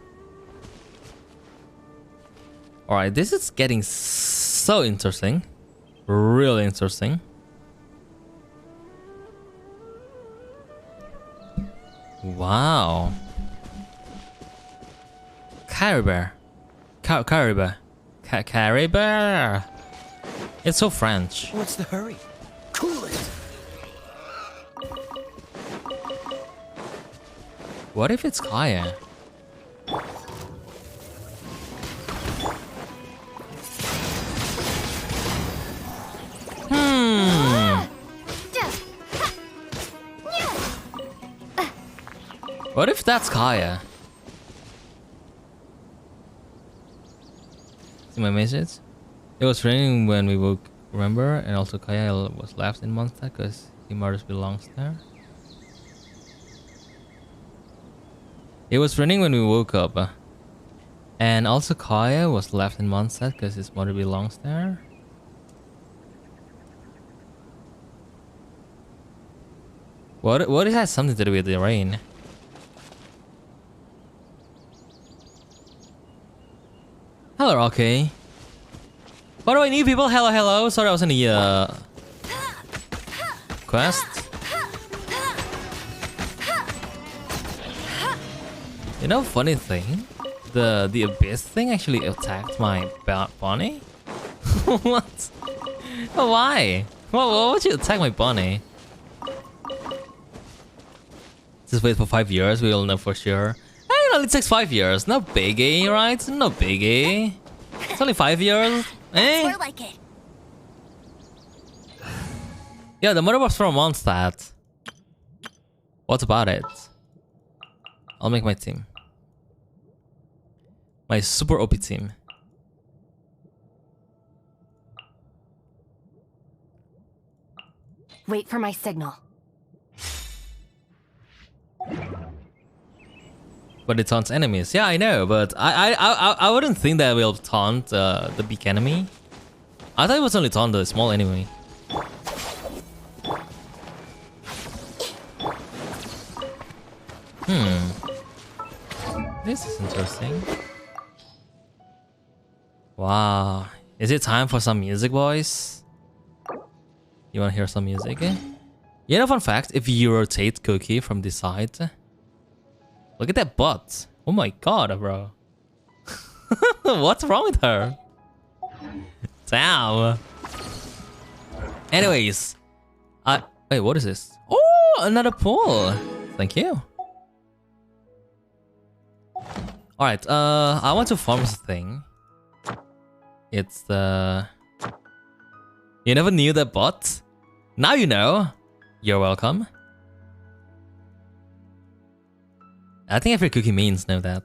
Alright, this is getting so interesting. Really interesting. Wow. CARIBERT. CARIBERT. CARIBERT. It's so French. What's the hurry? Cool it! What if it's Kaya? What if that's Kaya? See my message? It was raining when we woke, remember? And also Kaya was left in Mondstadt because Immortus belongs there. It was raining when we woke up. And also Kaya was left in Mondstadt because his mother belongs there. What has something to do with the rain? Hello, Rocky. By the way, new people, hello, hello. Sorry, I was in the quest. You know, funny thing, the abyss thing actually attacked my bunny. What? Why? Why would you attack my bunny? Just wait for 5 years. We will know for sure. It only takes 5 years. No biggie, right? No biggie. It's only 5 years. Eh? More like it. Yeah, the mother was from Mondstadt. What about it? I'll make my team. My super OP team. Wait for my signal. But it taunts enemies. Yeah, I know, but I wouldn't think that will taunt the big enemy. I thought it was only taunt the small enemy. This is interesting. Wow. Is it time for some music, boys? You wanna hear some music? You know, fun fact, if you rotate Cookie from this side, look at that butt. Oh my god, bro. What's wrong with her? Damn. Anyways. Wait, what is this? Oh, another pool. Thank you. Alright, I want to farm this thing. It's the... You never knew that bot? Now you know. You're welcome. I think every Cookie mains know that.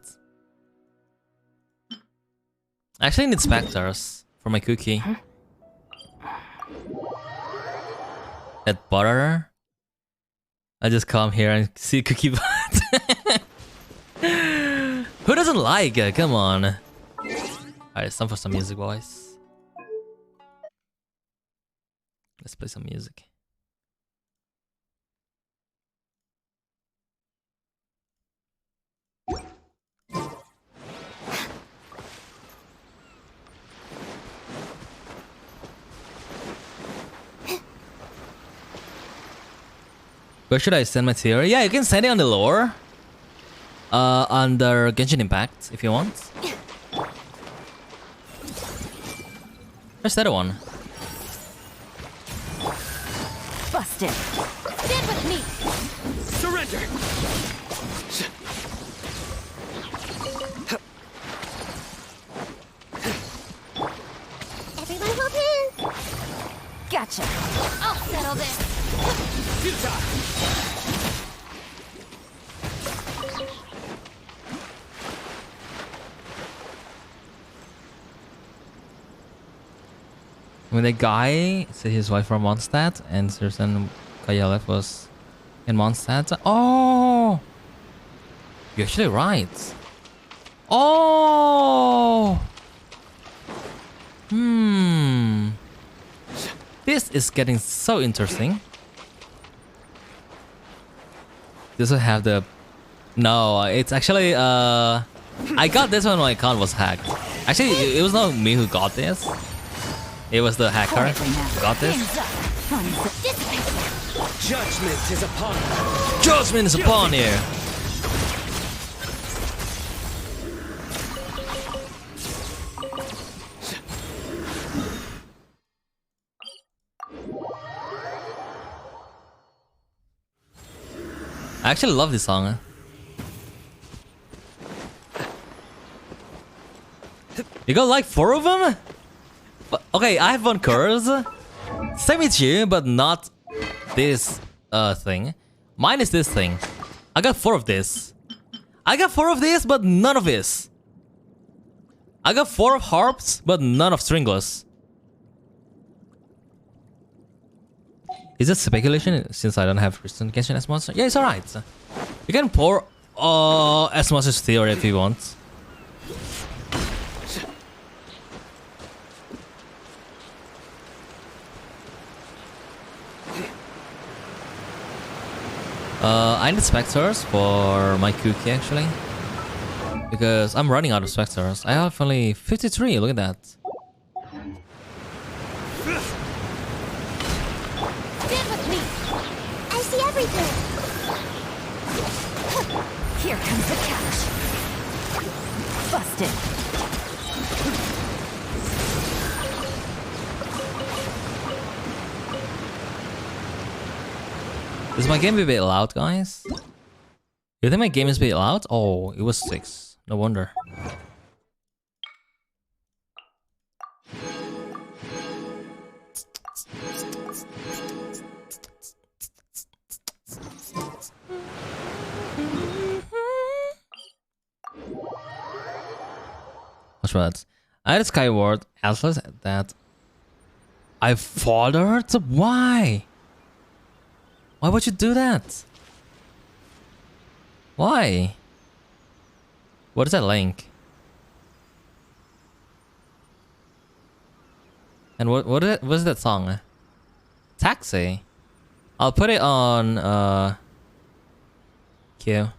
I actually need specters for my Cookie. That butter. I just come here and see Cookie bot. Who doesn't like it? Come on. Alright, it's time for some music, boys. Let's play some music. Where should I send my theory? Yeah, you can send it on the lore. Under Genshin Impact, if you want. Where's that one? Busted. Stand with me. Surrender! Everyone hold hands. Gotcha. I'll settle this. When the guy said his wife from Mondstadt and Susan Kayalev was in Mondstadt. Oh! You're actually right. Oh! This is getting so interesting. Does it have the... No, it's actually I got this when my account was hacked. Actually, it was not me who got this. It was the hacker who got this. Judgment is upon you. Judgment is upon you. I actually love this song. You got like 4 of them? But, okay, I have one curse. Same with you, but not this thing. Mine is this thing. I got 4 of this. I got 4 of this, but none of this. I got 4 of harps, but none of stringless. Is it speculation since I don't have recent Genshin as monster? Yeah, it's alright. You can pour as much as theory if you want. I need specters for my cookie actually. Because I'm running out of specters. I have only 53, look at that. Stand with me. I see everything. Here comes the catch. Busted. Is my game a bit loud, guys? You think my game is a bit loud? Oh, it was 6. No wonder. What's that? I had a Skyward Atlas that I fathered? Why? Why would you do that? Why? What is that link? And what is that song? Taxi. I'll put it on Q.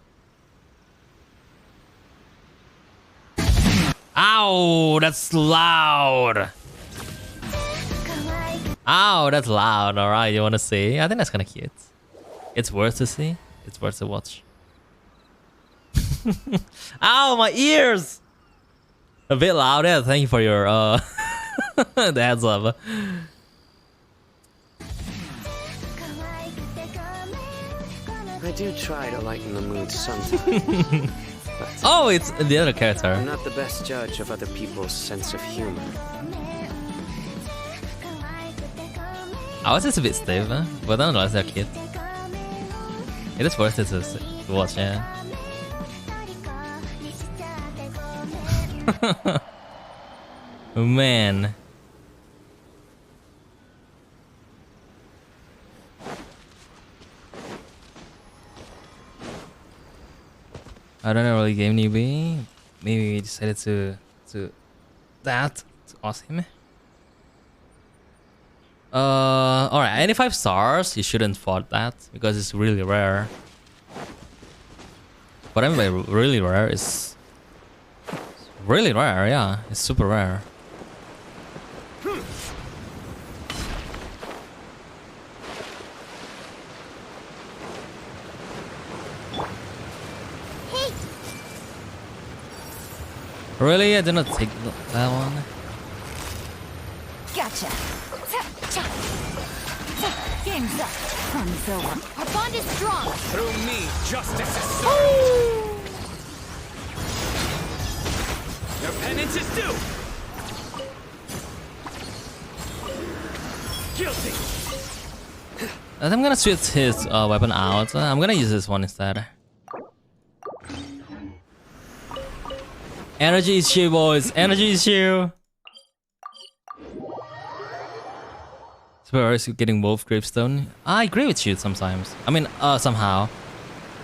Ow, that's loud. Ow, that's loud. Alright, you wanna see? I think that's kinda cute. It's worth to see. It's worth to watch. Ow, my ears! A bit loud, yeah. Thank you for your the heads up. I do try to lighten the mood sometimes. Oh, it's the other character. I'm not the best judge of other people's sense of humor. I was just a bit stiff, huh? But nonetheless, they're cute. It is worth it to watch, yeah. Oh, man. I don't know, really game newbie. Maybe we decided to ask him. Alright, any 5 stars, you shouldn't fault that because it's really rare. What I mean by really rare is really rare, yeah, it's super rare. Really? I did not take that one. Gotcha. Game's up. Fun's over. Our bond is strong. Through me, justice is served. Your penance is due. Guilty. I'm gonna switch his weapon out. I'm gonna use this one instead. Energy issue, boys. Energy issue. Super is getting Wolf Gravestone. I agree with you sometimes. I mean, somehow.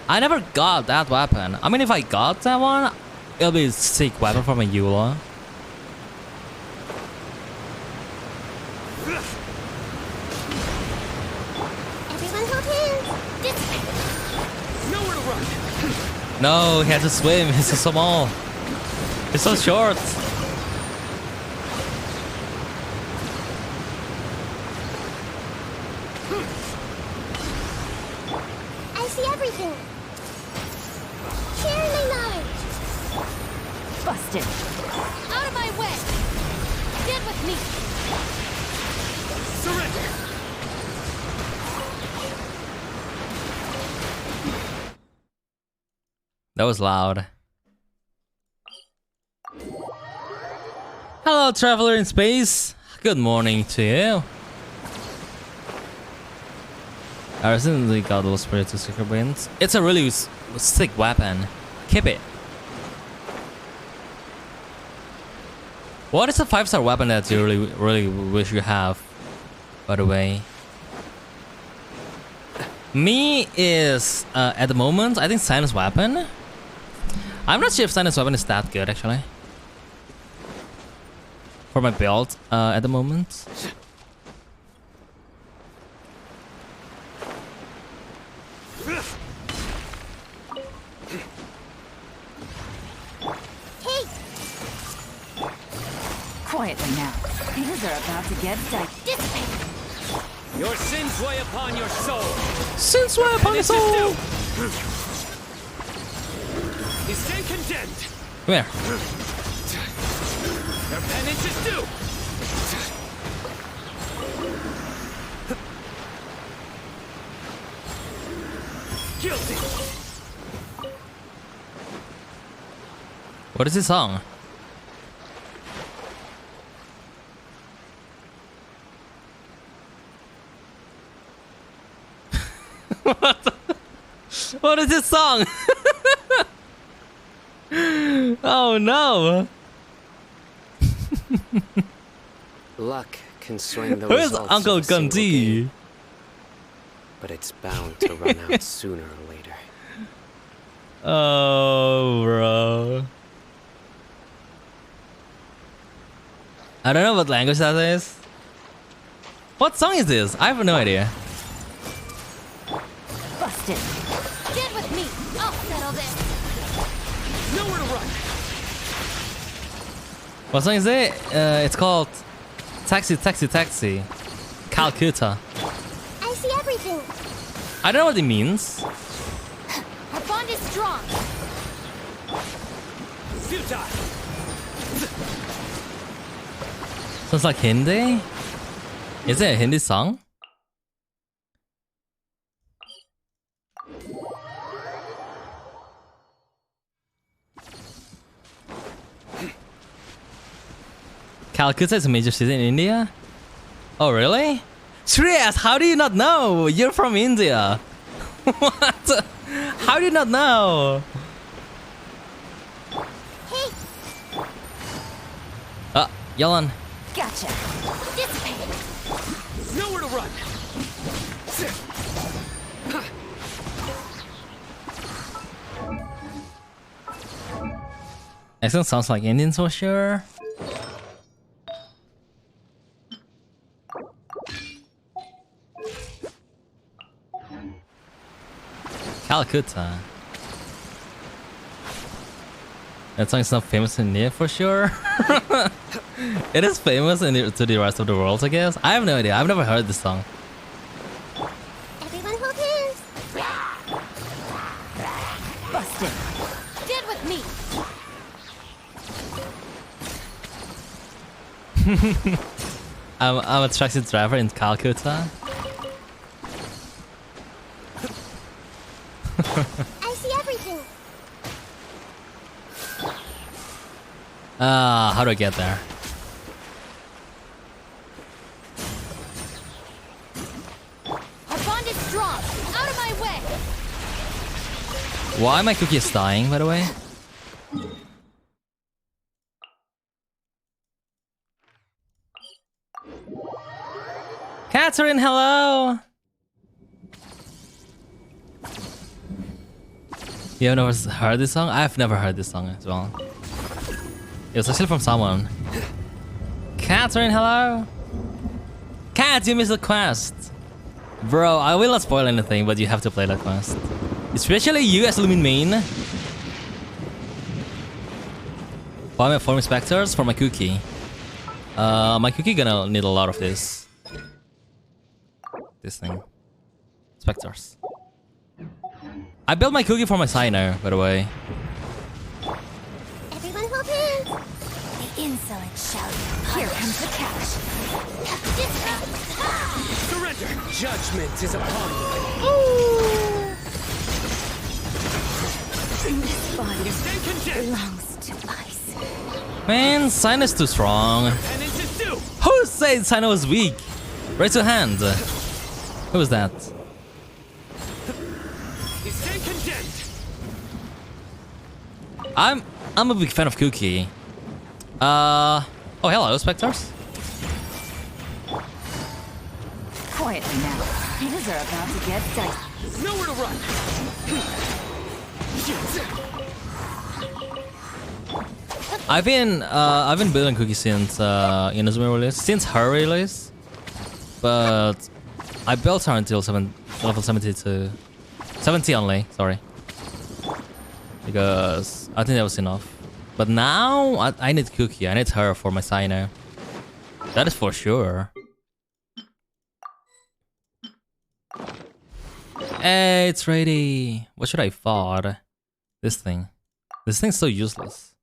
I never got that weapon. I mean, if I got that one, it'll be a sick weapon for my Eula. Everyone hold hands. Nowhere No, he had to swim. He's so small. He's so short. I see everything. Share my knowledge. Busted. Out of my way. Get with me. Surrender. That was loud. Hello, traveler in space. Good morning to you. I recently got those spiritual secret wins. It's a really sick weapon. Keep it. What is a 5-star weapon that you really wish you have? By the way, me is at the moment I think CYNO's weapon. I'm not sure if CYNO's weapon is that good actually. For my build at the moment. Hey! Quietly now. Things are about to get dissipate. Your sins weigh upon your soul. Sins weigh upon your soul. You stand condemned. Come here. Your penance is due. Guilty. What is this song? What is this song? Oh no! Luck can swing the Where's results Uncle of a single Gundy? game, but it's bound to run out sooner or later. Oh, bro. I don't know what language that is. What song is this? I have no idea. Busted. Get with me. I'll settle this. Nowhere to run. What song is it? It's called Taxi, Taxi, Taxi. Calcutta. I see everything. I don't know what it means. Our bond is strong. Futile. Sounds like Hindi. Is it a Hindi song? Calcutta is a major city in India? Oh, really? Shreyas, how do you not know? You're from India. What? How do you not know? Hey! Leovannn. Gotcha. Dissipate. Nowhere to run. Accent sounds like Indian for sure. Calcutta. That song is not famous in India for sure. It is famous to the rest of the world, I guess. I have no idea. I've never heard this song. Everyone hold hands. Busted. Get with me. I'm a taxi driver in Calcutta. I see everything. How do I get there? Our bond is strong. Out of my way. Why my cookie is dying, by the way? Catherine, hello! You have never heard this song? I've never heard this song as well. It was actually from someone. Catherine, hello! Cat, you missed the quest! Bro, I will not spoil anything, but you have to play that quest. Especially you as Lumin main. Why am I forming specters? For my cookie. My cookie gonna need a lot of this. This thing. Specters. I built my cookie for my CYNO, by the way. Everyone hold hands. The insolent shout. Here comes the catch. Surrender! Judgment is upon you. This body Stand condemned! belongs to ice. Man, CYNO's too strong. Penance is due! Who said CYNO was weak? Raise your hand. Who was that? You stand condemned! I'm a big fan of Cookie. Oh hello, Spectres. Quietly now. Things are about to get dicey. Nowhere to run! I've been building Cookie since Inazuma release, since her release, but I built her until level 72, 70 only. Sorry, because I think that was enough. But now I need Cookie. I need her for my CYNO. That is for sure. Hey, it's ready. What should I FOD? This thing. This thing's so useless.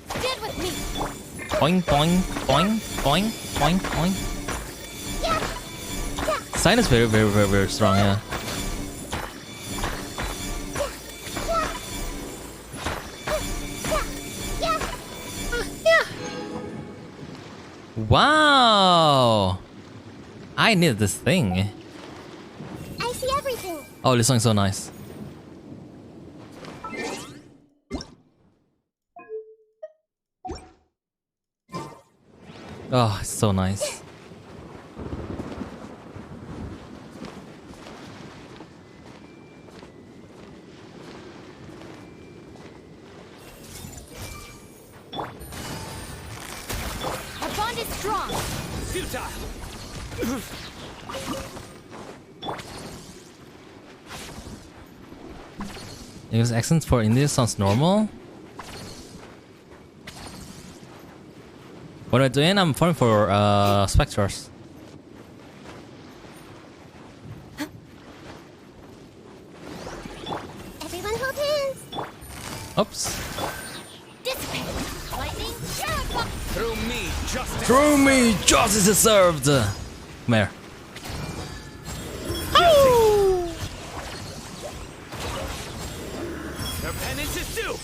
Stand with me. Boing, boing, boing, boing, boing, boing. CYNO is very strong, yeah. Wow! I need this thing. I see everything. Oh, this song's so nice. Oh, it's so nice. Our bond is strong. Futile! English accent for India sounds normal. What am I doing? I'm farming for specters. Everyone hold hands. Oops. Dissipate. Lightning. Terrify. Through me, justice! Through me, justice is served. Come here. Their penance is due!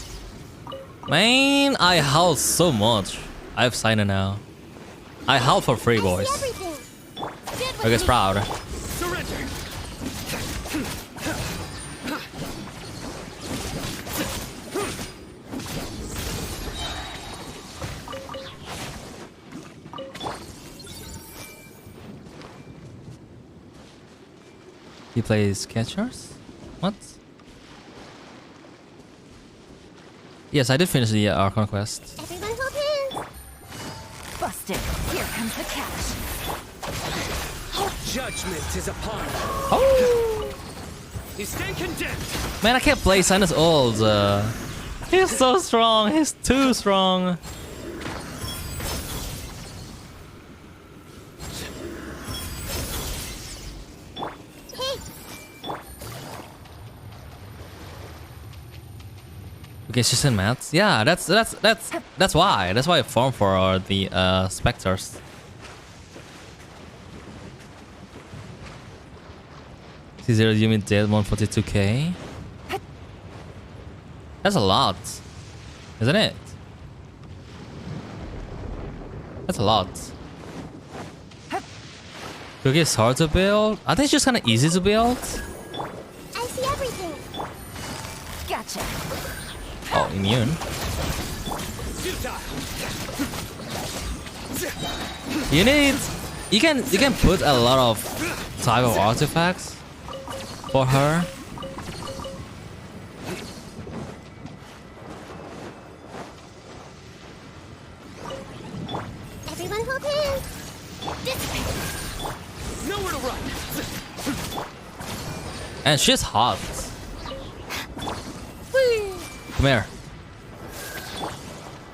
Man, I howl so much. I have CYNO now. I howl for free, boys. I guess proud. Surrender! He plays catchers? What? Yes, I did finish the Archon quest. Everyone hold hands. Busted. Here comes the catch. Judgment is upon you. Oh! You stand condemned! Man, I can't play CYNO's old. He's so strong. He's too strong. Okay, she's in mats. Yeah, that's why. That's why I farm for the specters. C0 you mean dead 142k? That's a lot, isn't it? That's a lot. Cookie is hard to build. I think it's just kind of easy to build. I see everything. Gotcha. Oh, immune. You can put a lot of type of artifacts for her. Everyone hold hands. Nowhere to run! And she's hot. Come Come here.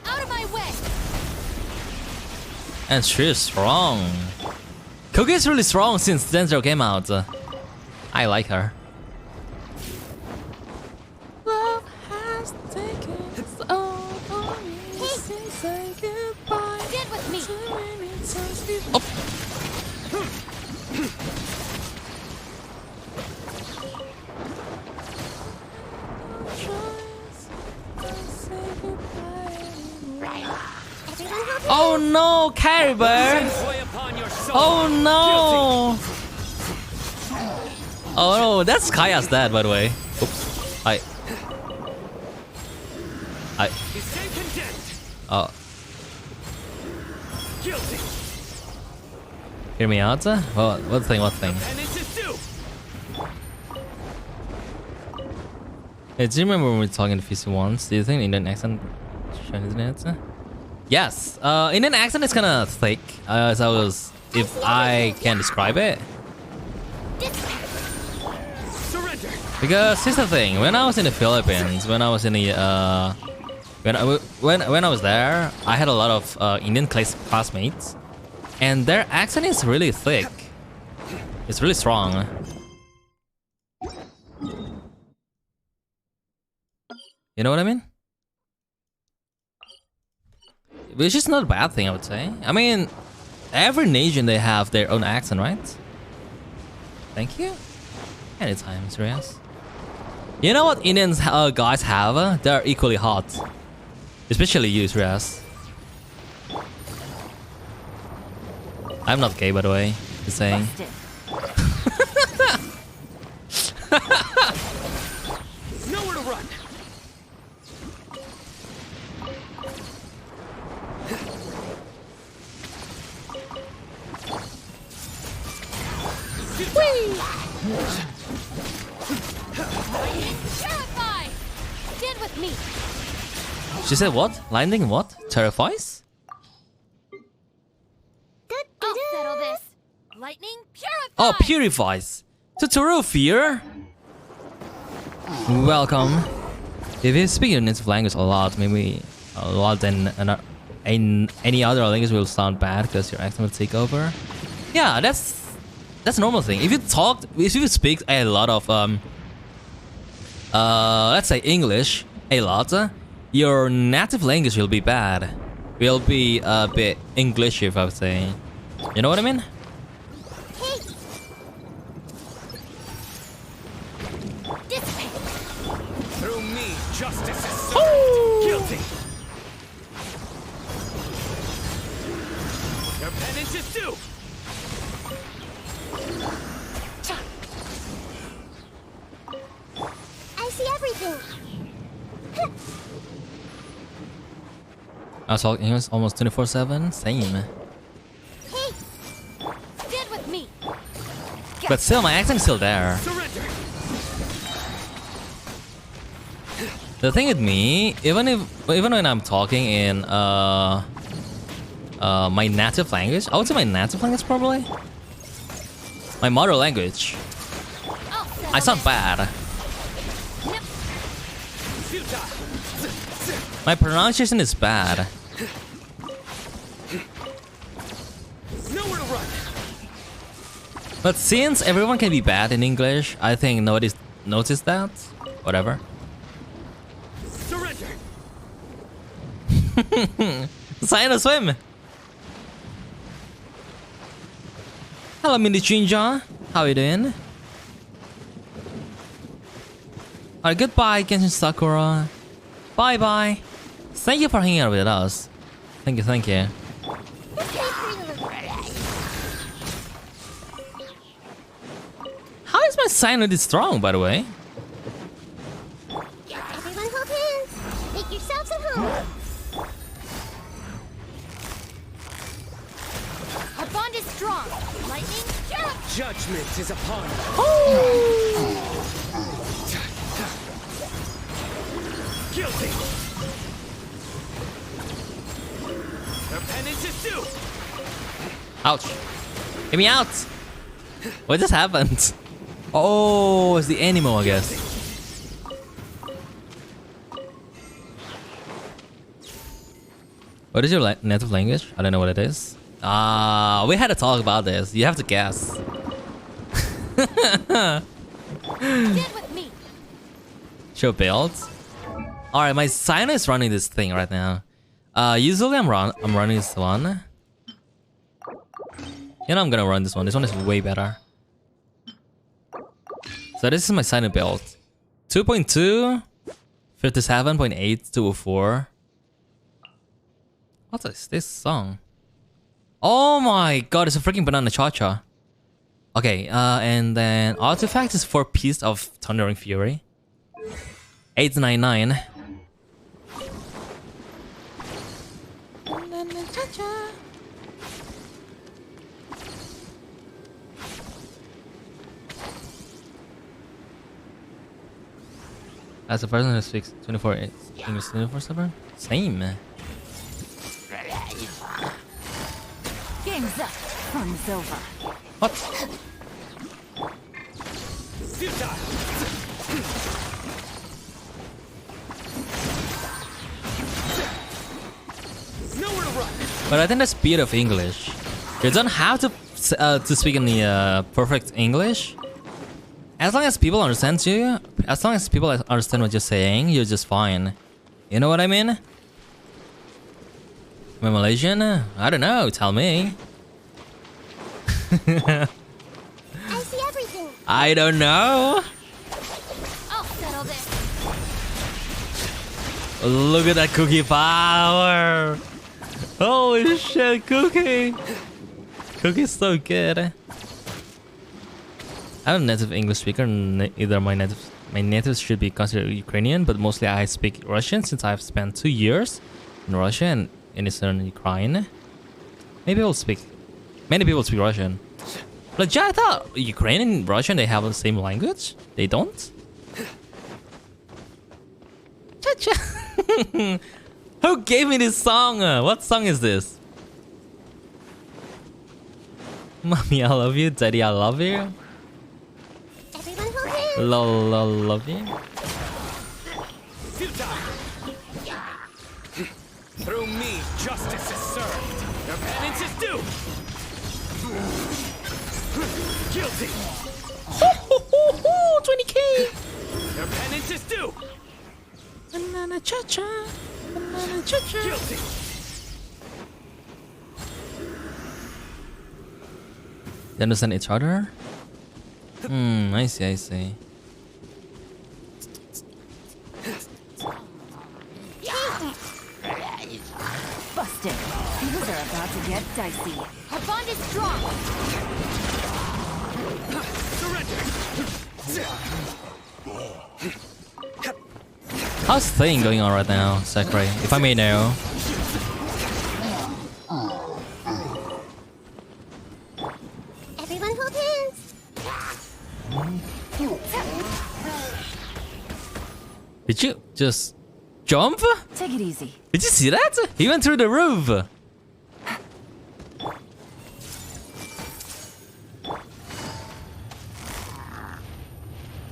Out of my way. And she's strong. Cookie is really strong since Denzil came out. I like her. Love has taken its own on me since I goodbye. Get with me. Oh. Oh no, CARIBERT! Oh no! Oh no, that's Kaya's dad, by the way. Oops. Oh. Hear me out? What thing? Hey, do you remember when we were talking to PC once? Do you think Indian accent Chinese it? Yes. Indian accent is kinda thick, if I can describe it. Because here's the thing, when I was in the Philippines, when I was in the when I was there, I had a lot of Indian classmates, and their accent is really thick. It's really strong. You know what I mean? Which is not a bad thing, I would say. I mean, every nation they have their own accent, right? Thank you. Anytime, serious. You know what Indian guys have? They're equally hot. Especially you, Shreyas. I'm not gay, by the way. Just saying. Nowhere to run. Terrify! Get with me. She said what? Lightning what? Terrifies? I'll settle this. Lightning purify. Oh, purifies. Tutorial fear? Welcome. If you speak your native language a lot, maybe a lot than in any other language will sound bad because your accent will take over. Yeah, that's a normal thing. If you speak a lot of let's say English a lot, your native language will be bad. Will be a bit English, if I would say. You know what I mean? Through me, justice is served. Guilty. Your penance is due. I see everything. I was talking English almost 24/7. Same. Get with me. But still, my accent's still there. Surrender. The thing with me, even when I'm talking in my native language, I would say my native language probably. My mother language. I sound bad. My pronunciation is bad. Nowhere to run. But since everyone can be bad in English, I think nobody's noticed that. Whatever. Surrender. CYNO swim. Hello, Mini Jinja. How are you doing? Alright, goodbye, Genshin Sakura. Bye bye. Thank you for hanging out with us. Thank you, thank you. How is my CYNO this strong, by the way? Everyone hold hands. Make yourselves at home. Our bond is strong. Lightning purify. Judgment is upon us. Guilty. Their penance is due. Ouch. Get me out. What just happened? Oh, it's the animal, I guess. What is your native language? I don't know what it is. We had to talk about this. You have to guess. Get with me. Show builds. Alright, my CYNO is running this thing right now. Usually I'm running this one. You know I'm gonna run this one. This one is way better. So this is my CYNO build. 2.2, 57.8, 204. What is this song? Oh my god, it's a freaking banana cha-cha. Okay, and then artifact is 4 pieces of Thundering Fury. 899. As a person who speaks 24 English 24/7? Same. Game's up. Fun's over. What? But I think that's beauty of English. You don't have to speak in the perfect English. As long as people understand you, as long as people understand what you're saying, you're just fine. You know what I mean? Am I Malaysian? I don't know, tell me. I see everything. I don't know. I'll settle this. Look at that cookie power. Holy shit, Cookie. Cookie's so good. I'm a native English speaker. Either my natives should be considered Ukrainian, but mostly I speak Russian since I've spent 2 years in Russia and in eastern Ukraine. Many people speak Russian. But yeah, I thought Ukrainian and Russian they have the same language. They don't. Cha-cha. Who gave me this song? What song is this? Mommy, I love you. Daddy, I love you. Everyone hold hands. Love you. Through me, justice is served. Your penance is due. Guilty. 20k. Your penance is due. Banana cha-cha. Banana cha-cha. Guilty. They understand each other? I see. Busted. Things are about to get dicey. Our bond is strong. How's thing going on right now, Sakurai? If I may know. Everyone hold hands. Did you just jump? Take it easy. Did you see that? He went through the roof.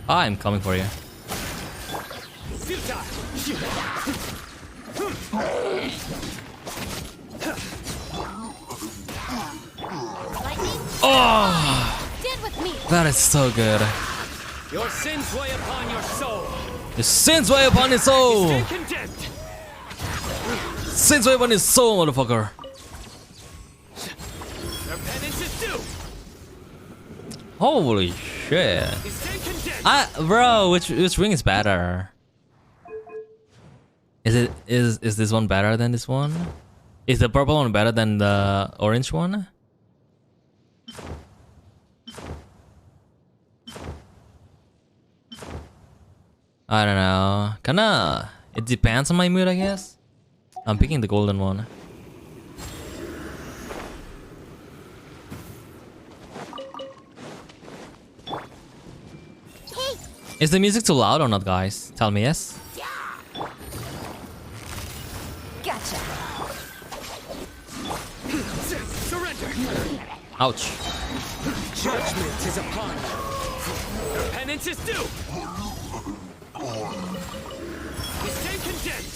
I'm coming for you. Oh, Stand with me. that is so good. Your sins weigh upon your soul. The sins weigh upon his soul. Stand condemned. Sins weigh upon his soul, motherfucker. Your penance is due. Holy shit. Stand condemned. Bro, which ring is better? Is this one better than this one? Is the purple one better than the orange one? I don't know. Kinda, it depends on my mood, I guess. I'm picking the golden one. Hey. Is the music too loud or not, guys? Tell me yes. Gotcha. Surrender. Ouch. Judgment is upon you. Your penance is due. You stand condemned.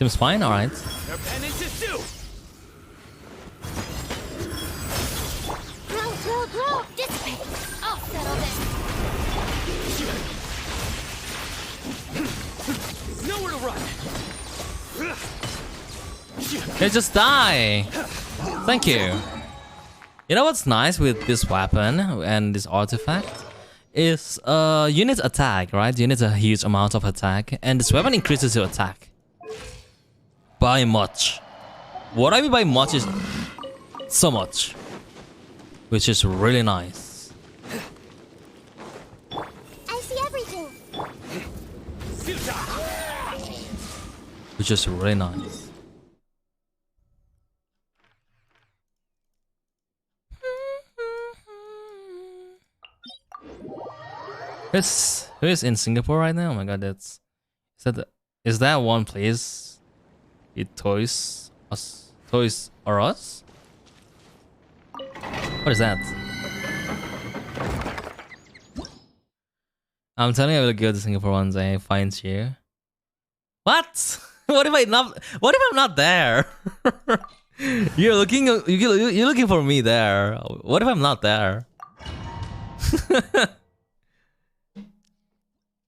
Seems fine, alright. Their penance is due! Throw! Dissipate! I'll settle this! Nowhere to run! They just die! Thank you. You know what's nice with this weapon and this artifact? Is unit attack, right? Unit a huge amount of attack, and this weapon increases your attack by much. What I mean by much is so much, which is really nice. I see everything. Which is really nice. Who is in Singapore right now? Oh my god, is that one place? It Toys R Us? What is that? I'm telling you I will go to Singapore one day, find you. What? What if I'm not there? You're looking for me there. What if I'm not there?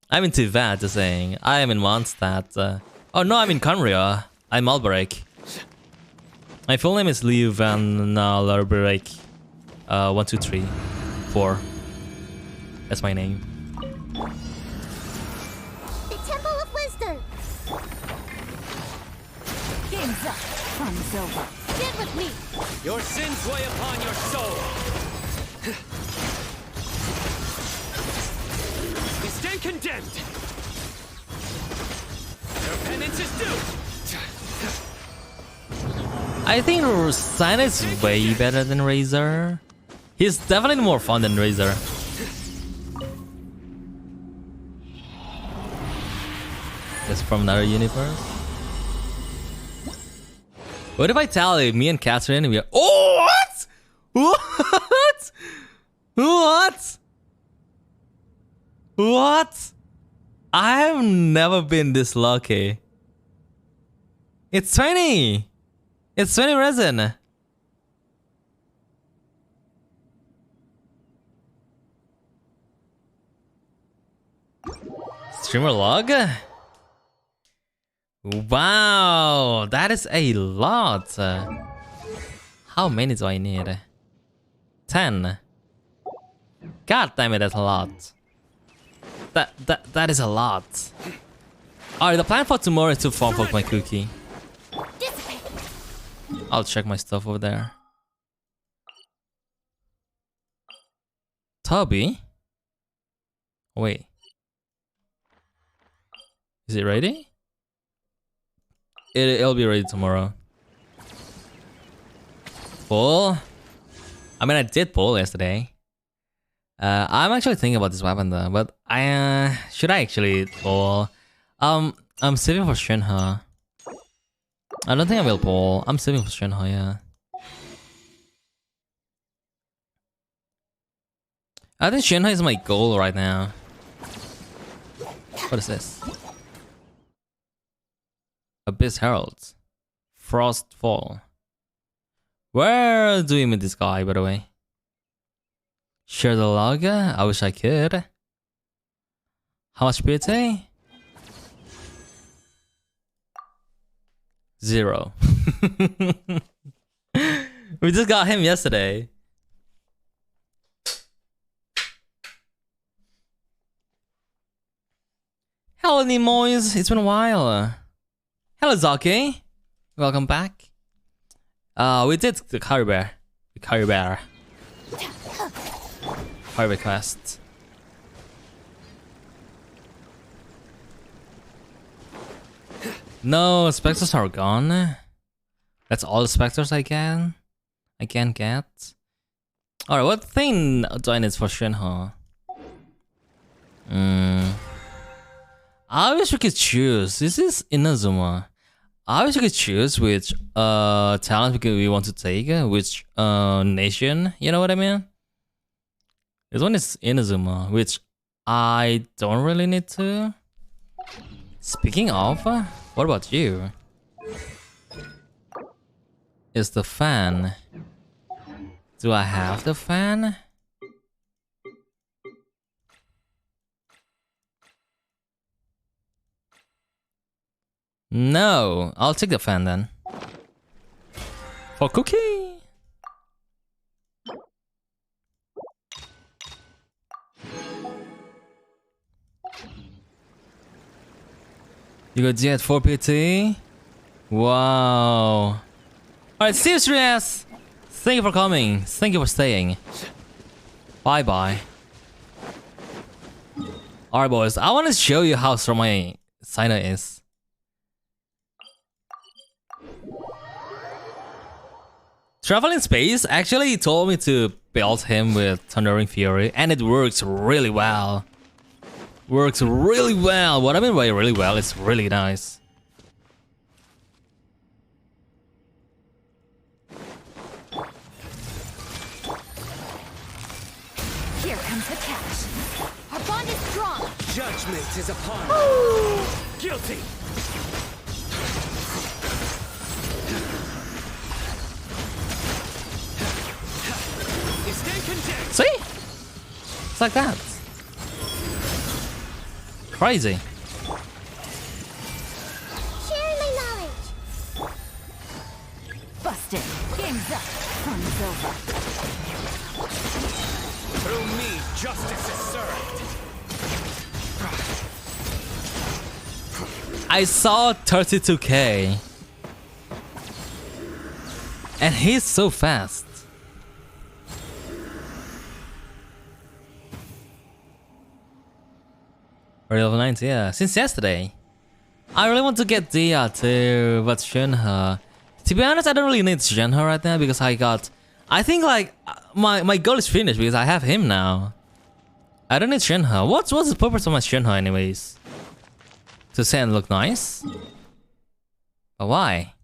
I'm in Tibet, just saying. I am in Mondstadt. Oh no, I'm in Conria. I'm Alberic. My full name is Leovannn VODS. 1, 2, 3, 4. That's my name. The Temple of Wisdom. Game's up. Fun's over. Get with me. Your sins weigh upon your soul! You stand condemned! Your penance is due! I think CYNO is way better than Razor. He's definitely more fun than Razor. Just from another universe. What if I tell you, me and Catherine, we are— Oh, what? What? What? I've never been this lucky. It's 20! It's 20 resin! Streamer log? Wow, that is a lot. How many do I need? 10. God damn it, that's a lot. That is a lot. Alright, the plan for tomorrow is to farm for my cookie. I'll check my stuff over there. Tubby? Wait. Is it ready? It'll be ready tomorrow. Pull. I mean, I did pull yesterday. I'm actually thinking about this weapon though, but should I actually pull? I'm saving for Shinha. I don't think I will pull. I'm saving for Shinha, yeah. I think Shinha is my goal right now. What is this? Abyss Herald. Frostfall. Where do we meet this guy, by the way? Share the log? I wish I could. How much beauty? 0. We just got him yesterday. Hello, Nimoys. It's been a while. Hello, Zaki. Welcome back. We did the CARIBERT. CARIBERT quest. No, specters are gone. That's all the specters I can get. Alright, what thing do I need for Shinha? I wish we could choose. This is Inazuma. I wish we could choose which talent we want to take, which nation, you know what I mean? This one is Inazuma, which I don't really need to. Speaking of, what about you? is the fan. Do I have the fan? No, I'll take the fan then. For cookie. You got Jet 4 PT? Wow. Alright, serious. Thank you for coming. Thank you for staying. Bye bye. Alright, boys. I want to show you how strong my CYNO is. Travel in Space actually told me to build him with Thundering Fury, and it works really well. Works really well. What I mean by really well, it's really nice. Here comes the catch. Our bond is strong. Judgment is upon us. Guilty. Stay condemned. See? It's like that. Crazy. Share my knowledge. Busted. Game's up. Fun's over. Through me, justice is served. I saw 32k. And he's so fast. Early level 90, yeah, since yesterday. I really want to get Dia too, but Shinha. To be honest, I don't really need Shinha right now because I think like my goal is finished because I have him now. I don't need Shinha. What's the purpose of my Shinha anyways? To say and look nice? But why?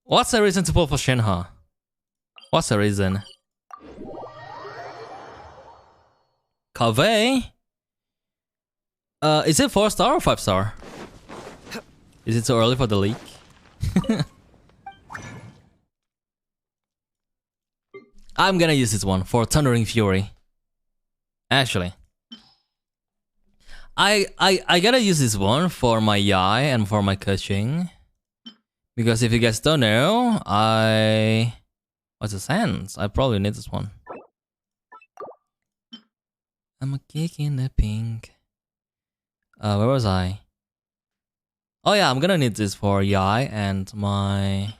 What's the reason to pull for Shinha? What's the reason? Kaveh? Is it 4-star or 5-star? Is it too early for the leak? I'm gonna use this one for Thundering Fury. Actually, I gotta use this one for my Yai and for my coaching. Because if you guys don't know, what's the sense? I probably need this one. I'm a kick in the pink. Where was I? Oh yeah, I'm gonna need this for Yai and my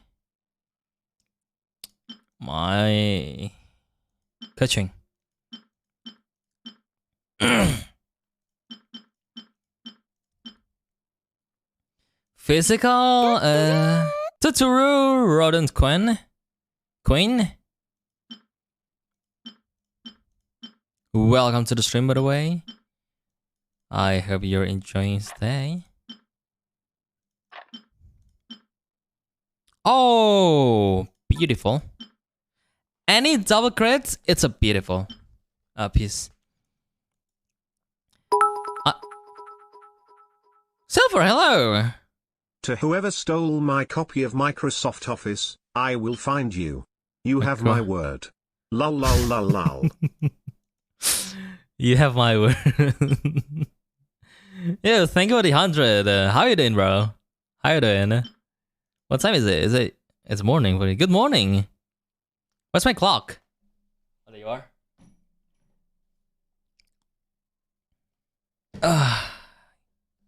coaching. Physical, Tuturu, Rodent Queen. Welcome to the stream, by the way. I hope you're enjoying stay. Oh, beautiful. Any double crits, it's a beautiful piece. Silver, hello. To whoever stole my copy of Microsoft Office, I will find you. You have my word. Lol lol lol lol. You have my word. Yeah, thank you for the 100. How you doing, bro? How you doing? What time is it? It's morning for you. Good morning. Where's my clock? Oh, there you are.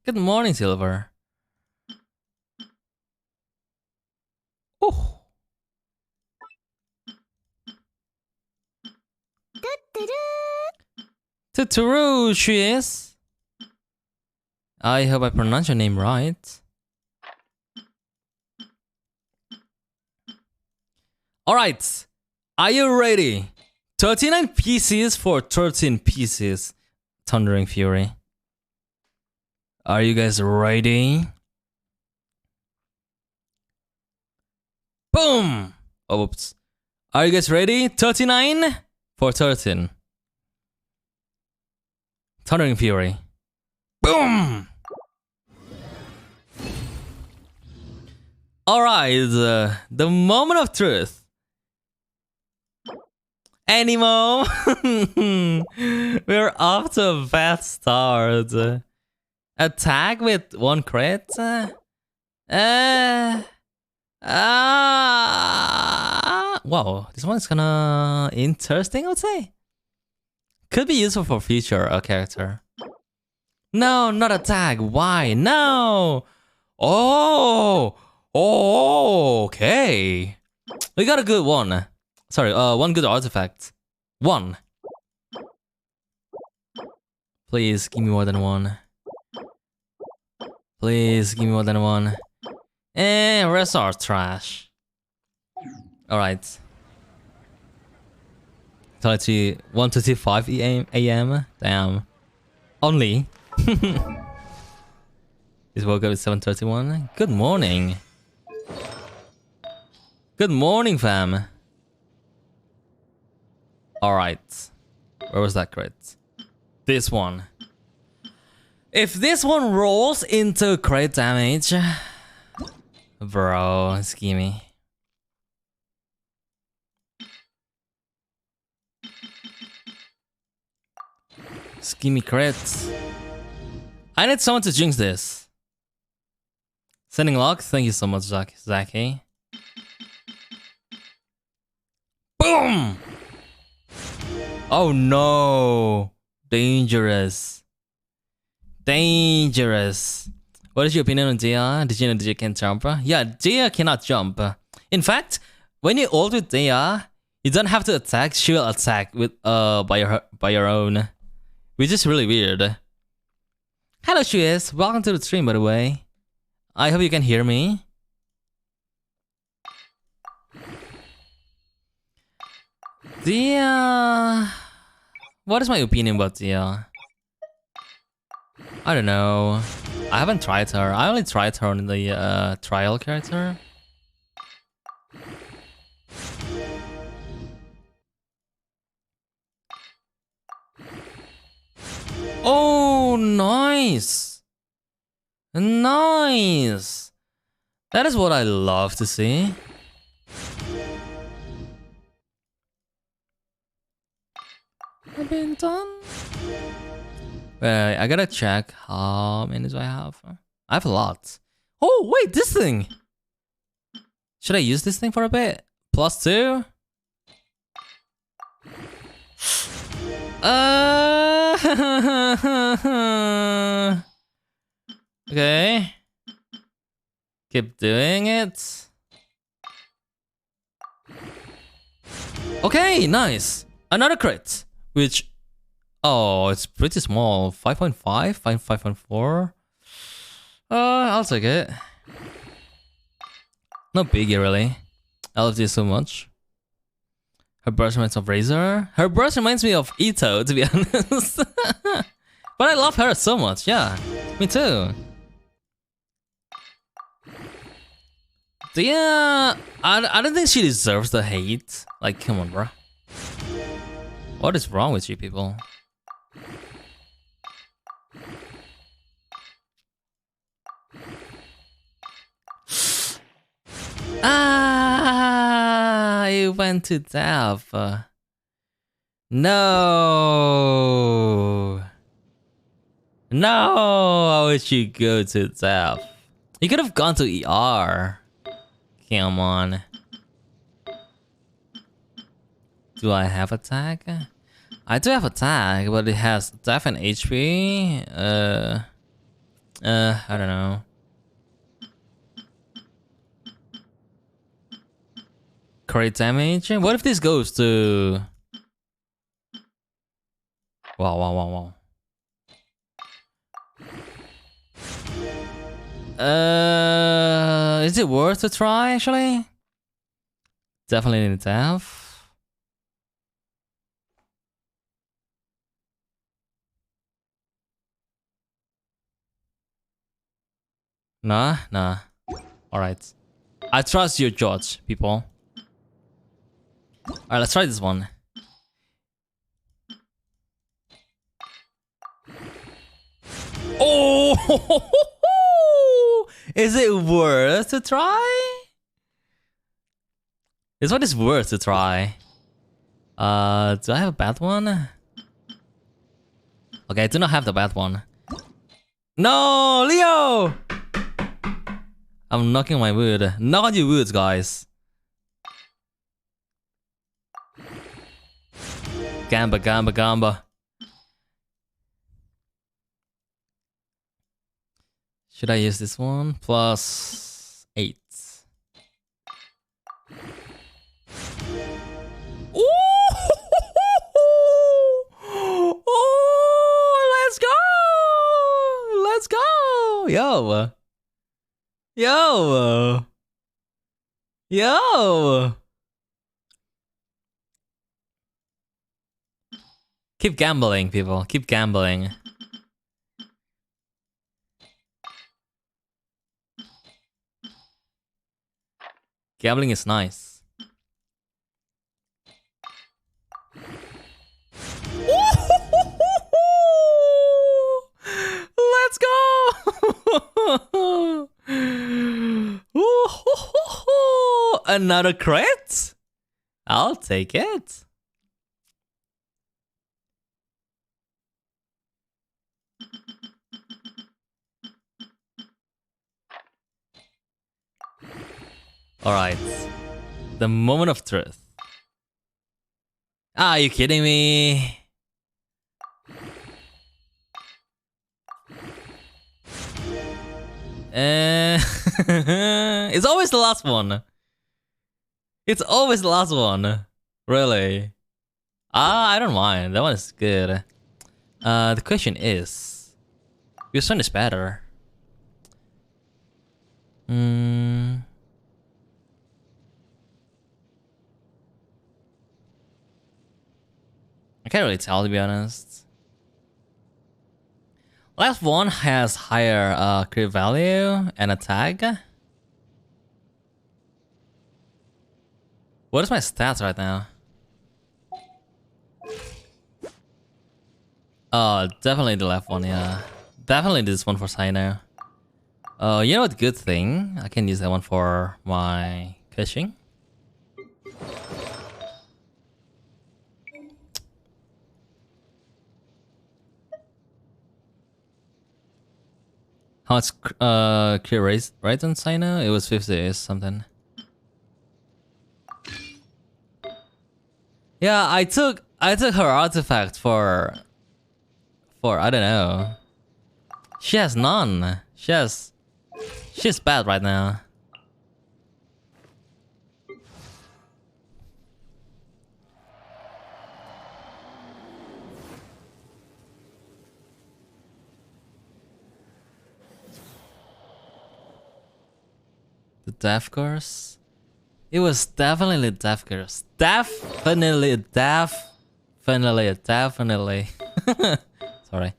Good morning, Silver. Oh. Tuturu, she is. I hope I pronounce your name right. Alright, are you ready? 39 pieces for 13 pieces. Thundering Fury. Are you guys ready? Boom! Oh, whoops. Are you guys ready? 39 for 13. Thundering Fury. Boom! Alright, the moment of truth. Animo! We're off to a bad start. Attack with 1 crit? Wow, this one is kinda interesting, I would say. Could be useful for future character. No, not attack. Why? No! Oh! Oh, okay. We got a good one. Sorry, 1 good artifact. 1. Please, give me more than 1. Please, give me more than 1. Rest are trash. Alright. 1:25 a.m. Damn. Only. Just woke up at 7:31. Good morning. Good morning, fam. Alright. Where was that crit? This one. If this one rolls into crit damage... Bro, it's gimme. Gimme crits. I need someone to jinx this. Sending luck. Thank you so much, Zaki. Boom! Oh no! Dangerous. Dangerous. What is your opinion on Dia? Did you know Dia can jump? Yeah, Dia cannot jump. In fact, when you ult with Dia, you don't have to attack. She will attack with by your own, which is really weird. Hello, Shuis. Welcome to the stream, by the way. I hope you can hear me. Dia. What is my opinion about Dia? I don't know. I haven't tried her. I only tried her on the trial character. Oh, nice! Nice! That is what I love to see. I've been done. Wait, I gotta check how many do I have. I have a lot. Oh, wait, this thing! Should I use this thing for a bit? +2? Okay. Keep doing it. Okay, nice. Another crit, which... Oh, it's pretty small. 5.5? 5.4? I'll take it. No biggie, really. I love this so much. Her burst reminds me of Razor. Her burst reminds me of Ito, to be honest. But I love her so much, yeah. Me too. Yeah, I don't think she deserves the hate. Like, come on, bro. What is wrong with you people? I went to death. No. No, how would you go to death? You could have gone to ER. Come on. Do I have attack? I do have attack, but it has death and HP. I don't know. Crit damage? What if this goes to... Wow. Is it worth a try, actually? Definitely need death. Nah. Alright. I trust your judge, people. Alright, let's try this one. Oh! Is it worth a try? This one is worth to try. Do I have a bad one? Okay, I do not have the bad one. No, Leo! I'm knocking on my wood. Knock on your woods, guys. Gamba, gamba, gamba. Should I use this one? Plus 8. Ooh! Oh, let's go! Let's go! Yo! Yo! Yo! Keep gambling, people. Keep gambling. Gambling is nice. Let's go! Another crit? I'll take it. Alright. The moment of truth. Are you kidding me? It's always the last one. It's always the last one. Really. I don't mind. That one is good. The question is, which one is better? I can't really tell, to be honest. Last one has higher crit value and attack. What is my stats right now? Oh, definitely the left one, yeah. Definitely this one for CYNO. Oh, you know what? Good thing. I can use that one for my fishing. How much clear raise right on CYNO? It was 50 something. Yeah, I took her artifact for I don't know. She has none. She's bad right now. The death course? It was definitely a death course. Definitely. Sorry.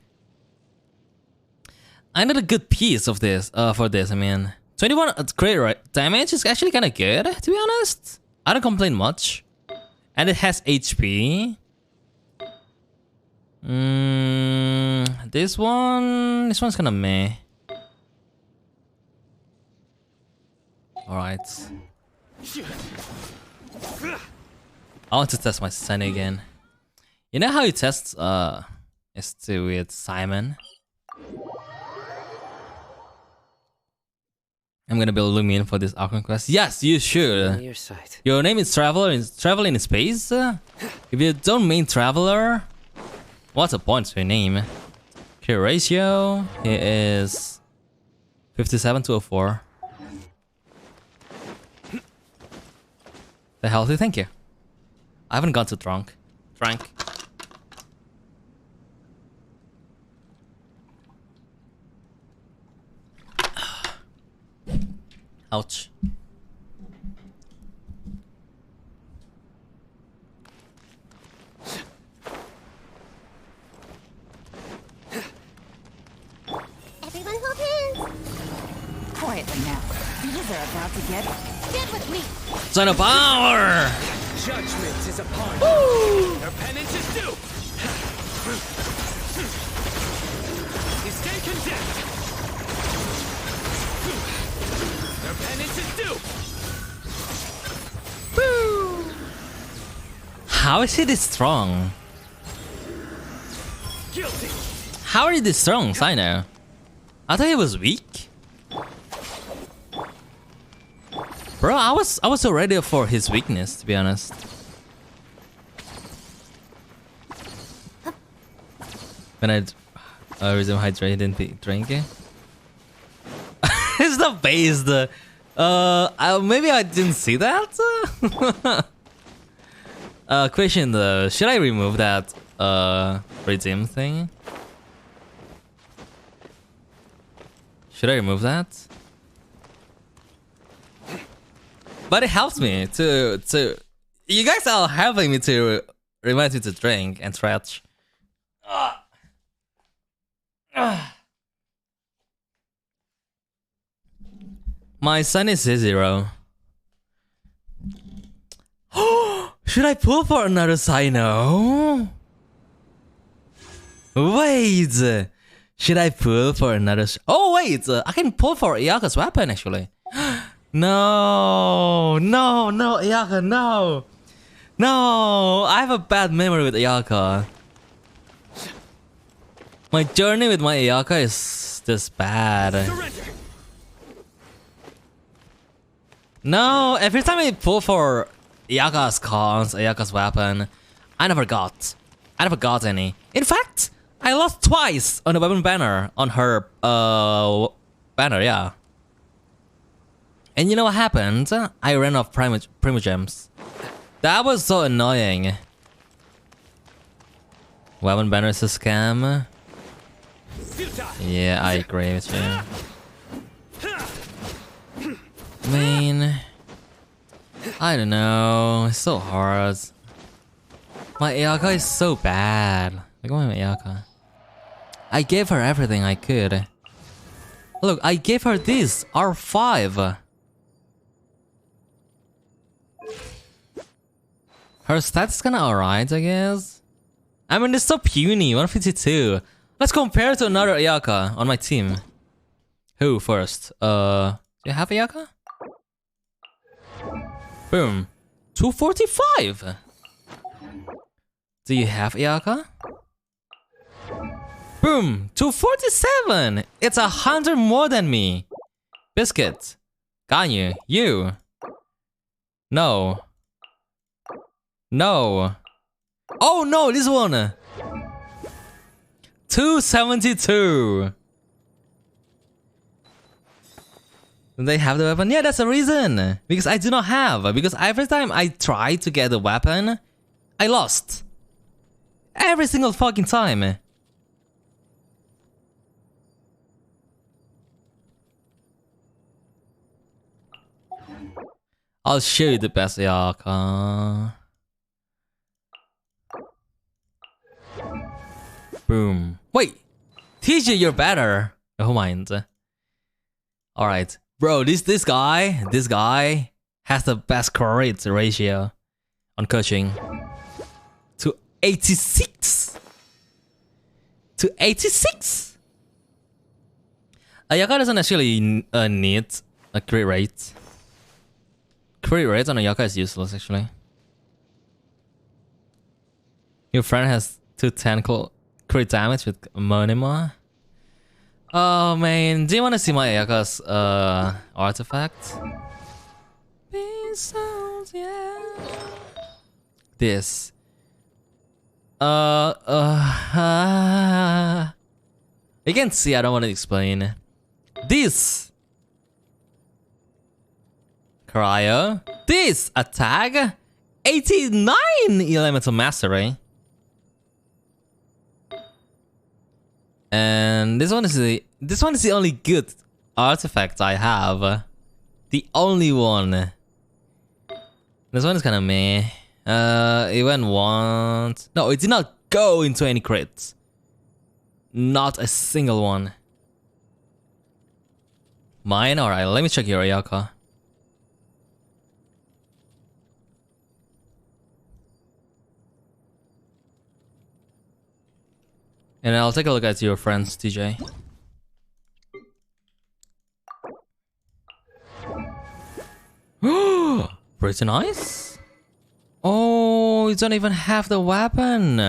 I need a good piece of this for this. I mean, 21 crit damage is actually kind of good, to be honest. I don't complain much, and it has HP. This one's kind of meh. All right. I want to test my CYNO again. You know how you test S2 with Simon? I'm gonna build Lumion for this Archon quest. Yes, you should. Your side. Your name is Traveler in Space? If you don't mean Traveler, what's the point to your name? Okay, ratio is 57-04. The healthy, thank you. I haven't gone to drunk. Drank. Ouch. Everyone hold hands. Quietly now. These are about to get Stand with me. CYNO power! Judgment is upon you. Their penance is due. You stay condemned. Their penance is due. Woo! How is he this strong? Guilty. How are you this strong, CYNO? I thought he was weak. Bro, I was so ready for his weakness, to be honest. When I resume hydrated drinking. It's the base. Maybe I didn't see that. Question though, should I remove that redeem thing? Should I remove that? But it helps me to you guys are helping me to remind me to drink and stretch. My son is 0. Should I pull for another CYNO? Wait, should I pull for another? Oh wait, I can pull for Ayaka's weapon actually. No, Ayaka, no. I have a bad memory with Ayaka. My journey with my Ayaka is just bad. Surrender. No, every time I pull for Ayaka's cons, Ayaka's weapon, I never got any. In fact, I lost twice on the weapon banner, on her banner, yeah. And you know what happened? I ran off Primogems. That was so annoying. Weapon banner is a scam. Yeah, I agree with you. I mean, I don't know. It's so hard. My Ayaka is so bad. Look at my Ayaka. I gave her everything I could. Look, I gave her this R5. Her stats is kinda alright, I guess. I mean, it's so puny, 152. Let's compare it to another Ayaka on my team. Who first? Do you have Ayaka? Boom. 245! Do you have Ayaka? Boom! 247! It's 100 more than me! Biscuit. Ganyu. You. No. No. Oh no, this one! 272! Do they have the weapon? Yeah, that's the reason! Because I do not have. Because every time I try to get the weapon, I lost. Every single fucking time. I'll show you the best Ayaka. Boom. Wait! TJ, you're better! Never mind. Alright. Bro, this guy has the best crit ratio on coaching. To 86! To 86! Ayaka doesn't actually need a crit rate. Crit rate on Ayaka is useless actually. Your friend has 210 crit damage with Monima. Oh man, do you want to see my Ayaka's artifact? This. You can see, I don't want to explain. This. Cryo. This attack. 89 elemental mastery. And this one is the only good artifact I have. The only one. This one is kind of meh. It went once. No, it did not go into any crits. Not a single one. Mine? Alright, let me check your Ayaka. And I'll take a look at your friends, TJ. Pretty nice. Oh, you don't even have the weapon.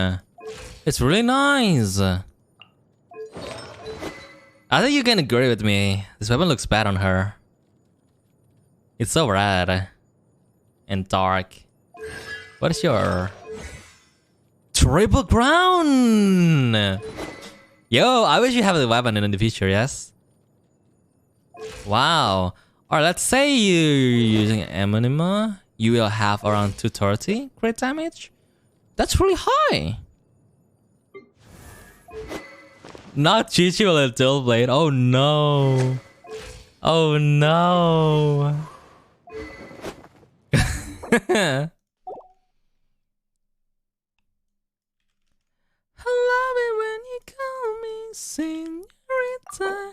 It's really nice. I think you can agree with me. This weapon looks bad on her. It's so red and dark. What is your triple crown? Yo, I wish you have the weapon in the future, yes? Wow. Alright, let's say you're using Anima. You will have around 230 crit damage. That's really high. Not Chichi with a dual blade. Oh no. Oh no. I love it when you call me señorita.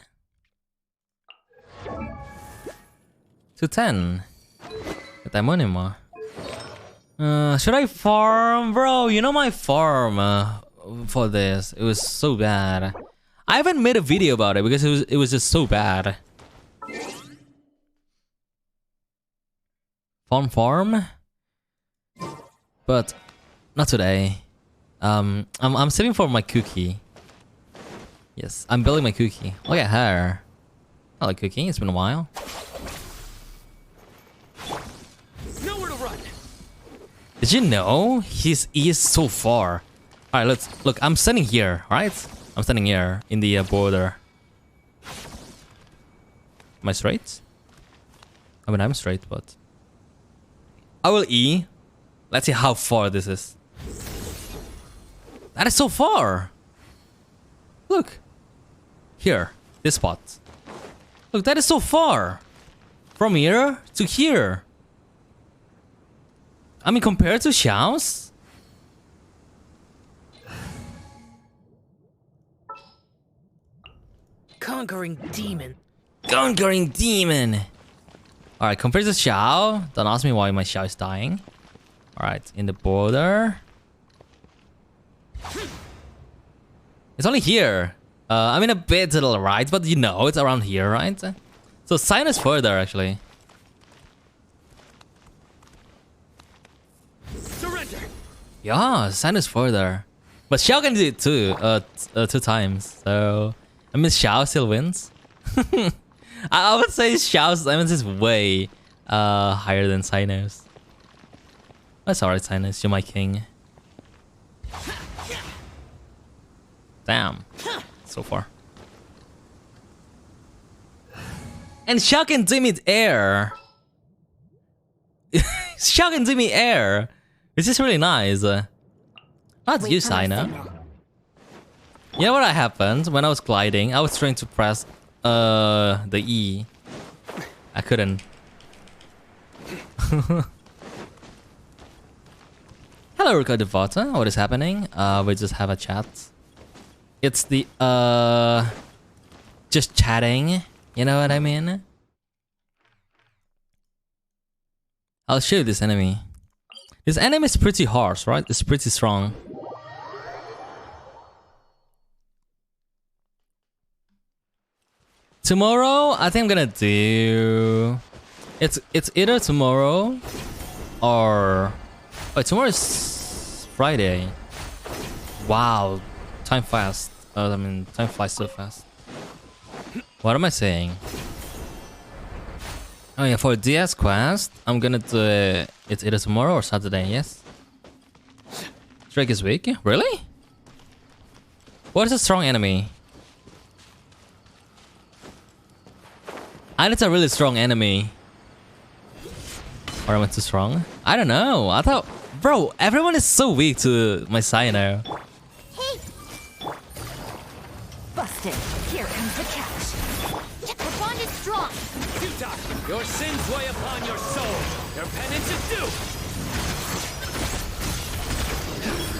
210. Get that money more. Should I farm? Bro, you know my farm for this. It was so bad. I haven't made a video about it because it was just so bad. Farm? But not today. I'm saving for my cookie. Yes, I'm building my cookie. Look at her. I like cookie, it's been a while. Nowhere to run. Did you know his E is so far? Alright, let's look, I'm standing here, right? I'm standing here in the border. Am I straight? I mean, I'm straight, but I will E. Let's see how far this is. That is so far. Look. Here. This spot. Look, that is so far. From here to here. I mean, compared to Xiao's. Conquering demon. Conquering demon. Alright, compared to Xiao. Don't ask me why my Xiao is dying. Alright, in the border. It's only here. I mean a bit to the right, but you know it's around here, right? So CYNO is further actually. Surrender. Yeah, CYNO is further. But Xiao can do it too, 2 times. So I mean Xiao still wins. I would say Xiao's damage is way higher than CYNO's. That's alright, CYNO, you're my king. Damn. So far. And Xiao can do mid-air. Xiao can do mid-air. Which is really nice. Not you, CYNO. You know what happened when I was gliding? I was trying to press the E. I couldn't. Hello, Ruka Devota. What is happening? We just have a chat. It's the just chatting. You know what I mean? I'll show you this enemy. This enemy is pretty harsh, right? It's pretty strong. Tomorrow, I think I'm gonna do. It's either tomorrow or. Oh, tomorrow is Friday. Wow, time fast. I mean, time flies so fast. What am I saying? Oh yeah, for DS quest, I'm gonna do it. It's either tomorrow or Saturday. Yes. Drake is weak. Really? What is a strong enemy? And it's a really strong enemy. Or am I too strong? I don't know. I thought, bro, everyone is so weak to my CYNO. Hey! Busted. Here comes the catch. The bond is strong. Utah, your sins weigh upon your soul. Your penance is due.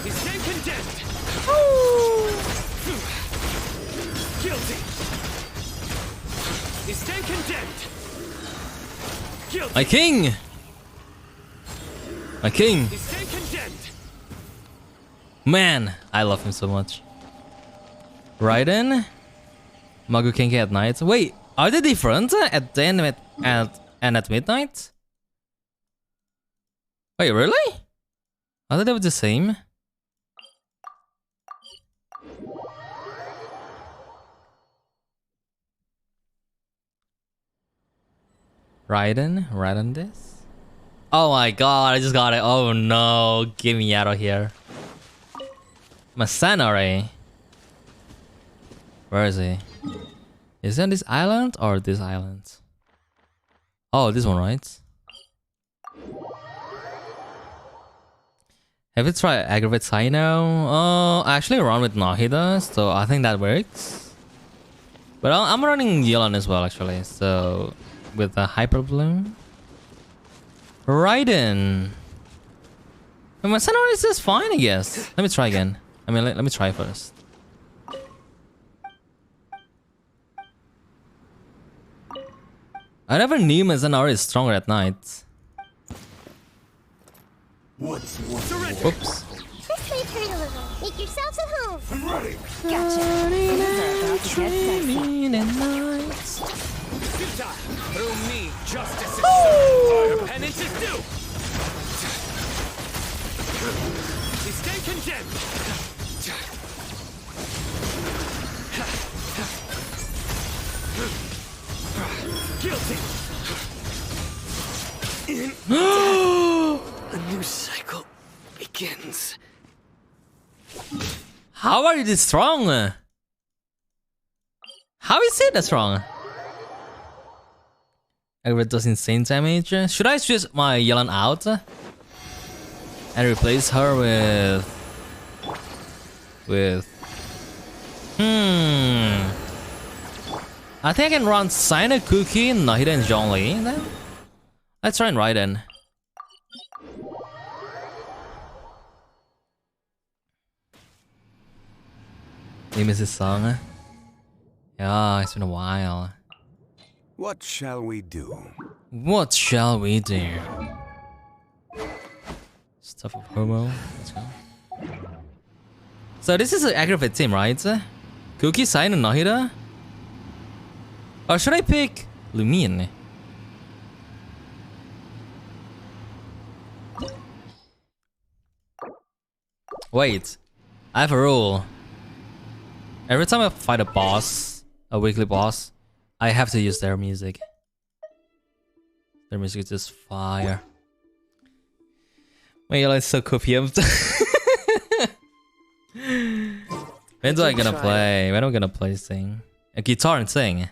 You stand condemned. Guilty. You stand condemned. Guilty. My king! My king! You stand condemned. Man, I love him so much. Raiden? Magu Kenki at night. Wait, are they different at day and at midnight? Wait, really? I thought they were the same. Raiden this? Oh my god, I just got it. Oh no, get me out of here. Masanori. Where is he? Is it on this island or this island? Oh, this one, right? Have you tried Aggravate CYNO? Oh, I actually run with Nahida, so I think that works. But I'm running Leovannn as well, actually, so with a Hyper Bloom. Raiden. My Masanori is just fine, I guess. Let me try again. I mean, let me try first. I never knew Masanori is stronger at night. Whoops. Just return a little. Make yourselves at home. I'm ready. Gotcha. Things are about to get dicey. Through me, justice is served. Your penance is due. You stay condemned. Guilty. A new cycle begins. How are you this strong? How is it that strong? Aggravate does insane damage. Should I switch my Leovannn out and replace her with I think I can run CYNO, Cookie, Nahida, and Zhongli. Then let's try and Raiden. You miss this song? Yeah, it's been a while. What shall we do? What shall we do? Stuff of homo. Let's go. So this is an Aggravate team, right? Cookie, CYNO, and Nahida? Or should I pick Lumion? Wait, I have a rule. Every time I fight a boss, a weekly boss, I have to use their music. Their music is just fire. My yellow is so copium. When do I gonna play? When am I gonna play sing? A guitar and sing?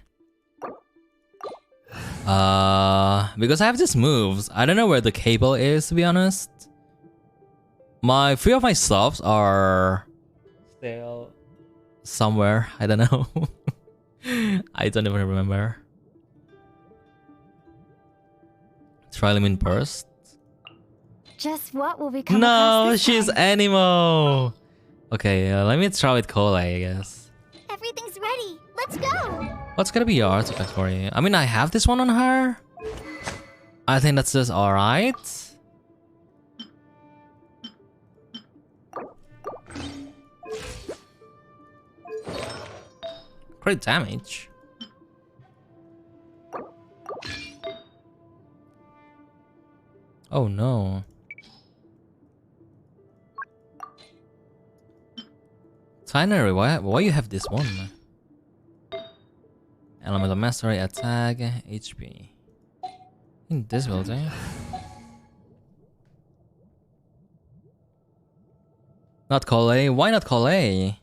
Because I have these moves. I don't know where the cable is, to be honest. Three of my stops are still somewhere. I don't know. I don't even remember. Trilumin Burst. Just what will we come No, across this she's time? Animo. Okay, let me try with Cole, I guess. Everything's ready. Let's go. What's gonna be your artifact for you? I mean, I have this one on her. I think that's just alright. Great damage. Oh no. Tinary, why you have this one? Elemental Mastery, Attack, HP. In this building. Not Kole? Why not Kole?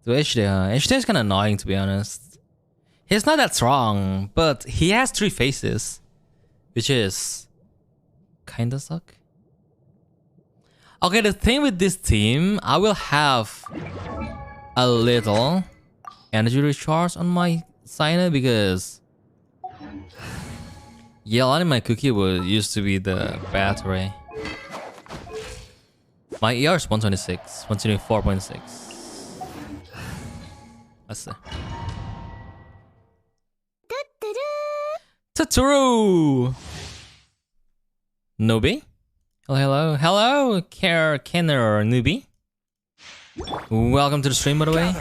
To HDR. HDR is kinda annoying, to be honest. He's not that strong, but he has 3 faces. Which is kinda suck. Okay, the thing with this team, I will have a little energy recharge on my CYNO because Leovannn and my Cookie used to be the battery. My ER is 126, 124.6. Let's see. Totoro! Nobi? Hello, hello, Kenner Newbie. Welcome to the stream, by the way.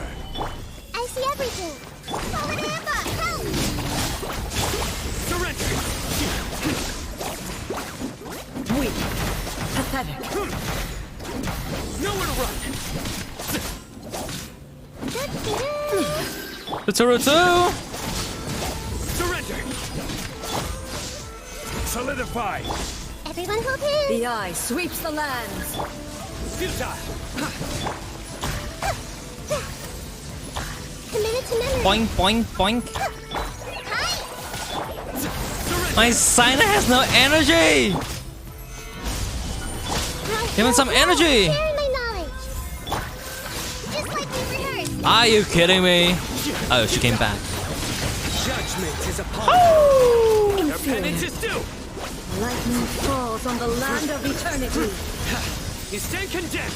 I see everything. Help! Surrender. Weak. Pathetic. Nowhere to run. Totoro 2! Surrender. Solidify. Everyone hold him. The eye sweeps the lands. Futile. Committed to memory. Boink, boink, boink. My CYNO has no energy! Give him some energy! Sharing my knowledge. Just like we rehearsed. Are you kidding me? Oh, she came back. Judgment is upon you. Your penance is due. Lightning falls on the land of eternity. You stand condemned.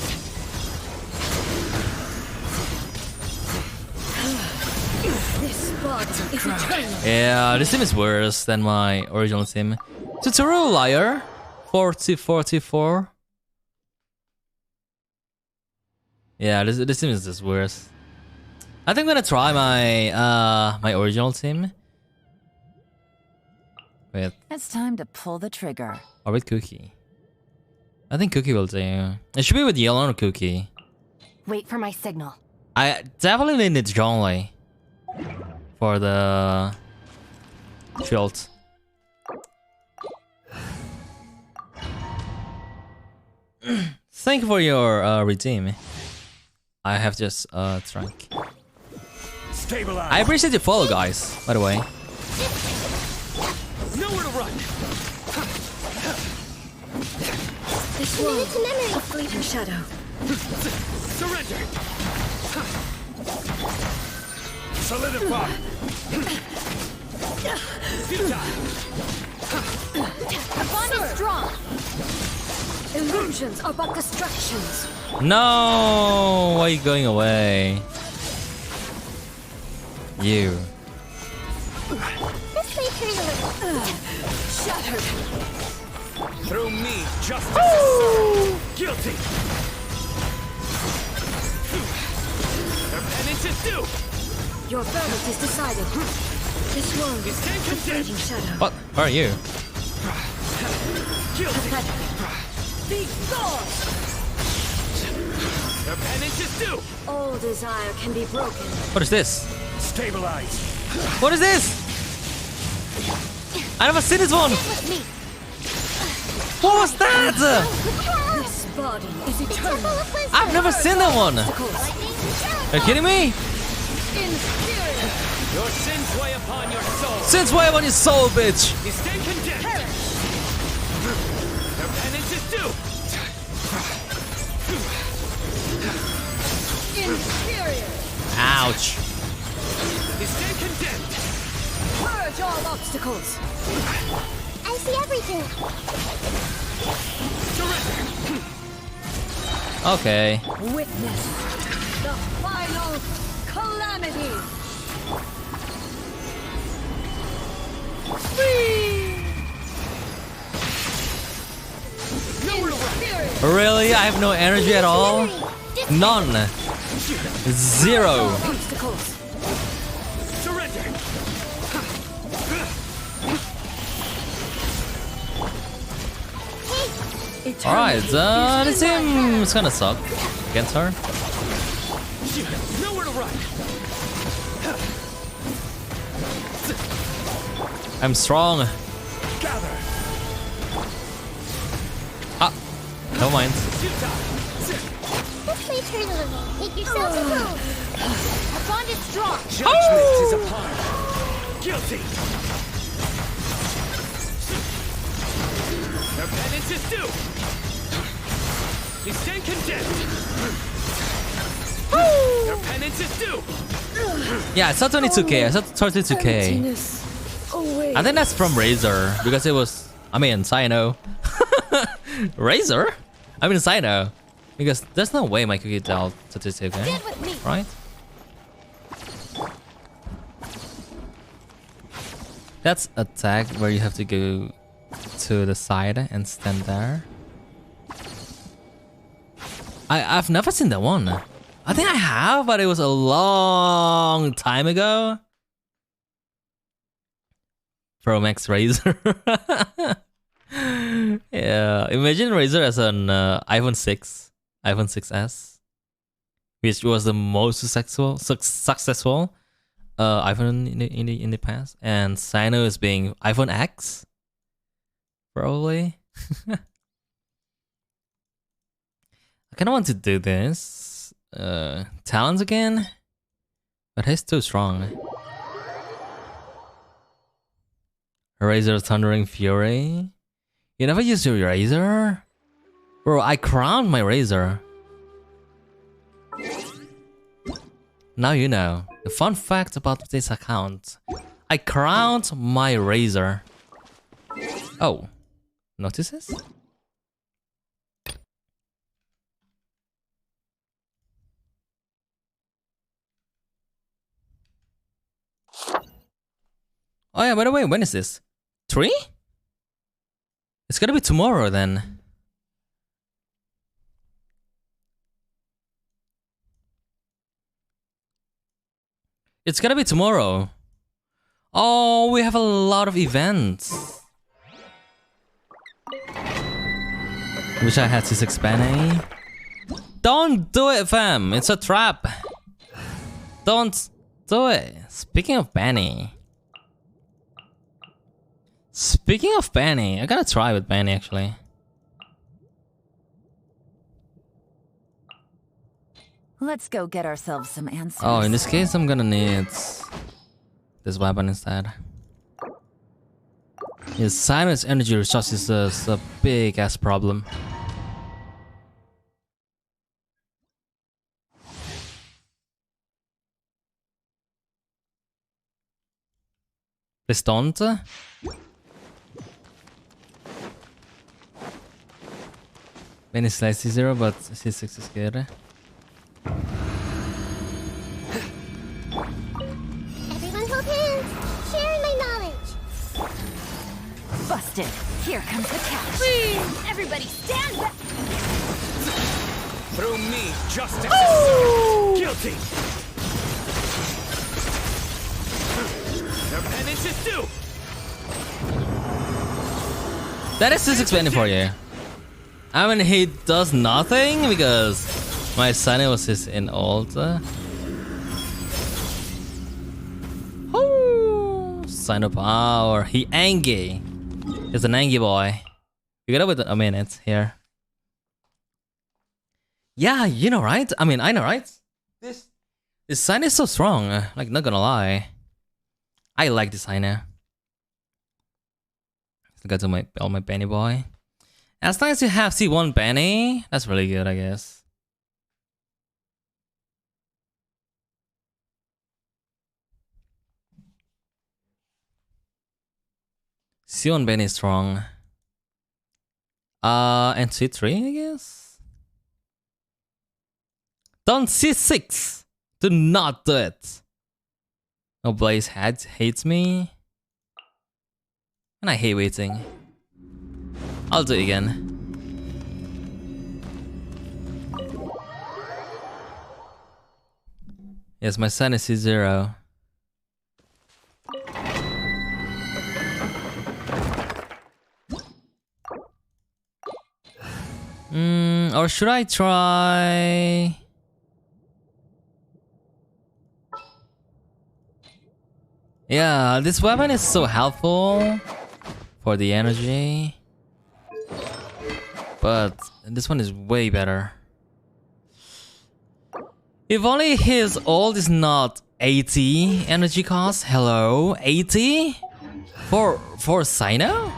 This body is eternal. Yeah, this team is worse than my original team. Totoro liar. 40-44. Yeah, this team is just worse. I think I'm gonna try my my original team. With It's time to pull the trigger. or with Cookie. I think Cookie will do. It should be with Yellow or Cookie. Wait for my signal. I definitely need Zhongli for the shield. Thank you for your redeem. I have just drunk. Stabilize. I appreciate your follow, guys. By the way. Nowhere to run. This world, a fleeting shadow. Surrender. Solidify. Futile. The bond is strong. Illusions are but distractions. No, why are you going away? You. This may turn a little. Shattered. Through me, justice is served. Guilty. Your penance is due. Your verdict is decided. This world is stand a condemned. fleeting shadow. What? Where are you? Guilty. Be gone! Your penance is due. All desire can be broken. What is this? Stabilize. What is this? I never seen this one. With me. What was that? This body is eternal. I've never seen that one. Are you kidding me? Inferior. Your sins weigh upon your soul. Since why on your soul, bitch? You stand condemned. Your penance is due. Inferior. Ouch. You stand condemned. Purge all obstacles. I see everything. Surrender. Okay. Witness the final calamity. Inferior. Really? I have no energy at all? None. Zero. Obstacles. Surrender. Alright, this seems kinda suck against her. Nowhere to run. I'm strong. Gather. Ah, never mind. This may turn a little. Make yourselves at home. Our bond is strong. Judgment is upon you. Guilty. Your penance is due. You stand condemned. Your penance is due. Yeah, I saw 22k. I saw 32k. Emptiness. Away. I think that's from Razor because it was. I mean, CYNO. Razor? I mean, CYNO. Because there's no way my cookie dealt 32k. Right? That's a tag where you have to go to the side and stand there. I've never seen that one. I think I have, but it was a long time ago. Pro Max Razor. Yeah, imagine Razor as an iPhone 6 iPhone 6s, which was the most successful iPhone in the past, and CYNO is being iPhone X, probably. I kind of want to do this talents again, but he's too strong. Razor Thundering Fury. You never used your razor? Bro, I crowned my razor. Now you know. The fun fact about this account. I crowned my razor. Oh. Notices? Oh yeah, by the way, when is this? 3? It's gonna be tomorrow then. It's gonna be tomorrow. Oh, we have a lot of events. Wish I had C6 Benny. Don't do it, fam. It's a trap. Don't do it. Speaking of Benny. I gotta try with Benny actually. Let's go get ourselves some answers. Oh, in this case, I'm gonna need this weapon instead. His silence energy resources is a big ass problem. Please don't. Benny is like C0, but C6 is good. Everyone hold hands. Sharing my knowledge. Busted. Here comes the catch. Everybody stand back. Through me, justice is served. Guilty. Their penance is due. That is C6 Benny for you. I mean, he does nothing because my CYNO was his in ult. Oh, CYNO power. He angry. He's an angry boy. You gotta wait a minute here. Yeah, you know, right? I mean, I know, right? This CYNO is so strong. Like, not gonna lie. I like this CYNO. Look at all my Benny boy. As long as you have C1 Benny, that's really good, I guess. C1 Benny is strong. And C3, I guess. Don't C6. Do not do it. No, Blaze hates me. And I hate waiting. I'll do it again. Yes, my son is C0. Or should I try? Yeah, this weapon is so helpful for the energy. But this one is way better. If only his ult is not 80 energy cost. Hello, 80 for CYNO?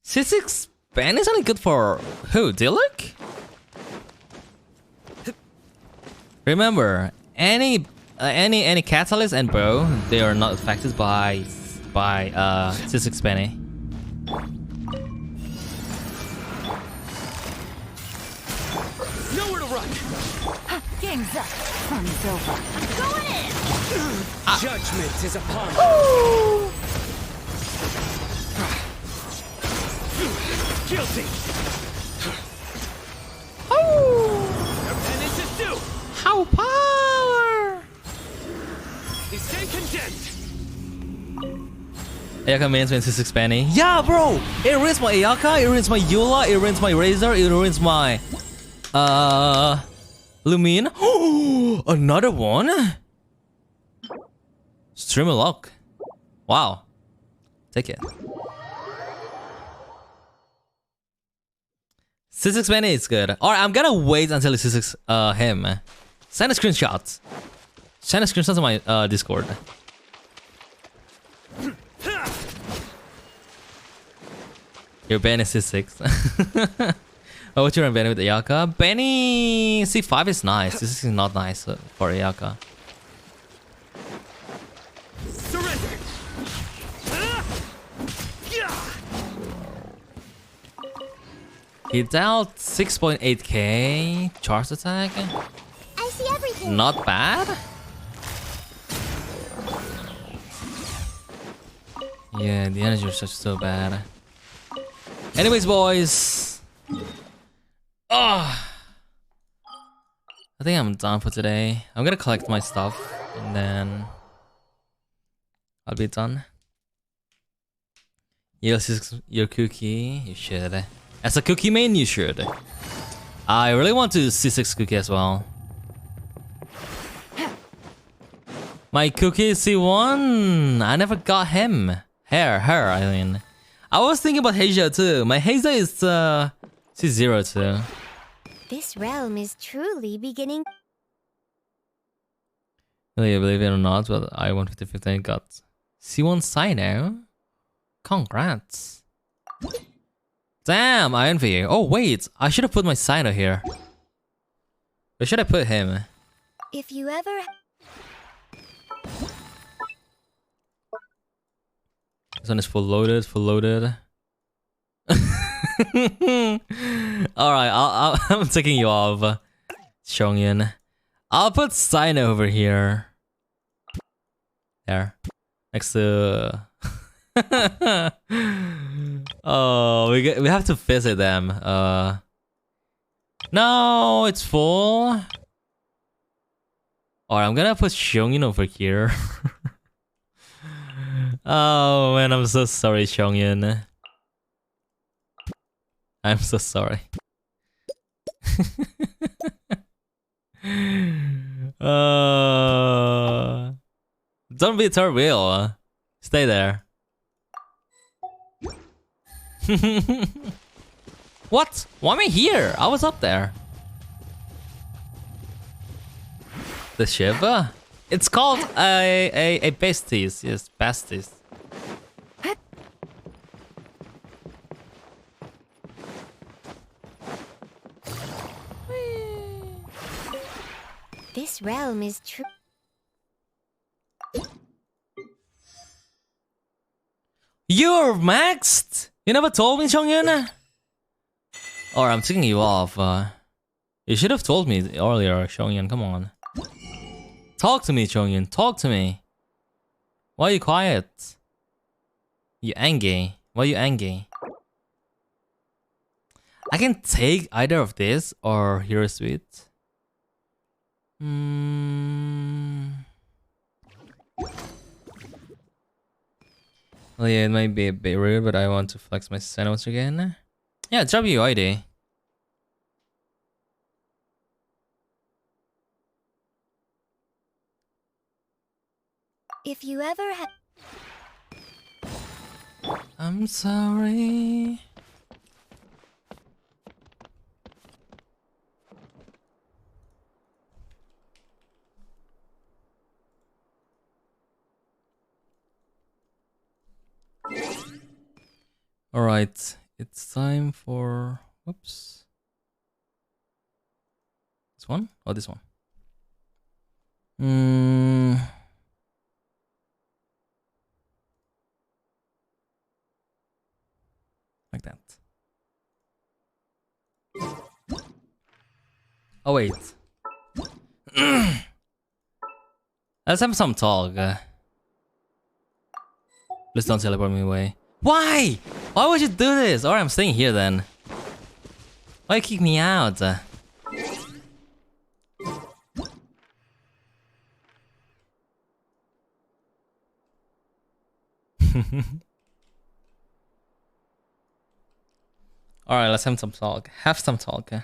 C6 Benny is only good for who? Diluc? Remember, any catalyst and bow, they are not affected by C6 Benny. Nowhere to run. Game's up. Fun's over. Going in. Judgment is upon us. Guilty. Their penance is due. How power! They stand condemned. Ayaka mains when C6 Penny. Yeah, bro! It ruins my Ayaka, it ruins my Eula, it ruins my Razor, it ruins my... Lumine. Another one? Streamer lock. Wow. Take it. C6 Penny is good. Alright, I'm gonna wait until he C6 him. Send a screenshot. Send a screenshot to my Discord. Your Benny C6. Oh, what you run Benny with Ayaka? Benny C5 is nice. This is not nice for Ayaka. Surrender. He dealt 6.8k charge attack. I see everything. Not bad. Yeah, the energy is just so bad. Anyways, boys. Oh, I think I'm done for today. I'm gonna collect my stuff and then I'll be done. Your cookie, you should. As a cookie main, you should. I really want to C6 cookie as well. My cookie is C1. I never got him. Her, I mean. I was thinking about Hazel too. My Hazel is C0 too. This realm is truly beginning. Really, you believe it or not, but I 150 got C1 CYNO. Congrats. Damn, I envy you. Oh wait, I should have put my CYNO here. Where should I put him? If you ever... This one is full loaded, full loaded. Alright, I'm taking you off, Xiongyan. I'll put CYNO over here. There. Next to... Oh, we have to visit them. No, it's full. Alright, I'm gonna put Xiongyan over here. Oh man, I'm so sorry, Xiongyan. I'm so sorry. Don't be third wheel. Stay there. What? Why am I here? I was up there. The Shiva? It's called a besties. Yes, besties. This realm is true. You're maxed? You never told me, Xiongyan? Or I'm taking you off. You should have told me earlier, Xiongyan. Come on. Talk to me, Xiongyan. Talk to me. Why are you quiet? You angry? Why are you angry? I can take either of this or Hero Suite. Well, yeah, it might be a bit rude, but I want to flex my sandwich again. Yeah, drop your ID. If you ever have... I'm sorry. Alright, it's time for... Whoops. This one? Oh, this one. Like that. Oh, wait. Let's have some talk. Please don't teleport me away. Why? Why would you do this? Alright, I'm staying here then. Why you kick me out? All right, let's have some talk. Have some talk. Did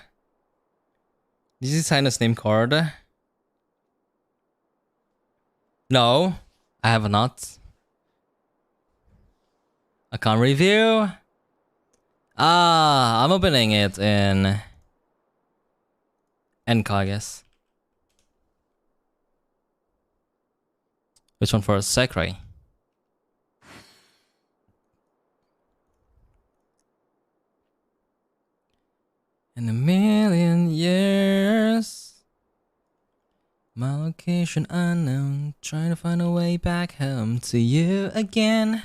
you sign his name card? No, I have not. Account review. Ah, I'm opening it in NK, I guess. Which one for Sakura? In a million years, my location unknown, trying to find a way back home to you again.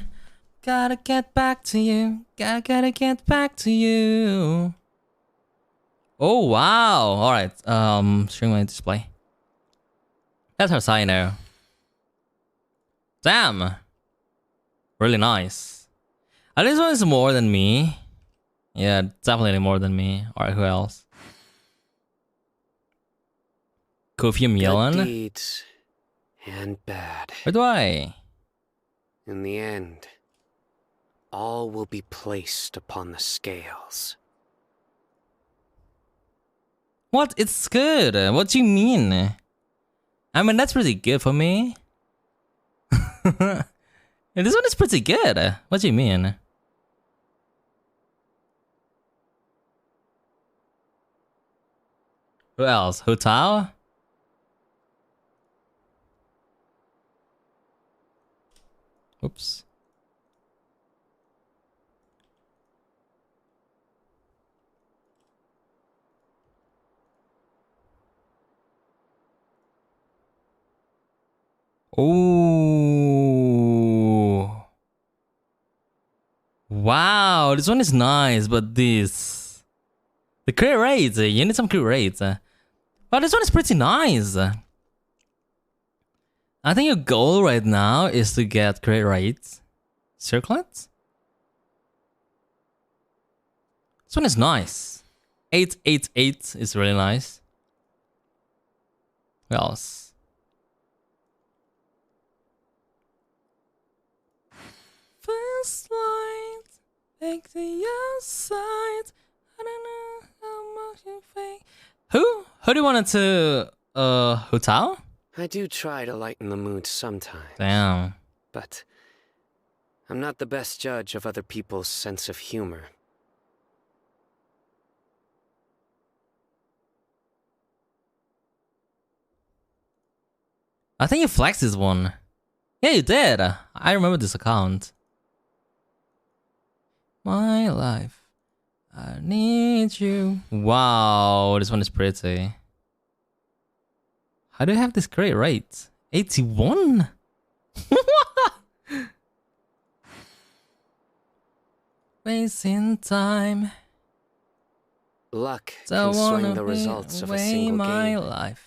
Gotta get back to you, gotta get back to you. Oh wow! All right, stream my display. That's her CYNO. Damn, really nice. This one is more than me. Yeah, definitely more than me. Alright, who else? Kofi Good Milan? deeds and bad. Where do I? In the end, all will be placed upon the scales. What? It's good. What do you mean? I mean, that's pretty good for me. And this one is pretty good. What do you mean? Who else? Hotel? Oops. Oh. Wow, this one is nice, but this... The crit rates, you need some crit rates. But this one is pretty nice. I think your goal right now is to get crit rates. Circlets? This one is nice. 888 is really nice. What else? First light, take the outside. I don't know how much you fake. Who do you want to hotel? I do try to lighten the mood sometimes. Damn. But I'm not the best judge of other people's sense of humor. I think you flexed this one. Yeah, you did. I remember this account. My life. I need you. Wow, this one is pretty. How do you have this great rate? 81? Wasting time. Luck can swing the results of a single game. Life.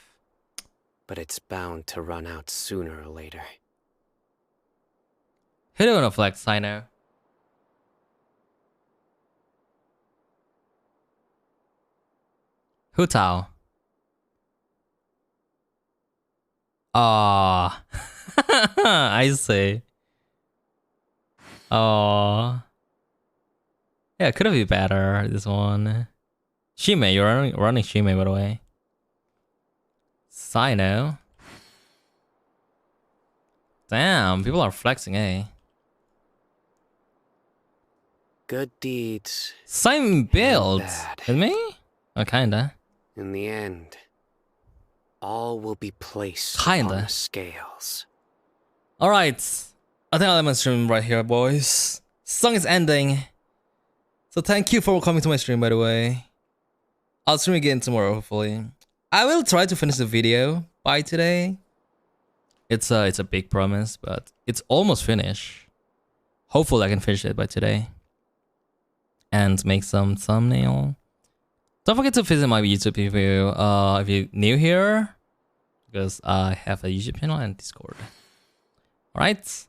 But it's bound to run out sooner or later. Who do you want to flex, CYNO? Hu Tao. Ah, I see. Oh, yeah, could have been better. This one. Shime, you're running Shime, by the way. CYNO. Damn, people are flexing, eh? Good deeds. Same build. With me? Oh, kinda. In the end, all will be placed Kinda. on the scales. Alright. I think I'll end my stream right here, boys. Song is ending. So thank you for coming to my stream, by the way. I'll stream again tomorrow, hopefully. I will try to finish the video by today. It's a big promise, but it's almost finished. Hopefully I can finish it by today. And make some thumbnail. Don't forget to visit my YouTube if you're new here, because I have a YouTube channel and Discord. Alright.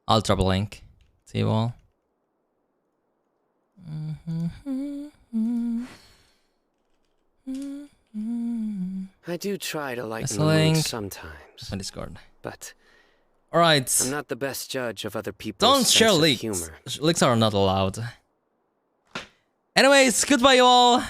I'll drop a link to you all. I do try to lighten the link. mood sometimes. My Discord. But alright. I'm not the best judge of other people's Don't sense share of leaks. humor. Leaks are not allowed. Anyways, goodbye, you all.